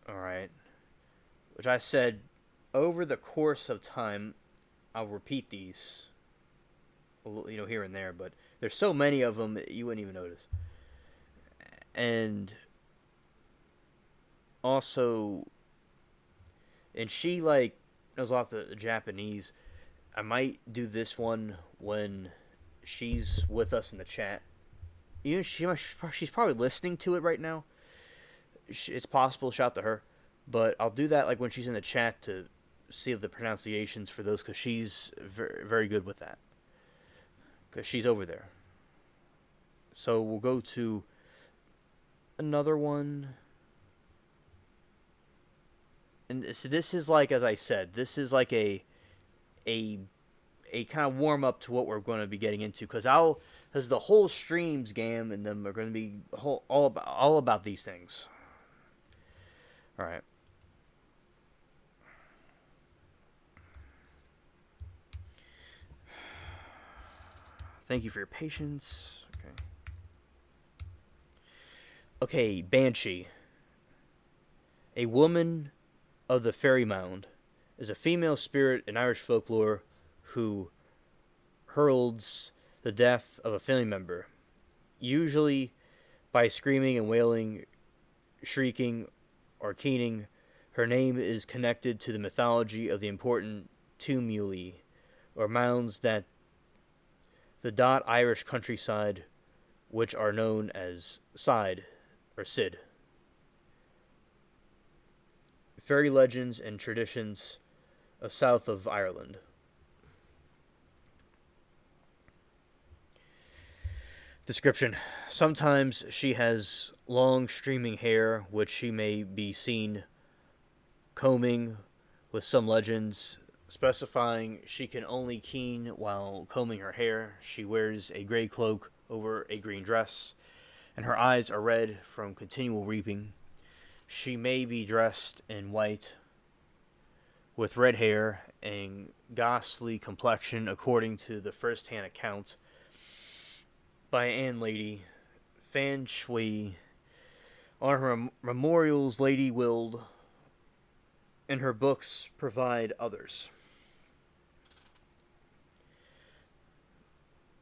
All right. Which I said over the course of time I'll repeat these, here and there, but there's so many of them that you wouldn't even notice. And also, and she like knows a lot of the Japanese. I might do this one when she's with us in the chat. She's probably listening to it right now. It's possible. Shout to her, but I'll do that like when she's in the chat to see if the pronunciations for those, because she's very, very good with that. Because she's over there. So we'll go to another one. And so this is like, as I said, this is like a kind of warm up to what we're going to be getting into, because the whole streams Gam and them are going to be all about these things. All right. Thank you for your patience. Okay, Banshee. A woman of the fairy mound is a female spirit in Irish folklore who heralds the death of a family member, usually by screaming and wailing, shrieking, or keening. Her name is connected to the mythology of the important tumuli, or mounds, that the dot Irish countryside, which are known as Side or Sid. Fairy legends and traditions south of Ireland. Description. Sometimes she has long streaming hair, which she may be seen combing, with some legends specifying she can only keen while combing her hair. She wears a gray cloak over a green dress, and her eyes are red from continual reaping. She may be dressed in white, with red hair and ghastly complexion, according to the first-hand account by Anne Lady Fan Shui. On her memorials, Lady Willed, and her books provide others.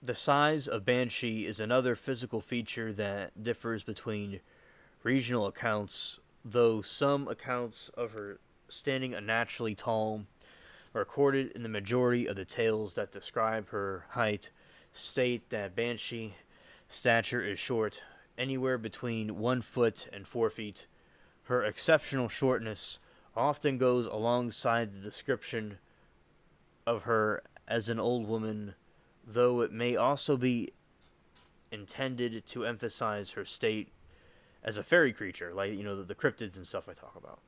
The size of Banshee is another physical feature that differs between regional accounts, though some accounts of her standing unnaturally tall are recorded in the majority of the tales that describe her height state that Banshee stature is short, anywhere between 1 foot and 4 feet. Her exceptional shortness often goes alongside the description of her as an old woman, though it may also be intended to emphasize her state as a fairy creature, like, the cryptids and stuff I talk about.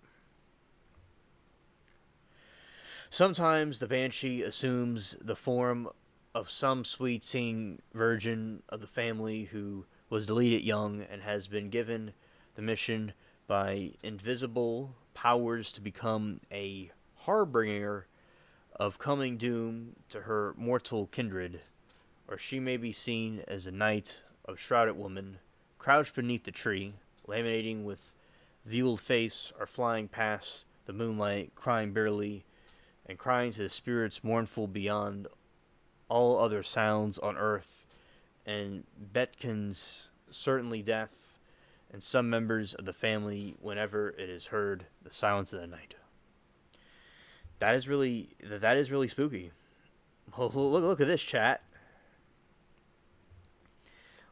Sometimes the Banshee assumes the form of some sweet-seeing virgin of the family who was deleted young and has been given the mission by invisible powers to become a harbinger of coming doom to her mortal kindred. Or she may be seen as a night of shrouded woman, crouched beneath the tree, laminating with veiled face, or flying past the moonlight, crying bitterly, and crying to the spirits mournful beyond all other sounds on earth, and beckons certainly death, and some members of the family whenever it is heard the silence of the night. That is really spooky. Look at this, chat.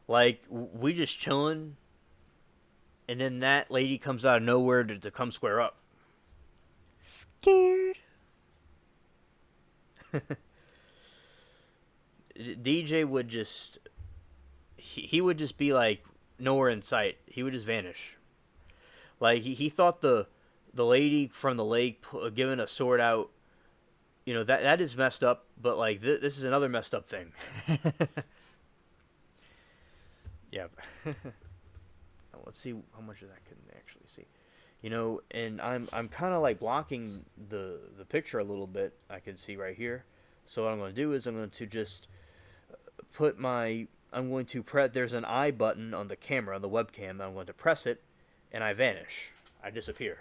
Like, we just chilling, and then that lady comes out of nowhere to come square up. Scared. DJ would just... He would just be like, nowhere in sight. He would just vanish. Like he thought the lady from the lake giving a sword out. You know that is messed up. But like this is another messed up thing. Yeah. Let's see how much of that can actually see. You know, and I'm kind of like blocking the picture a little bit. I can see right here. So what I'm going to do is I'm going to just put my I'm going to press. There's an I button on the camera on the webcam. I'm going to press it, and I vanish. I disappear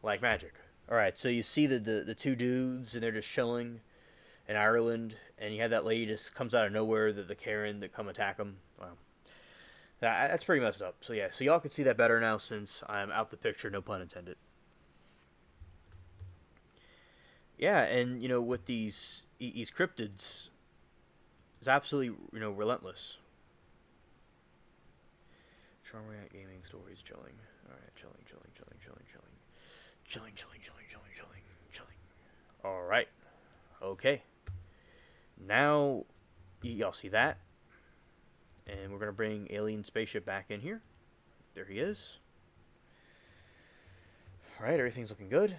like magic. All right, so you see the two dudes, and they're just chilling in Ireland, and you have that lady just comes out of nowhere, the Karen that come attack them. Wow, that's pretty messed up. So yeah, so y'all can see that better now since I'm out the picture. No pun intended. Yeah, and you know with these cryptids, it's absolutely relentless. Charm Rant Gaming Stories chilling. All right, chilling. All right. Okay. Now, y'all see that, and we're gonna bring Alien Spaceship back in here. There he is. All right, everything's looking good.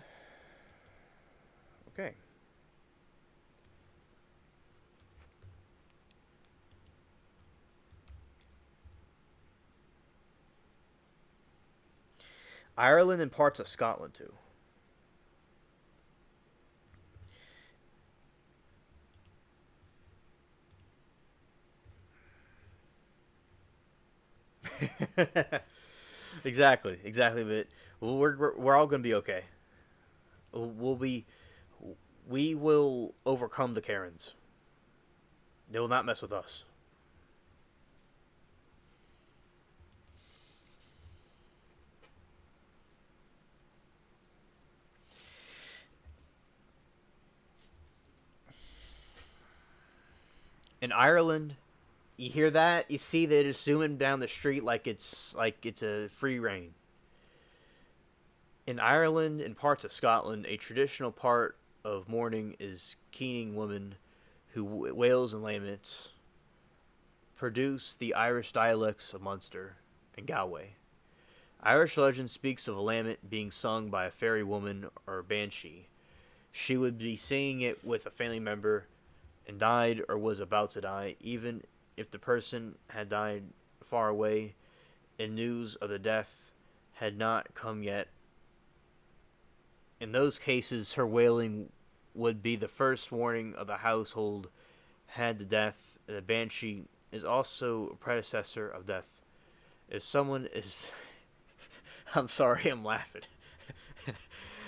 Okay. Ireland and parts of Scotland too. Exactly. But we're all gonna be okay. We'll be we will overcome the Karens. They will not mess with us. In Ireland, you hear that? You see that it's zooming down the street like it's a free reign. In Ireland and parts of Scotland, a traditional part of mourning is keening women who wails and laments produce the Irish dialects of Munster and Galway. Irish legend speaks of a lament being sung by a fairy woman or banshee. She would be singing it with a family member and died or was about to die, even if the person had died far away and news of the death had not come yet. In those cases, her wailing would be the first warning of the household had the death. The banshee is also a predecessor of death. If someone is... I'm sorry, I'm laughing.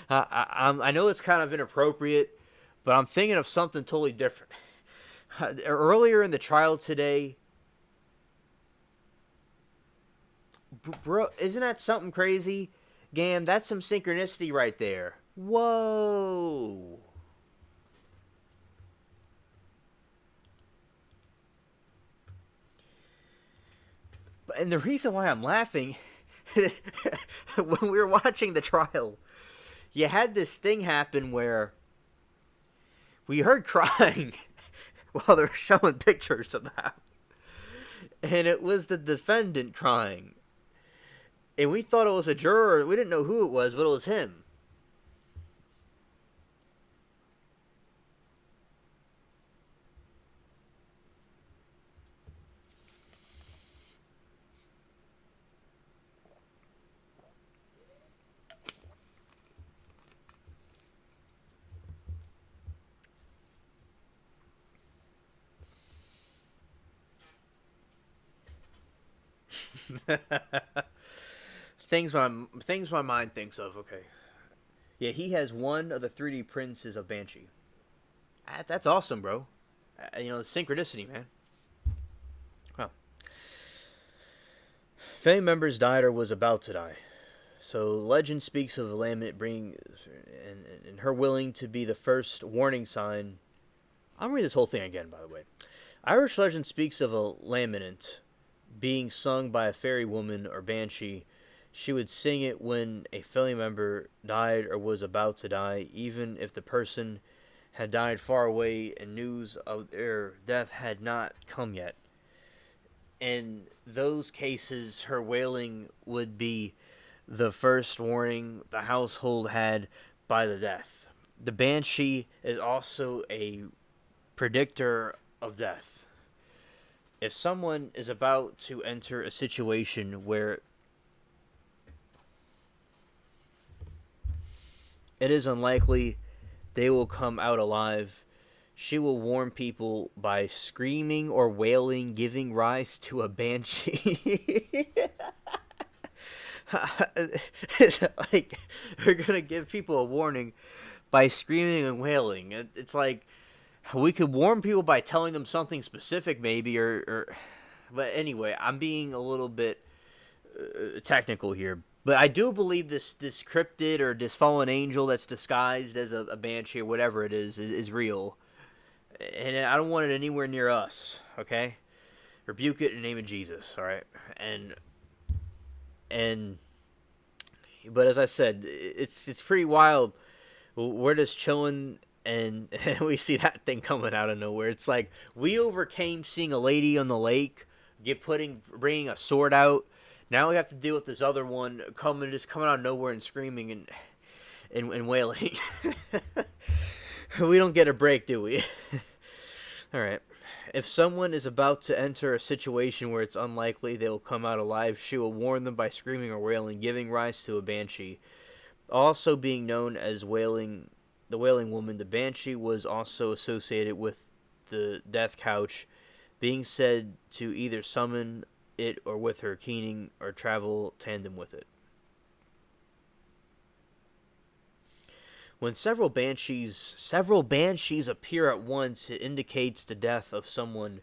I know it's kind of inappropriate, but I'm thinking of something totally different. Earlier in the trial today, bro, isn't that something crazy? Gam, that's some synchronicity right there. Whoa. And the reason why I'm laughing, when we were watching the trial, you had this thing happen where we heard crying while they were showing pictures of the house. And it was the defendant crying. And we thought it was a juror. We didn't know who it was, but it was him. things my mind thinks of. Okay, yeah, he has one of the 3D prints of Banshee. That's awesome, bro. Synchronicity, man. Wow. Family members died or was about to die. So legend speaks of Lament bringing and her willing to be the first warning sign. I'm reading this whole thing again, by the way. Irish legend speaks of a lament being sung by a fairy woman or banshee. She would sing it when a family member died or was about to die, even if the person had died far away and news of their death had not come yet. in those cases, her wailing would be the first warning the household had by the death. The banshee is also a predictor of death. If someone is about to enter a situation where it is unlikely they will come out alive, she will warn people by screaming or wailing, giving rise to a banshee. It's like we're gonna give people a warning by screaming and wailing. It's like we could warn people by telling them something specific, maybe, or. But anyway, I'm being a little bit technical here. But I do believe this cryptid or this fallen angel that's disguised as a banshee or whatever it is real, and I don't want it anywhere near us. Okay, rebuke it in the name of Jesus. All right, and but as I said, it's pretty wild. We're just chilling, and we see that thing coming out of nowhere. It's like we overcame seeing a lady on the lake, bringing a sword out. Now we have to deal with this other one coming out of nowhere and screaming and wailing. We don't get a break, do we? All right. If someone is about to enter a situation where it's unlikely they will come out alive, she will warn them by screaming or wailing, giving rise to a banshee. Also being known as the wailing woman, the banshee was also associated with the death couch, being said to either summon it or with her keening or travel tandem with it. When several banshees appear at once, it indicates the death of someone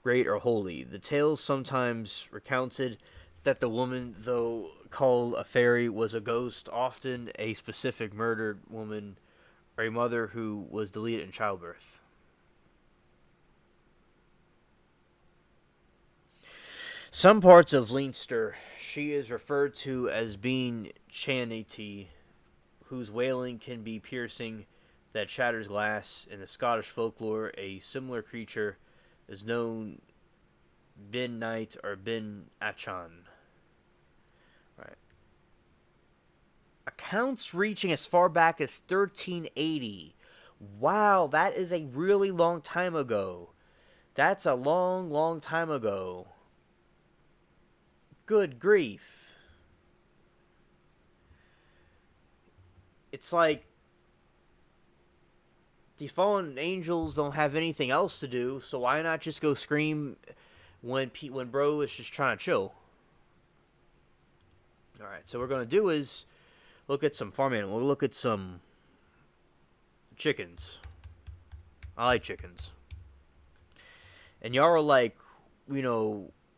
great or holy. The tales sometimes recounted that the woman, though called a fairy, was a ghost, often a specific murdered woman or a mother who was deleted in childbirth. Some parts of Leinster, she is referred to as being Chanity, whose wailing can be piercing that shatters glass. In the Scottish folklore, a similar creature is known Bin Night or Bin Achan. Right. Accounts reaching as far back as 1380. Wow, that is a really long time ago. That's a long, long time ago. Good grief. It's like the fallen angels don't have anything else to do, so why not just go scream when bro is just trying to chill? All right, so what we're gonna do is look at some farm animals. We'll look at some chickens. I like chickens. And y'all are like,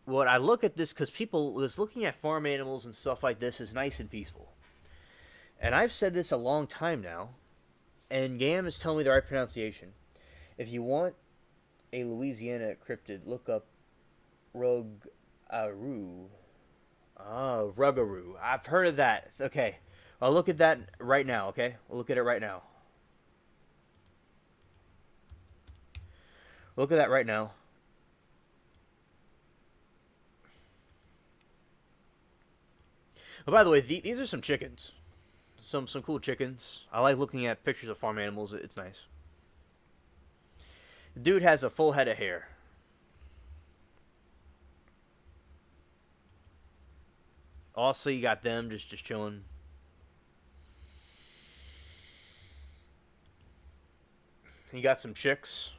what I look at this because people was looking at farm animals and stuff like this is nice and peaceful. And I've said this a long time now, and Gam is telling me the right pronunciation. If you want a Louisiana cryptid, look up Rugaroo. Rugaroo. I've heard of that. Okay. I'll look at that right now, okay? We'll look at it right now. Look at that right now. Oh, by the way, these are some chickens. Some cool chickens. I like looking at pictures of farm animals. It's nice. The dude has a full head of hair. Also, you got them just chilling. You got some chicks.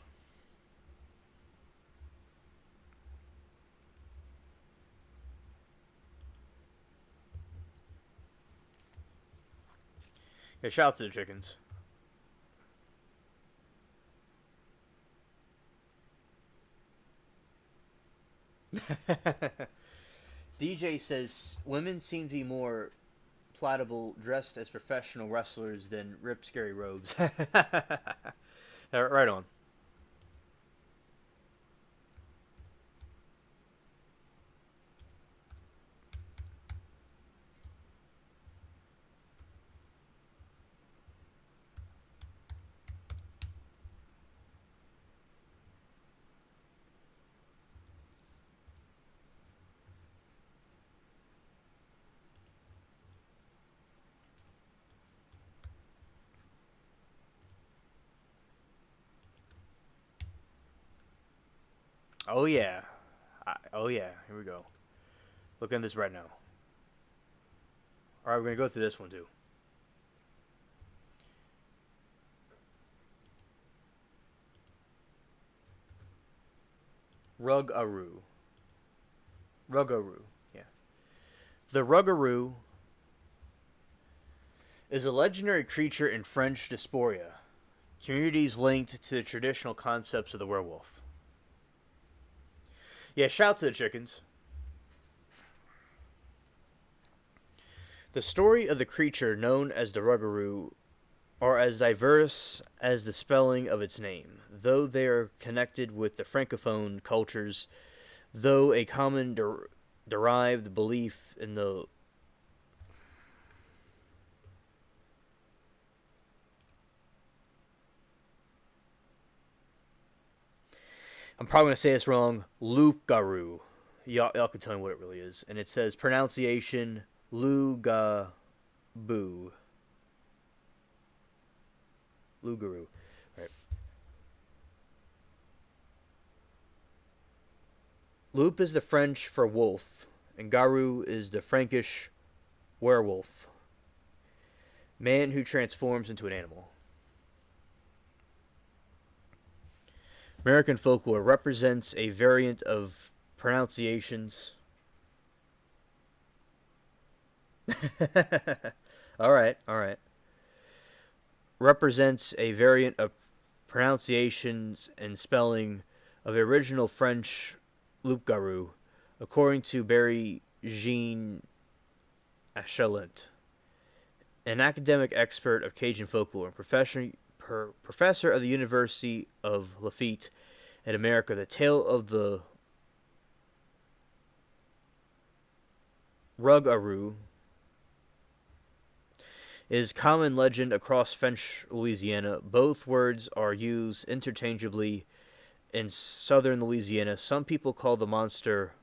Yeah, shout out to the chickens. DJ says women seem to be more palatable dressed as professional wrestlers than rip scary robes. Right on. Oh yeah. Oh yeah. Here we go. Look at this right now. All right, we're gonna go through this one too. Rugaru. Rugaru. Yeah. The Rugaru is a legendary creature in French diaspora, communities linked to the traditional concepts of the werewolf. Yeah, shout to the chickens. The story of the creature known as the Rugaru are as diverse as the spelling of its name, though they are connected with the francophone cultures, though a common derived belief in the I'm probably going to say this wrong, Lugaru. Y'all can tell me what it really is. And it says pronunciation Lugabu. Lugaru. Right. Loup is the French for wolf, and Garu is the Frankish werewolf, man who transforms into an animal. American folklore represents a variant of pronunciations. All right, all right. Represents a variant of pronunciations and spelling of the original French loup-garou, according to Barry Jean Achelent, an academic expert of Cajun folklore and professor of the University of Lafayette in America. The tale of the Rugarou is common legend across French Louisiana. Both words are used interchangeably in southern Louisiana. Some people call the monster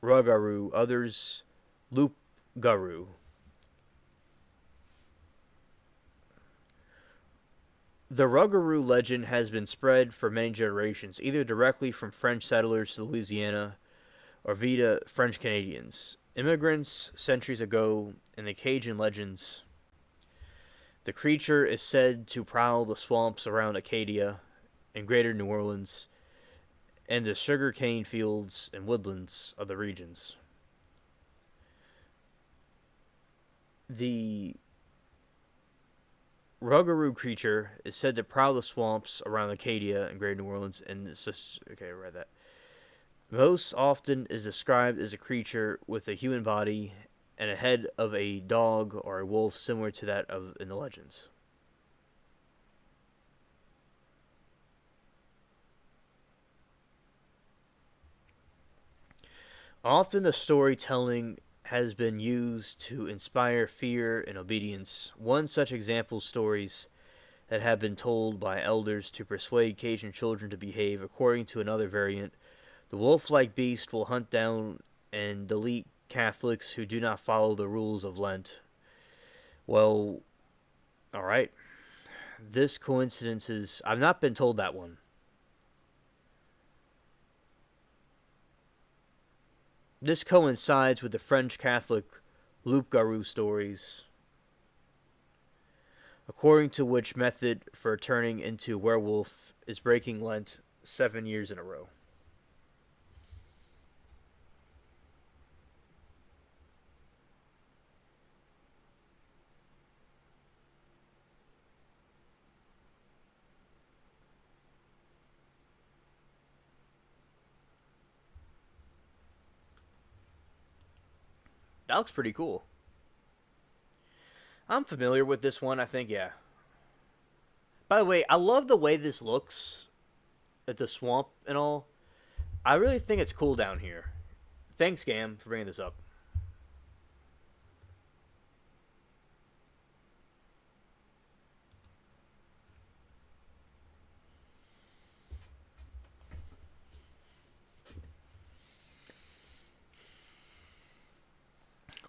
Rugarou, others Loup-garou. The Rugarou legend has been spread for many generations, either directly from French settlers to Louisiana or via French Canadians. Immigrants centuries ago in the Cajun legends, the creature is said to prowl the swamps around Acadia and greater New Orleans and the sugarcane fields and woodlands of the regions. The Rugarou creature is said to prowl the swamps around Acadia and greater New Orleans, and it's just okay. I read that. Most often is described as a creature with a human body and a head of a dog or a wolf, similar to that of in the legends. Often the storytelling has been used to inspire fear and obedience. One such example stories that have been told by elders to persuade Cajun children to behave. According to another variant, the wolf-like beast will hunt down and delete Catholics who do not follow the rules of Lent. Well, alright. This coincidence is... I've not been told that one. This coincides with the French Catholic loup-garou stories, according to which method for turning into werewolf is breaking Lent 7 years in a row. That looks pretty cool. I'm familiar with this one, I think, yeah. By the way, I love the way this looks at the swamp and all. I really think it's cool down here. Thanks, Gam, for bringing this up.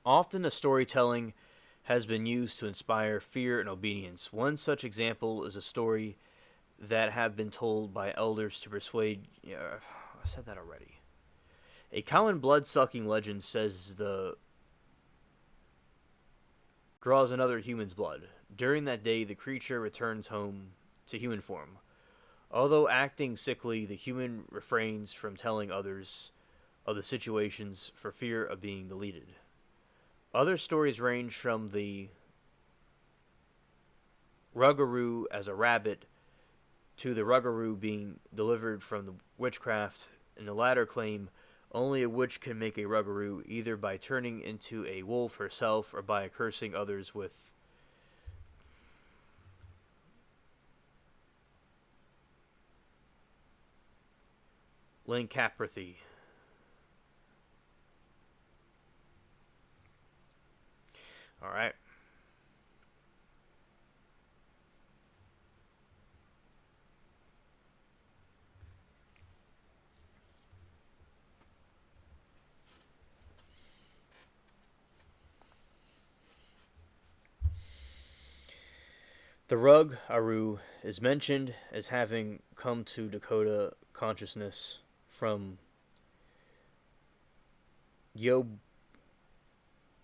Often the storytelling has been used to inspire fear and obedience. One such example is a story that have been told by elders to persuade. Yeah, I said that already. A common blood-sucking legend says the draws another human's blood. During that day, the creature returns home to human form. Although acting sickly, the human refrains from telling others of the situations for fear of being deleted. Other stories range from the Ruggaroo as a rabbit to the Ruggaroo being delivered from the witchcraft, and the latter claim only a witch can make a Ruggaroo, either by turning into a wolf herself or by cursing others with lycanthropy. Alright. The Rug Aru is mentioned as having come to Dakota consciousness from Yo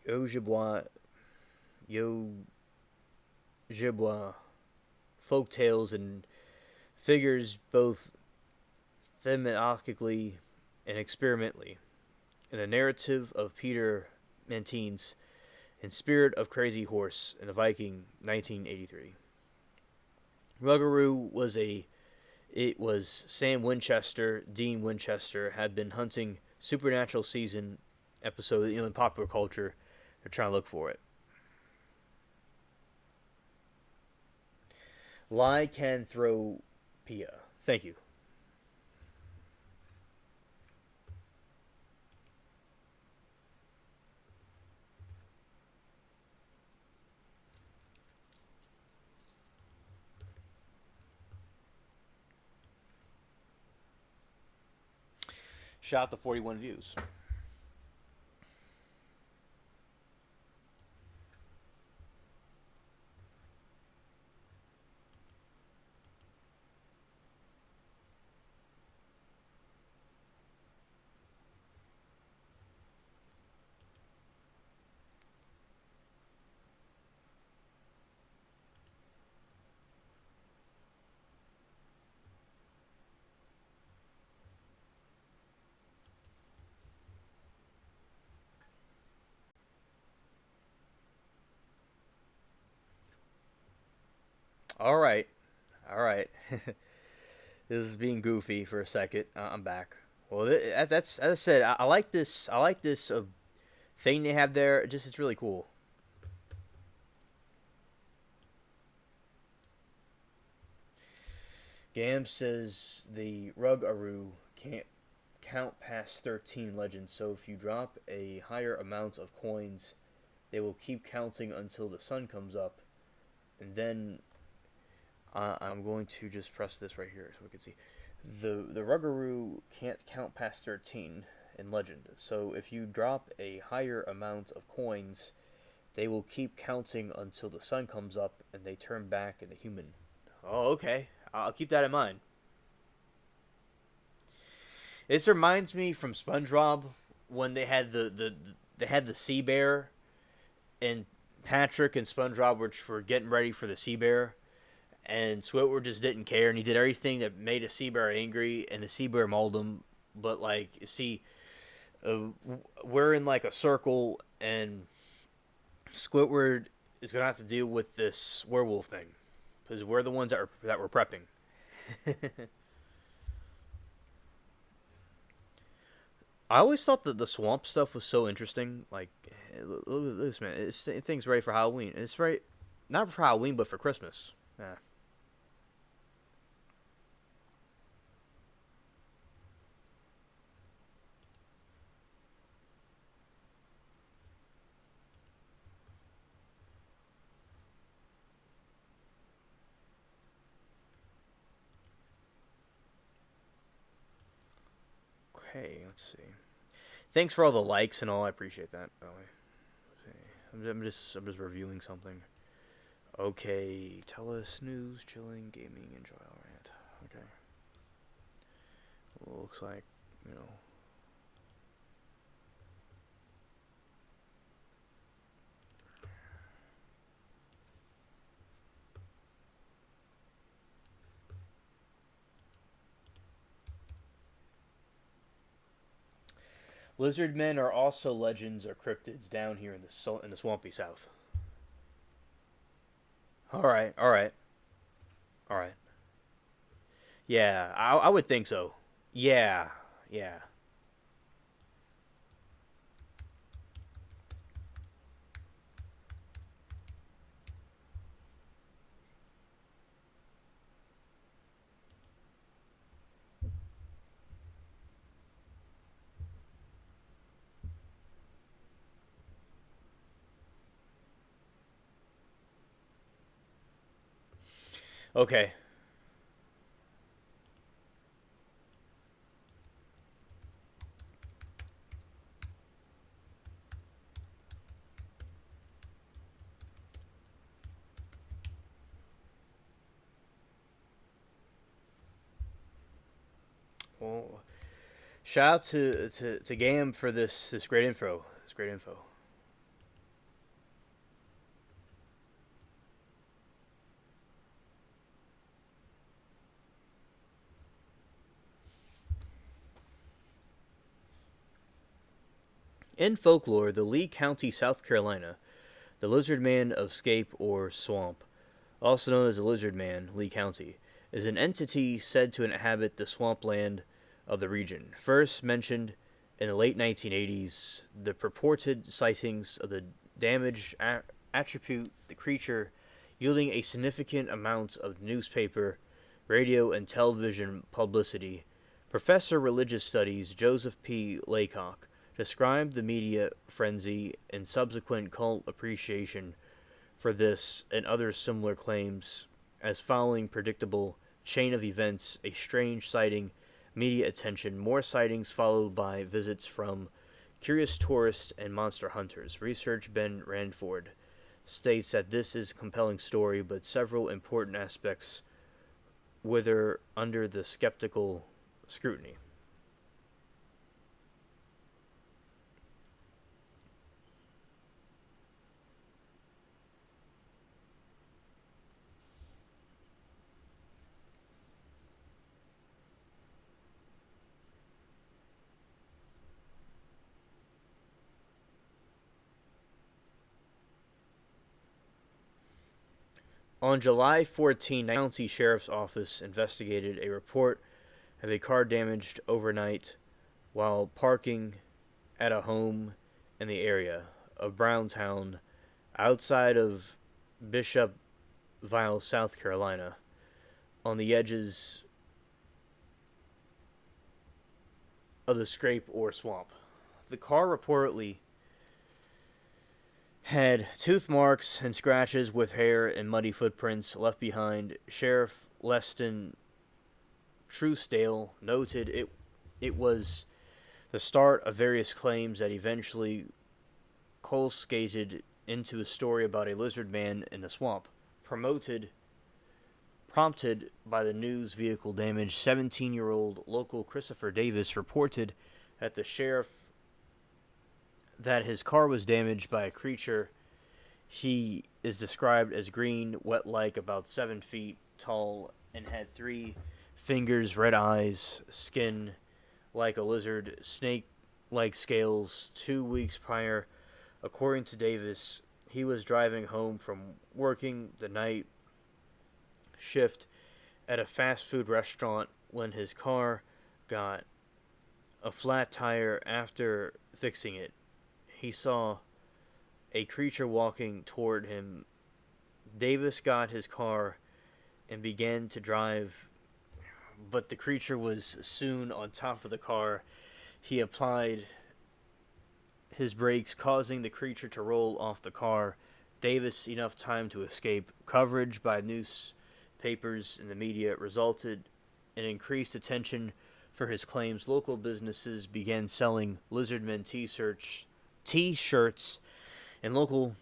Ojibwa Ojibwa folk tales and figures both thematically and experimentally. In the narrative of Peter Mantine's In Spirit of Crazy Horse in the Viking 1983. Ruggaroo was a it was Sam Winchester, Dean Winchester had been hunting Supernatural season episode, in popular culture. They're trying to look for it. Lycanthropia. Thank you. Shout out to 41 views. All right. All right. This is being goofy for a second. I'm back. Well, that's as I said. I like this. I like this thing they have there. Just it's really cool. Gam says the Rug Aru can't count past 13 legends, so if you drop a higher amount of coins, they will keep counting until the sun comes up, and then I'm going to just press this right here so we can see. The Ruggaroo can't count past 13 in Legend, so if you drop a higher amount of coins, they will keep counting until the sun comes up and they turn back into human. Oh, okay. I'll keep that in mind. This reminds me from SpongeBob when they had the sea bear, and Patrick and SpongeBob were getting ready for the sea bear, and Squidward just didn't care, and he did everything that made a sea bear angry, and the sea bear mauled him. But like, see, we're in like a circle, and Squidward is gonna have to deal with this werewolf thing because we're the ones that were prepping. I always thought that the swamp stuff was so interesting. Like, look at this, man. Thing's ready for Halloween. It's right, not for Halloween, but for Christmas. Yeah. Okay, let's see. Thanks for all the likes and all. I appreciate that. By the way, I'm just reviewing something. Okay, tell us news, chilling, gaming, enjoy all rant. Okay. Well, looks like, you know. Lizard men are also legends or cryptids down here in the swampy south. All right, all right, all right. Yeah, I would think so. Yeah, yeah. Okay. Well, shout out to Gam for this great info. This great info. In folklore, the Lee County, South Carolina, the lizard man of Scape or Swamp, also known as the Lizard Man, Lee County, is an entity said to inhabit the swampland of the region. First mentioned in the late 1980s, the purported sightings of the damaged attribute the creature, yielding a significant amount of newspaper, radio, and television publicity. Professor of Religious Studies Joseph P. Laycock described the media frenzy and subsequent cult appreciation for this and other similar claims as following predictable chain of events, a strange sighting, media attention, more sightings followed by visits from curious tourists and monster hunters. Research Ben Ranford states that this is a compelling story, but several important aspects wither under the skeptical scrutiny. On July 14, the county sheriff's office investigated a report of a car damaged overnight while parking at a home in the area of Browntown outside of Bishopville, South Carolina, on the edges of the scrape or swamp. The car reportedly had tooth marks and scratches with hair and muddy footprints left behind. Sheriff Leston Truesdale noted it was the start of various claims that eventually cascaded into a story about a lizard man in the swamp. Prompted by the news vehicle damage, 17-year-old local Christopher Davis reported that the sheriff that his car was damaged by a creature he is described as green, wet-like, about 7 feet tall, and had 3 fingers, red eyes, skin like a lizard, snake-like scales. 2 weeks prior, according to Davis, he was driving home from working the night shift at a fast food restaurant when his car got a flat tire. After fixing it, he saw a creature walking toward him. Davis got his car and began to drive, but the creature was soon on top of the car. He applied his brakes, causing the creature to roll off the car. Davis enough time to escape. Coverage by newspapers and the media resulted in increased attention for his claims. Local businesses began selling Lizardman T-shirts, and local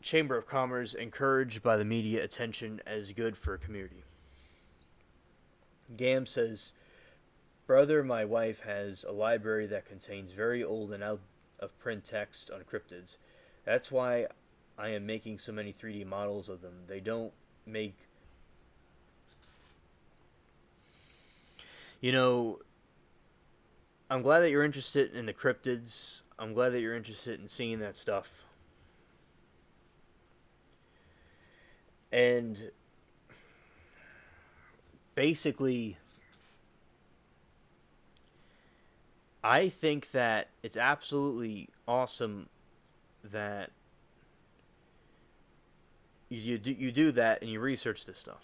Chamber of Commerce, encouraged by the media attention as good for a community. Gam says, "Brother, my wife has a library that contains very old and out of print text on cryptids. That's why I am making so many 3D models of them. They don't make, you know, I'm glad that you're interested in the cryptids. I'm glad that you're interested in seeing that stuff. And basically, I think that it's absolutely awesome that you do that and you research this stuff.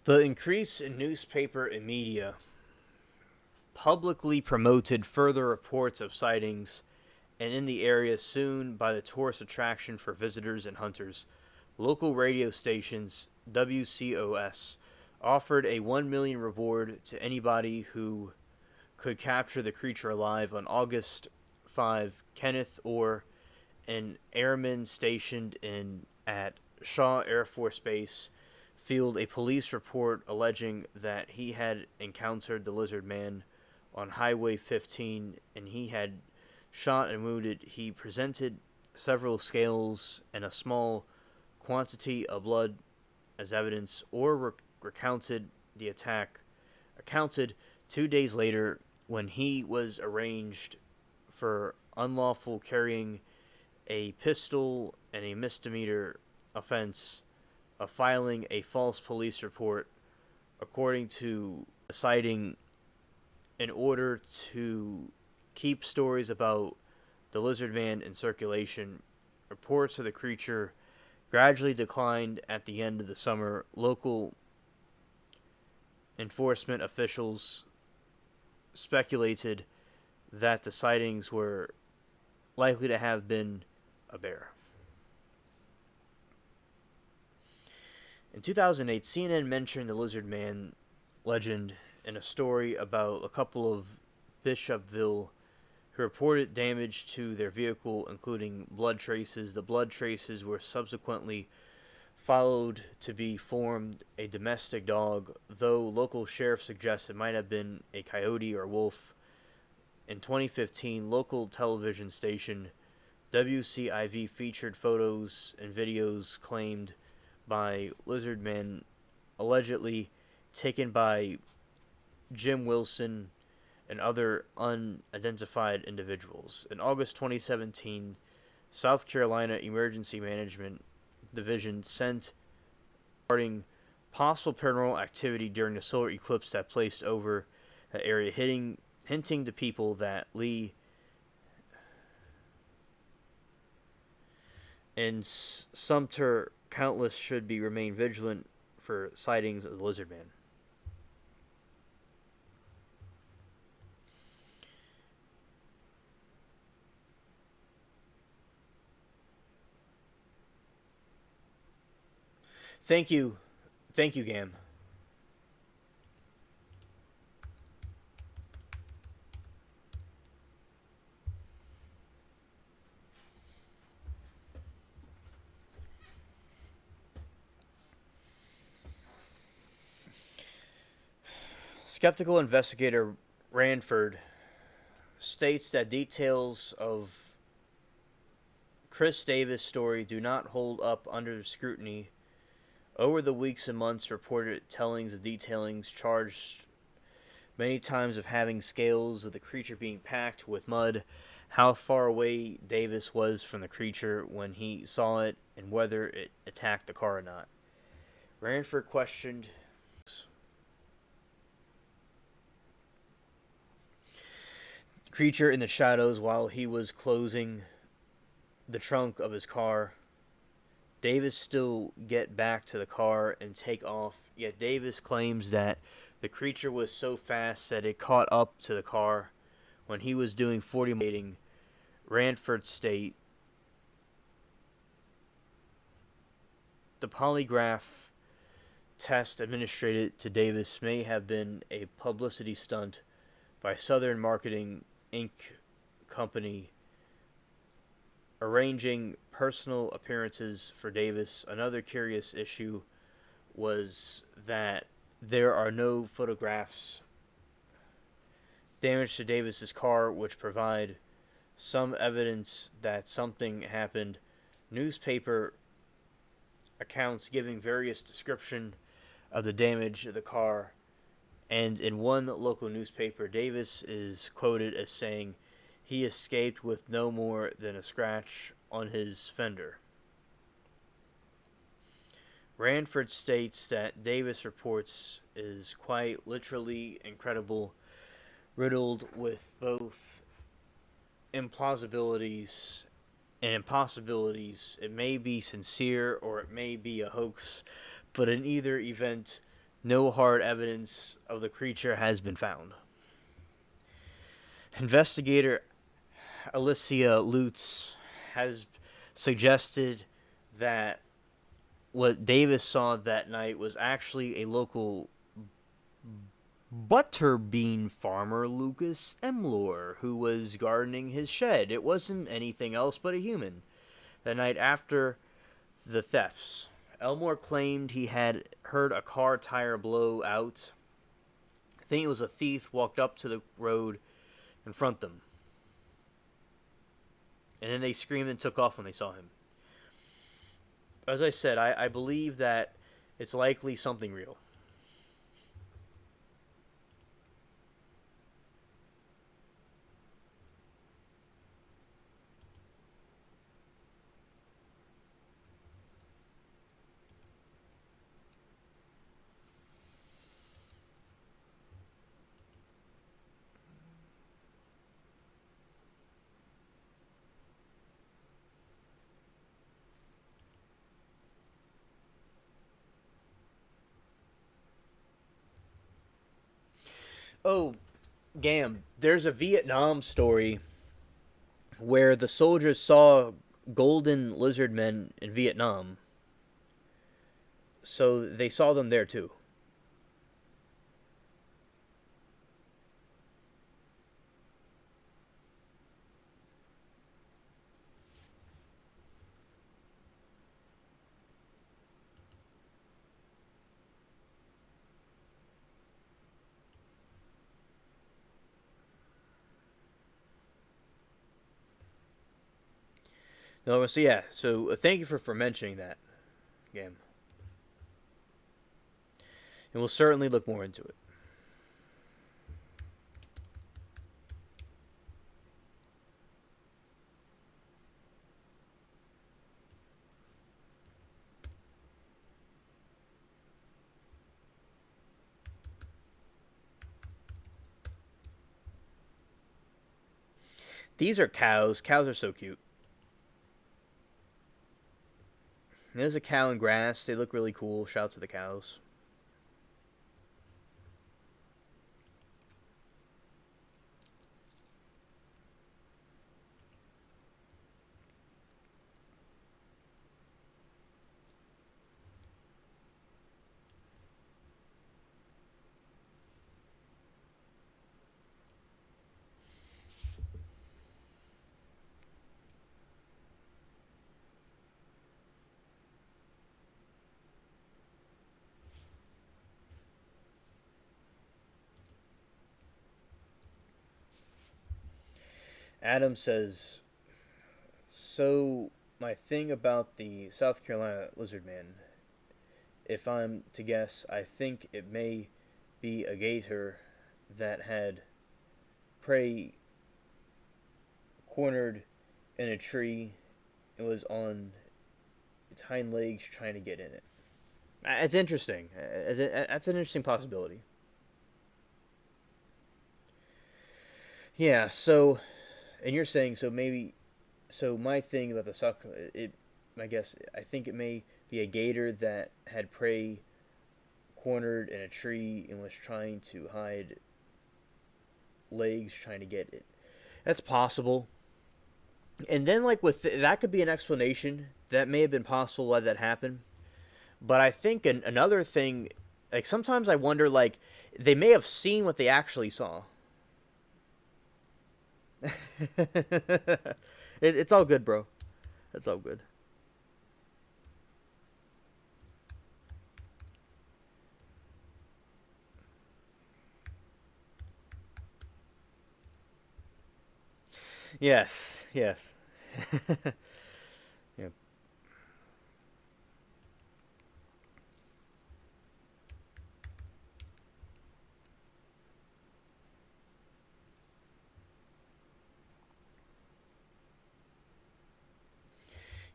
The increase in newspaper and media publicly promoted further reports of sightings and in the area soon by the tourist attraction for visitors and hunters. Local radio stations, WCOS, offered a 1 million reward to anybody who could capture the creature alive. On August 5, Kenneth Orr, an airman stationed at Shaw Air Force Base, filed a police report alleging that he had encountered the lizard man on Highway 15 and he had shot and wounded. He presented several scales and a small quantity of blood as evidence, or recounted the attack. Accounted 2 days later when he was arraigned for unlawful carrying a pistol and a misdemeanor offense of filing a false police report, according to the citing, in order to keep stories about the lizard man in circulation. Reports of the creature gradually declined at the end of the summer. Local enforcement officials speculated that the sightings were likely to have been a bear. In 2008, CNN mentioned the lizard man legend in a story about a couple of Bishopville who reported damage to their vehicle, including blood traces. The blood traces were subsequently followed to be formed a domestic dog, though local sheriff suggests it might have been a coyote or wolf. In 2015, local television station WCIV featured photos and videos claimed by lizard men, allegedly taken by Jim Wilson and other unidentified individuals. In August 2017, South Carolina Emergency Management Division sent regarding possible paranormal activity during the solar eclipse that placed over the area, hinting to people that Lee and Sumter countless should be remain vigilant for sightings of the lizard man. Thank you, Gam. Skeptical investigator Ranford states that details of Chris Davis' story do not hold up under scrutiny. Over the weeks and months, reported tellings of detailings charged many times of having scales of the creature being packed with mud, how far away Davis was from the creature when he saw it, and whether it attacked the car or not. Ranford questioned the creature in the shadows while he was closing the trunk of his car. Davis still get back to the car and take off, yet Davis claims that the creature was so fast that it caught up to the car when he was doing 40 miles. Ranford state the polygraph test administered to Davis may have been a publicity stunt by Southern Marketing Inc. Company arranging personal appearances for Davis. Another curious issue was that there are no photographs damage to Davis's car which provide some evidence that something happened. Newspaper accounts giving various description of the damage of the car, and in one local newspaper, Davis is quoted as saying he escaped with no more than a scratch on his fender. Ranford states that Davis reports is quite literally incredible, riddled with both implausibilities and impossibilities. It may be sincere or it may be a hoax, but in either event, no hard evidence of the creature has been found. Investigator Alicia Lutz has suggested that what Davis saw that night was actually a local butterbean farmer, Lucas Emlor, who was gardening his shed. It wasn't anything else but a human. The night after the thefts, Elmore claimed he had heard a car tire blow out. I think it was a thief walked up to the road in front of them. And then they screamed and took off when they saw him. As I said, I believe that it's likely something real. Oh, Gam, there's a Vietnam story where the soldiers saw golden lizard men in Vietnam. So they saw them there too. No, so yeah, so thank you for mentioning that, Gam. And we'll certainly look more into it. These are cows. Cows are so cute. There's a cow in grass. They look really cool. Shout out to the cows. Adam says, so my thing about the South Carolina lizard man, if I'm to guess, I think it may be a gator that had prey cornered in a tree and was on its hind legs trying to get in it. It's interesting. That's an interesting possibility. Yeah, so, and you're saying, so maybe, so my thing about the South, I guess, I think it may be a gator that had prey cornered in a tree and was trying to hide legs, trying to get it. That's possible. And then, like, that could be an explanation. That may have been possible why that happened. But I think another thing, like, sometimes I wonder, like, they may have seen what they actually saw. It's all good, bro. It's all good. Yes, yes. Yeah.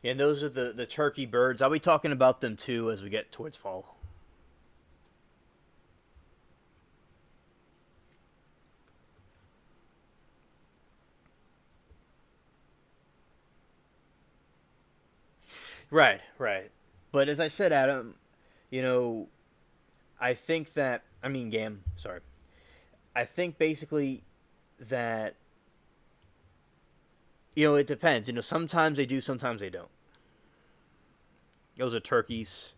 And those are the turkey birds. I'll be talking about them too as we get towards fall. Right, right. But as I said, Adam, you know, I think that I mean Gam, sorry. I think basically that it depends. Sometimes they do, sometimes they don't. Those are turkeys.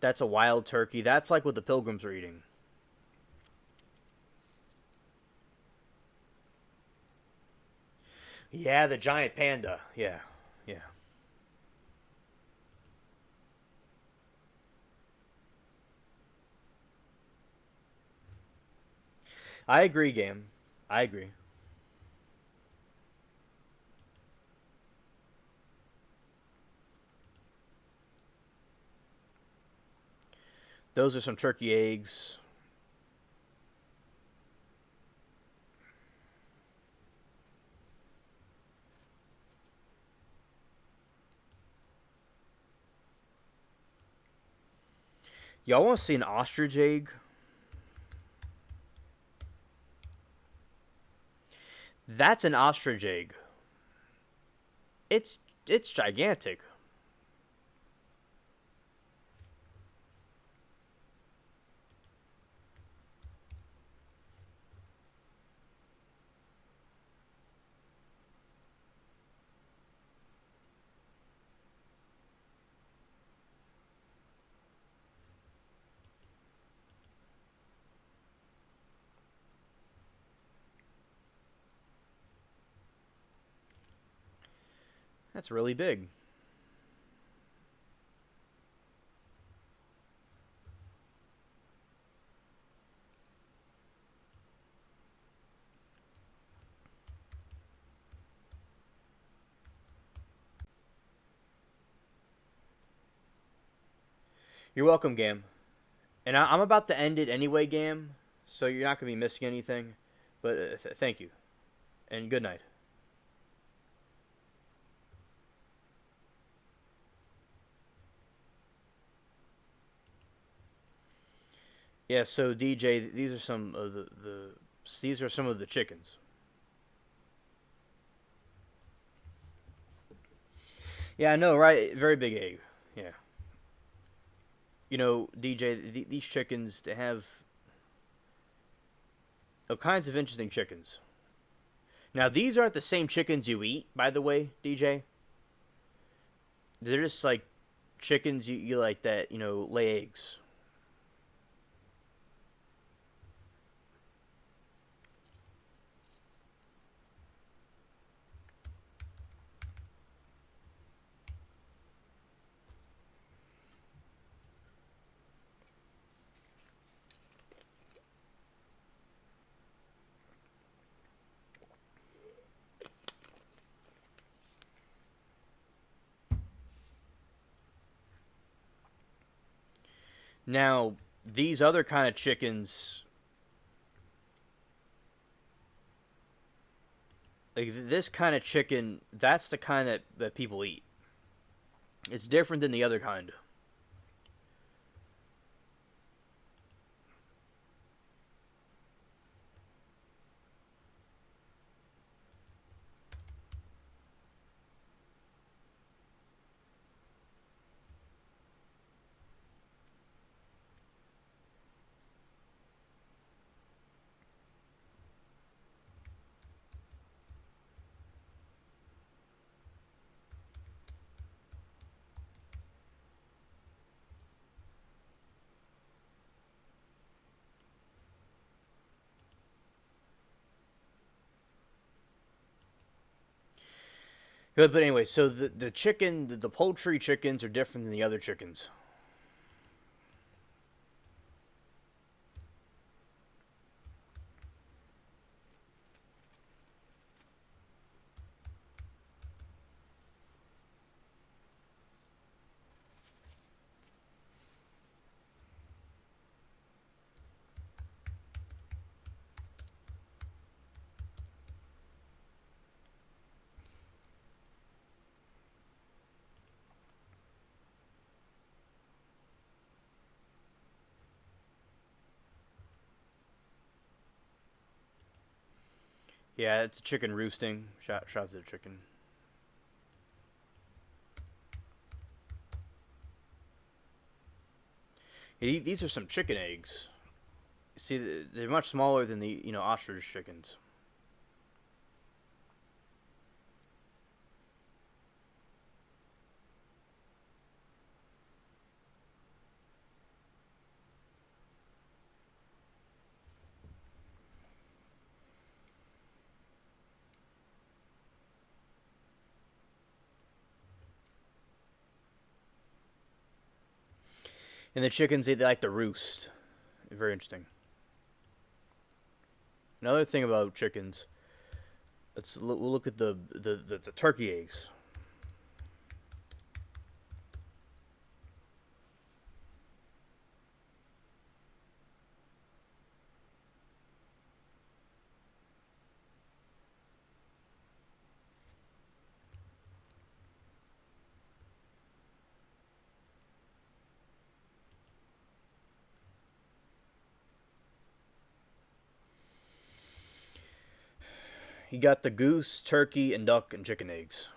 That's a wild turkey. That's like what the pilgrims are eating. Yeah, the giant panda. Yeah, yeah. I agree, Gam. I agree. Those are some turkey eggs. Y'all want to see an ostrich egg? That's an ostrich egg. It's gigantic. That's really big. You're welcome, Gam. And I'm about to end it anyway, Gam. So you're not gonna be missing anything. But thank you and good night. Yeah. So DJ, these are some of the these are some of the chickens. Yeah, I know, right? Very big egg. Yeah. DJ, these chickens they have all kinds of interesting chickens. Now, these aren't the same chickens you eat, by the way, DJ. They're just like chickens you like that, lay eggs. Now, these other kind of chickens, like this kind of chicken, that's the kind that people eat. It's different than the other kind. But anyway, so the chicken, the poultry chickens are different than the other chickens. Yeah, it's a chicken roosting. Shout to the chicken. Yeah, these are some chicken eggs. See, they're much smaller than the ostrich chickens. And the chickens, they like to roost. Very interesting. Another thing about chickens, we'll look at the turkey eggs. You got the goose, turkey, and duck and chicken eggs.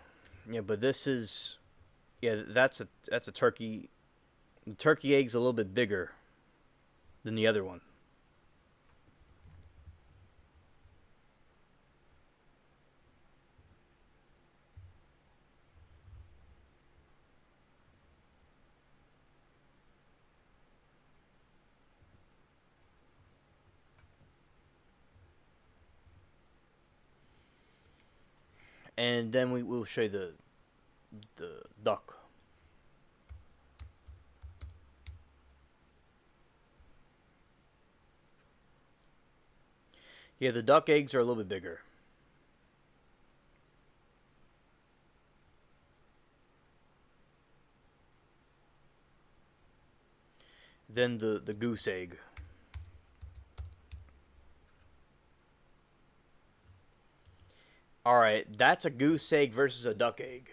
Yeah, but this is that's a turkey. The turkey egg's a little bit bigger than the other one. And then we will show you the duck. Yeah, the duck eggs are a little bit bigger. Than the goose egg. All right, that's a goose egg versus a duck egg.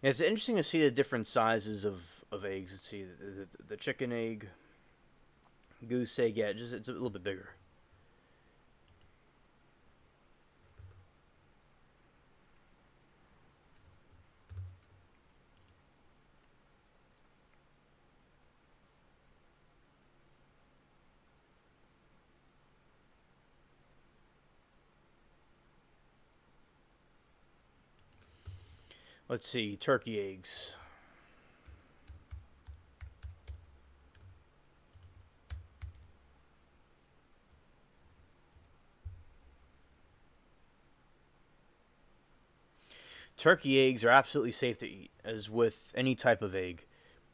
And it's interesting to see the different sizes of eggs. Let's see the chicken egg, goose egg. Yeah, it's a little bit bigger. Let's see, turkey eggs. Turkey eggs are absolutely safe to eat, as with any type of egg.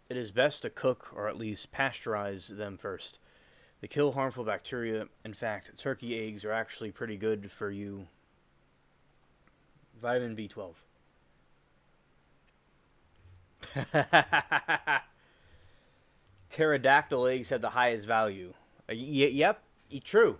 It is best to cook or at least pasteurize them first. They kill harmful bacteria. In fact, turkey eggs are actually pretty good for you. Vitamin B12. Pterodactyl eggs have the highest value. Yep, true.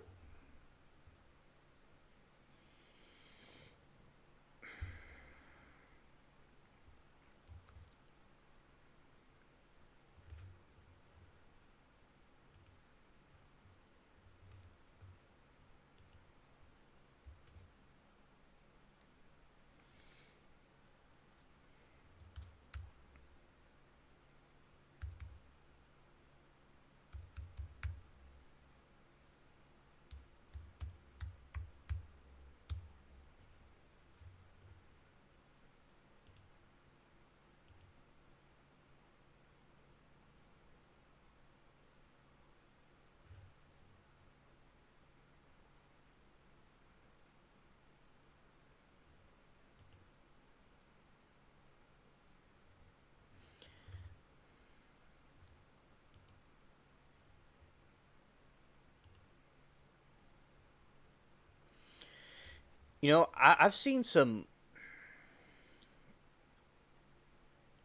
I've seen some.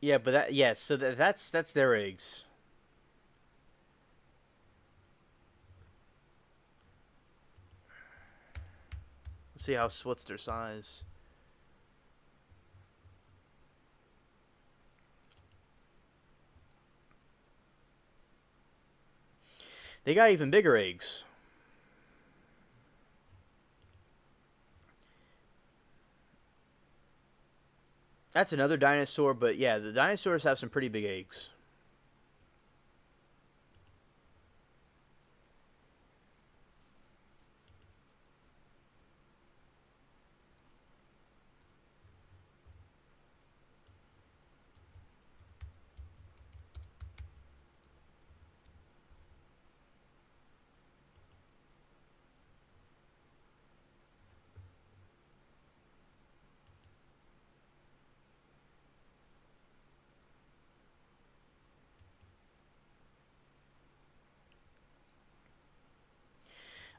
Yeah, but so that's their eggs. Let's see what's their size. They got even bigger eggs. That's another dinosaur, but yeah, the dinosaurs have some pretty big eggs.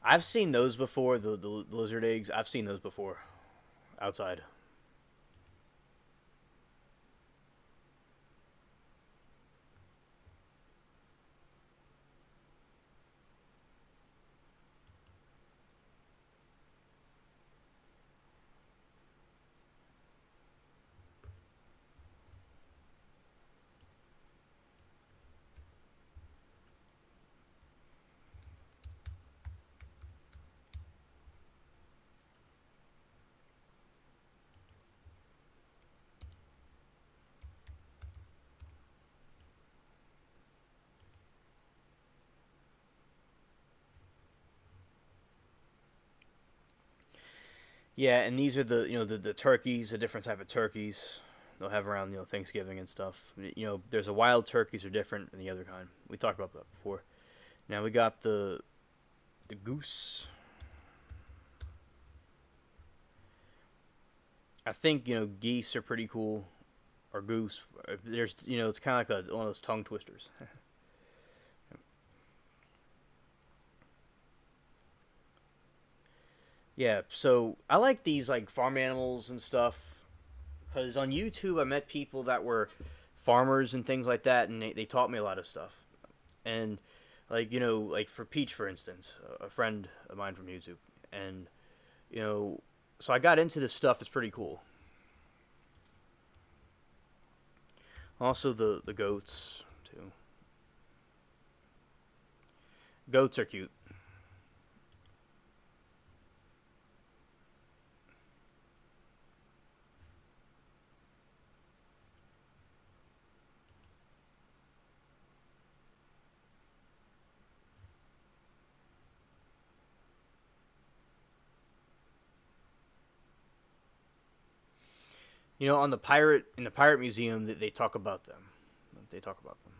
I've seen those before. The lizard eggs. I've seen those before outside. Yeah, and these are the turkeys, a different type of turkeys they'll have around Thanksgiving and stuff. There's a wild turkeys are different than the other kind. We talked about that before. Now we got the goose. I think geese are pretty cool, or goose. There's it's kind of like one of those tongue twisters. Yeah, so I like these like farm animals and stuff because on YouTube I met people that were farmers and things like that, and they taught me a lot of stuff. And like like for Peach, for instance, a friend of mine from YouTube, and you know, so I got into this stuff. It's pretty cool. Also the goats too. Goats are cute. On the pirate museum, they talk about them. They talk about them.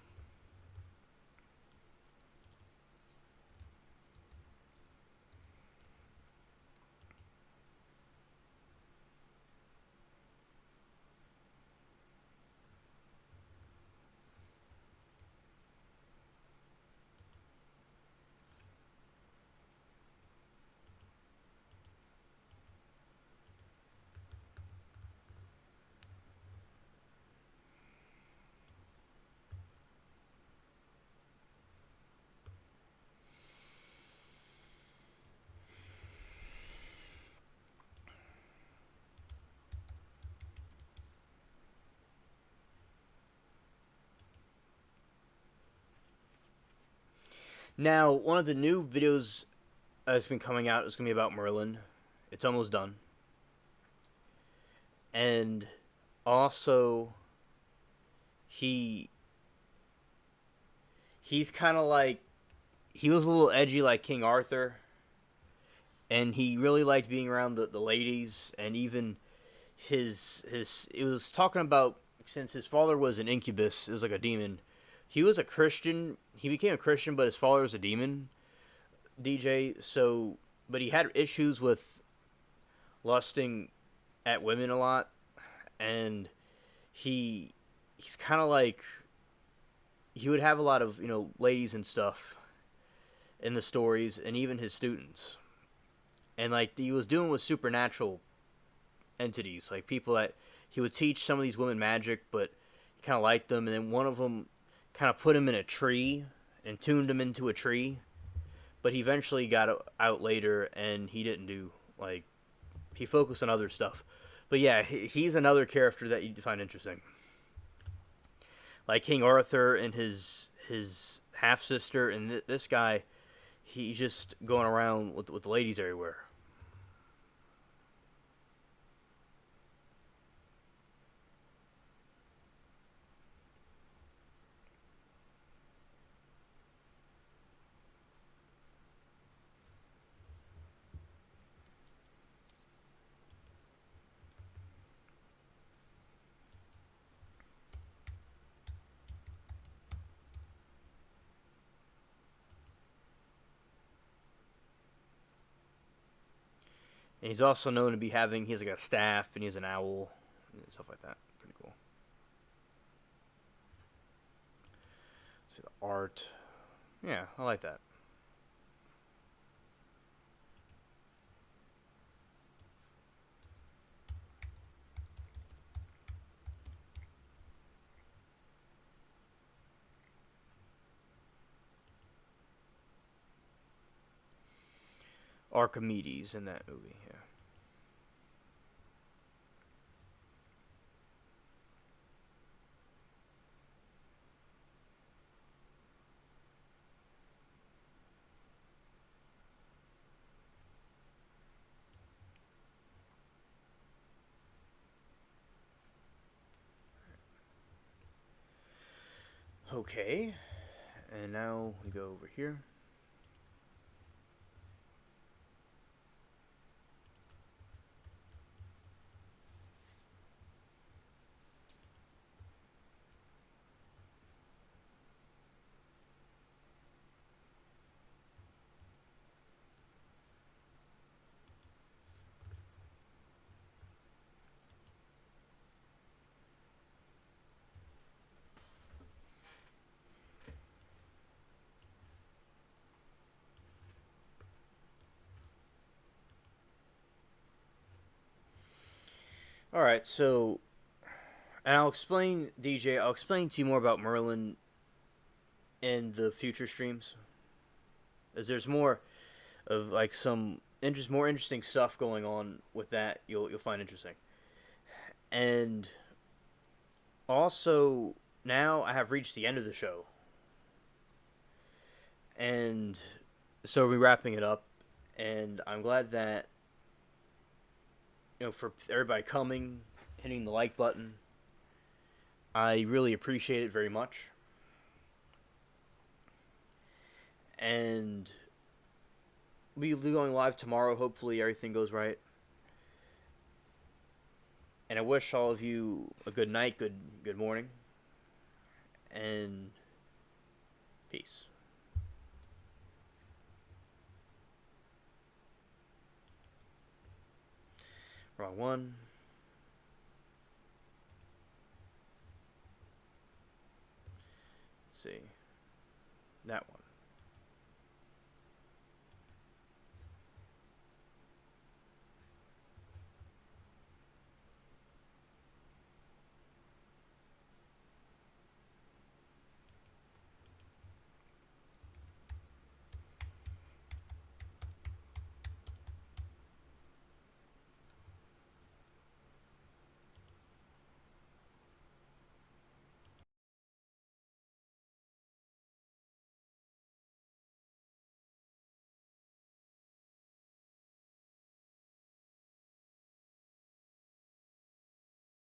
Now, one of the new videos that's been coming out is gonna be about Merlin. It's almost done, and also he he's kind of like he was a little edgy like King Arthur, and he really liked being around the ladies, and even his it was talking about since his father was an incubus, it was like a demon. He was a Christian. He became a Christian, but his father was a demon DJ. So, but he had issues with lusting at women a lot, and he's kind of like he would have a lot of ladies and stuff in the stories, and even his students, and like he was doing with supernatural entities, like people that he would teach some of these women magic, but he kind of liked them, and then one of them kind of put him in a tree and tuned him into a tree, but he eventually got out later, and he didn't do like he focused on other stuff. But yeah, he's another character that you find interesting, like King Arthur and his half sister, and this guy, he's just going around with the ladies everywhere. And he's also known to be having, he has like a staff and he has an owl and stuff like that. Pretty cool. See the art. Yeah, I like that. Archimedes in that movie, yeah. Okay, and now we go over here. All right, so, and I'll explain, DJ, I'll explain to you more about Merlin in the future streams, as there's more of like some more interesting stuff going on with that. You'll find interesting, and also now I have reached the end of the show, and so we're wrapping it up, and I'm glad that for everybody coming, hitting the like button. I really appreciate it very much. And we'll be going live tomorrow. Hopefully everything goes right. And I wish all of you a good night, good morning, and peace. Wrong one. Let's see. That one.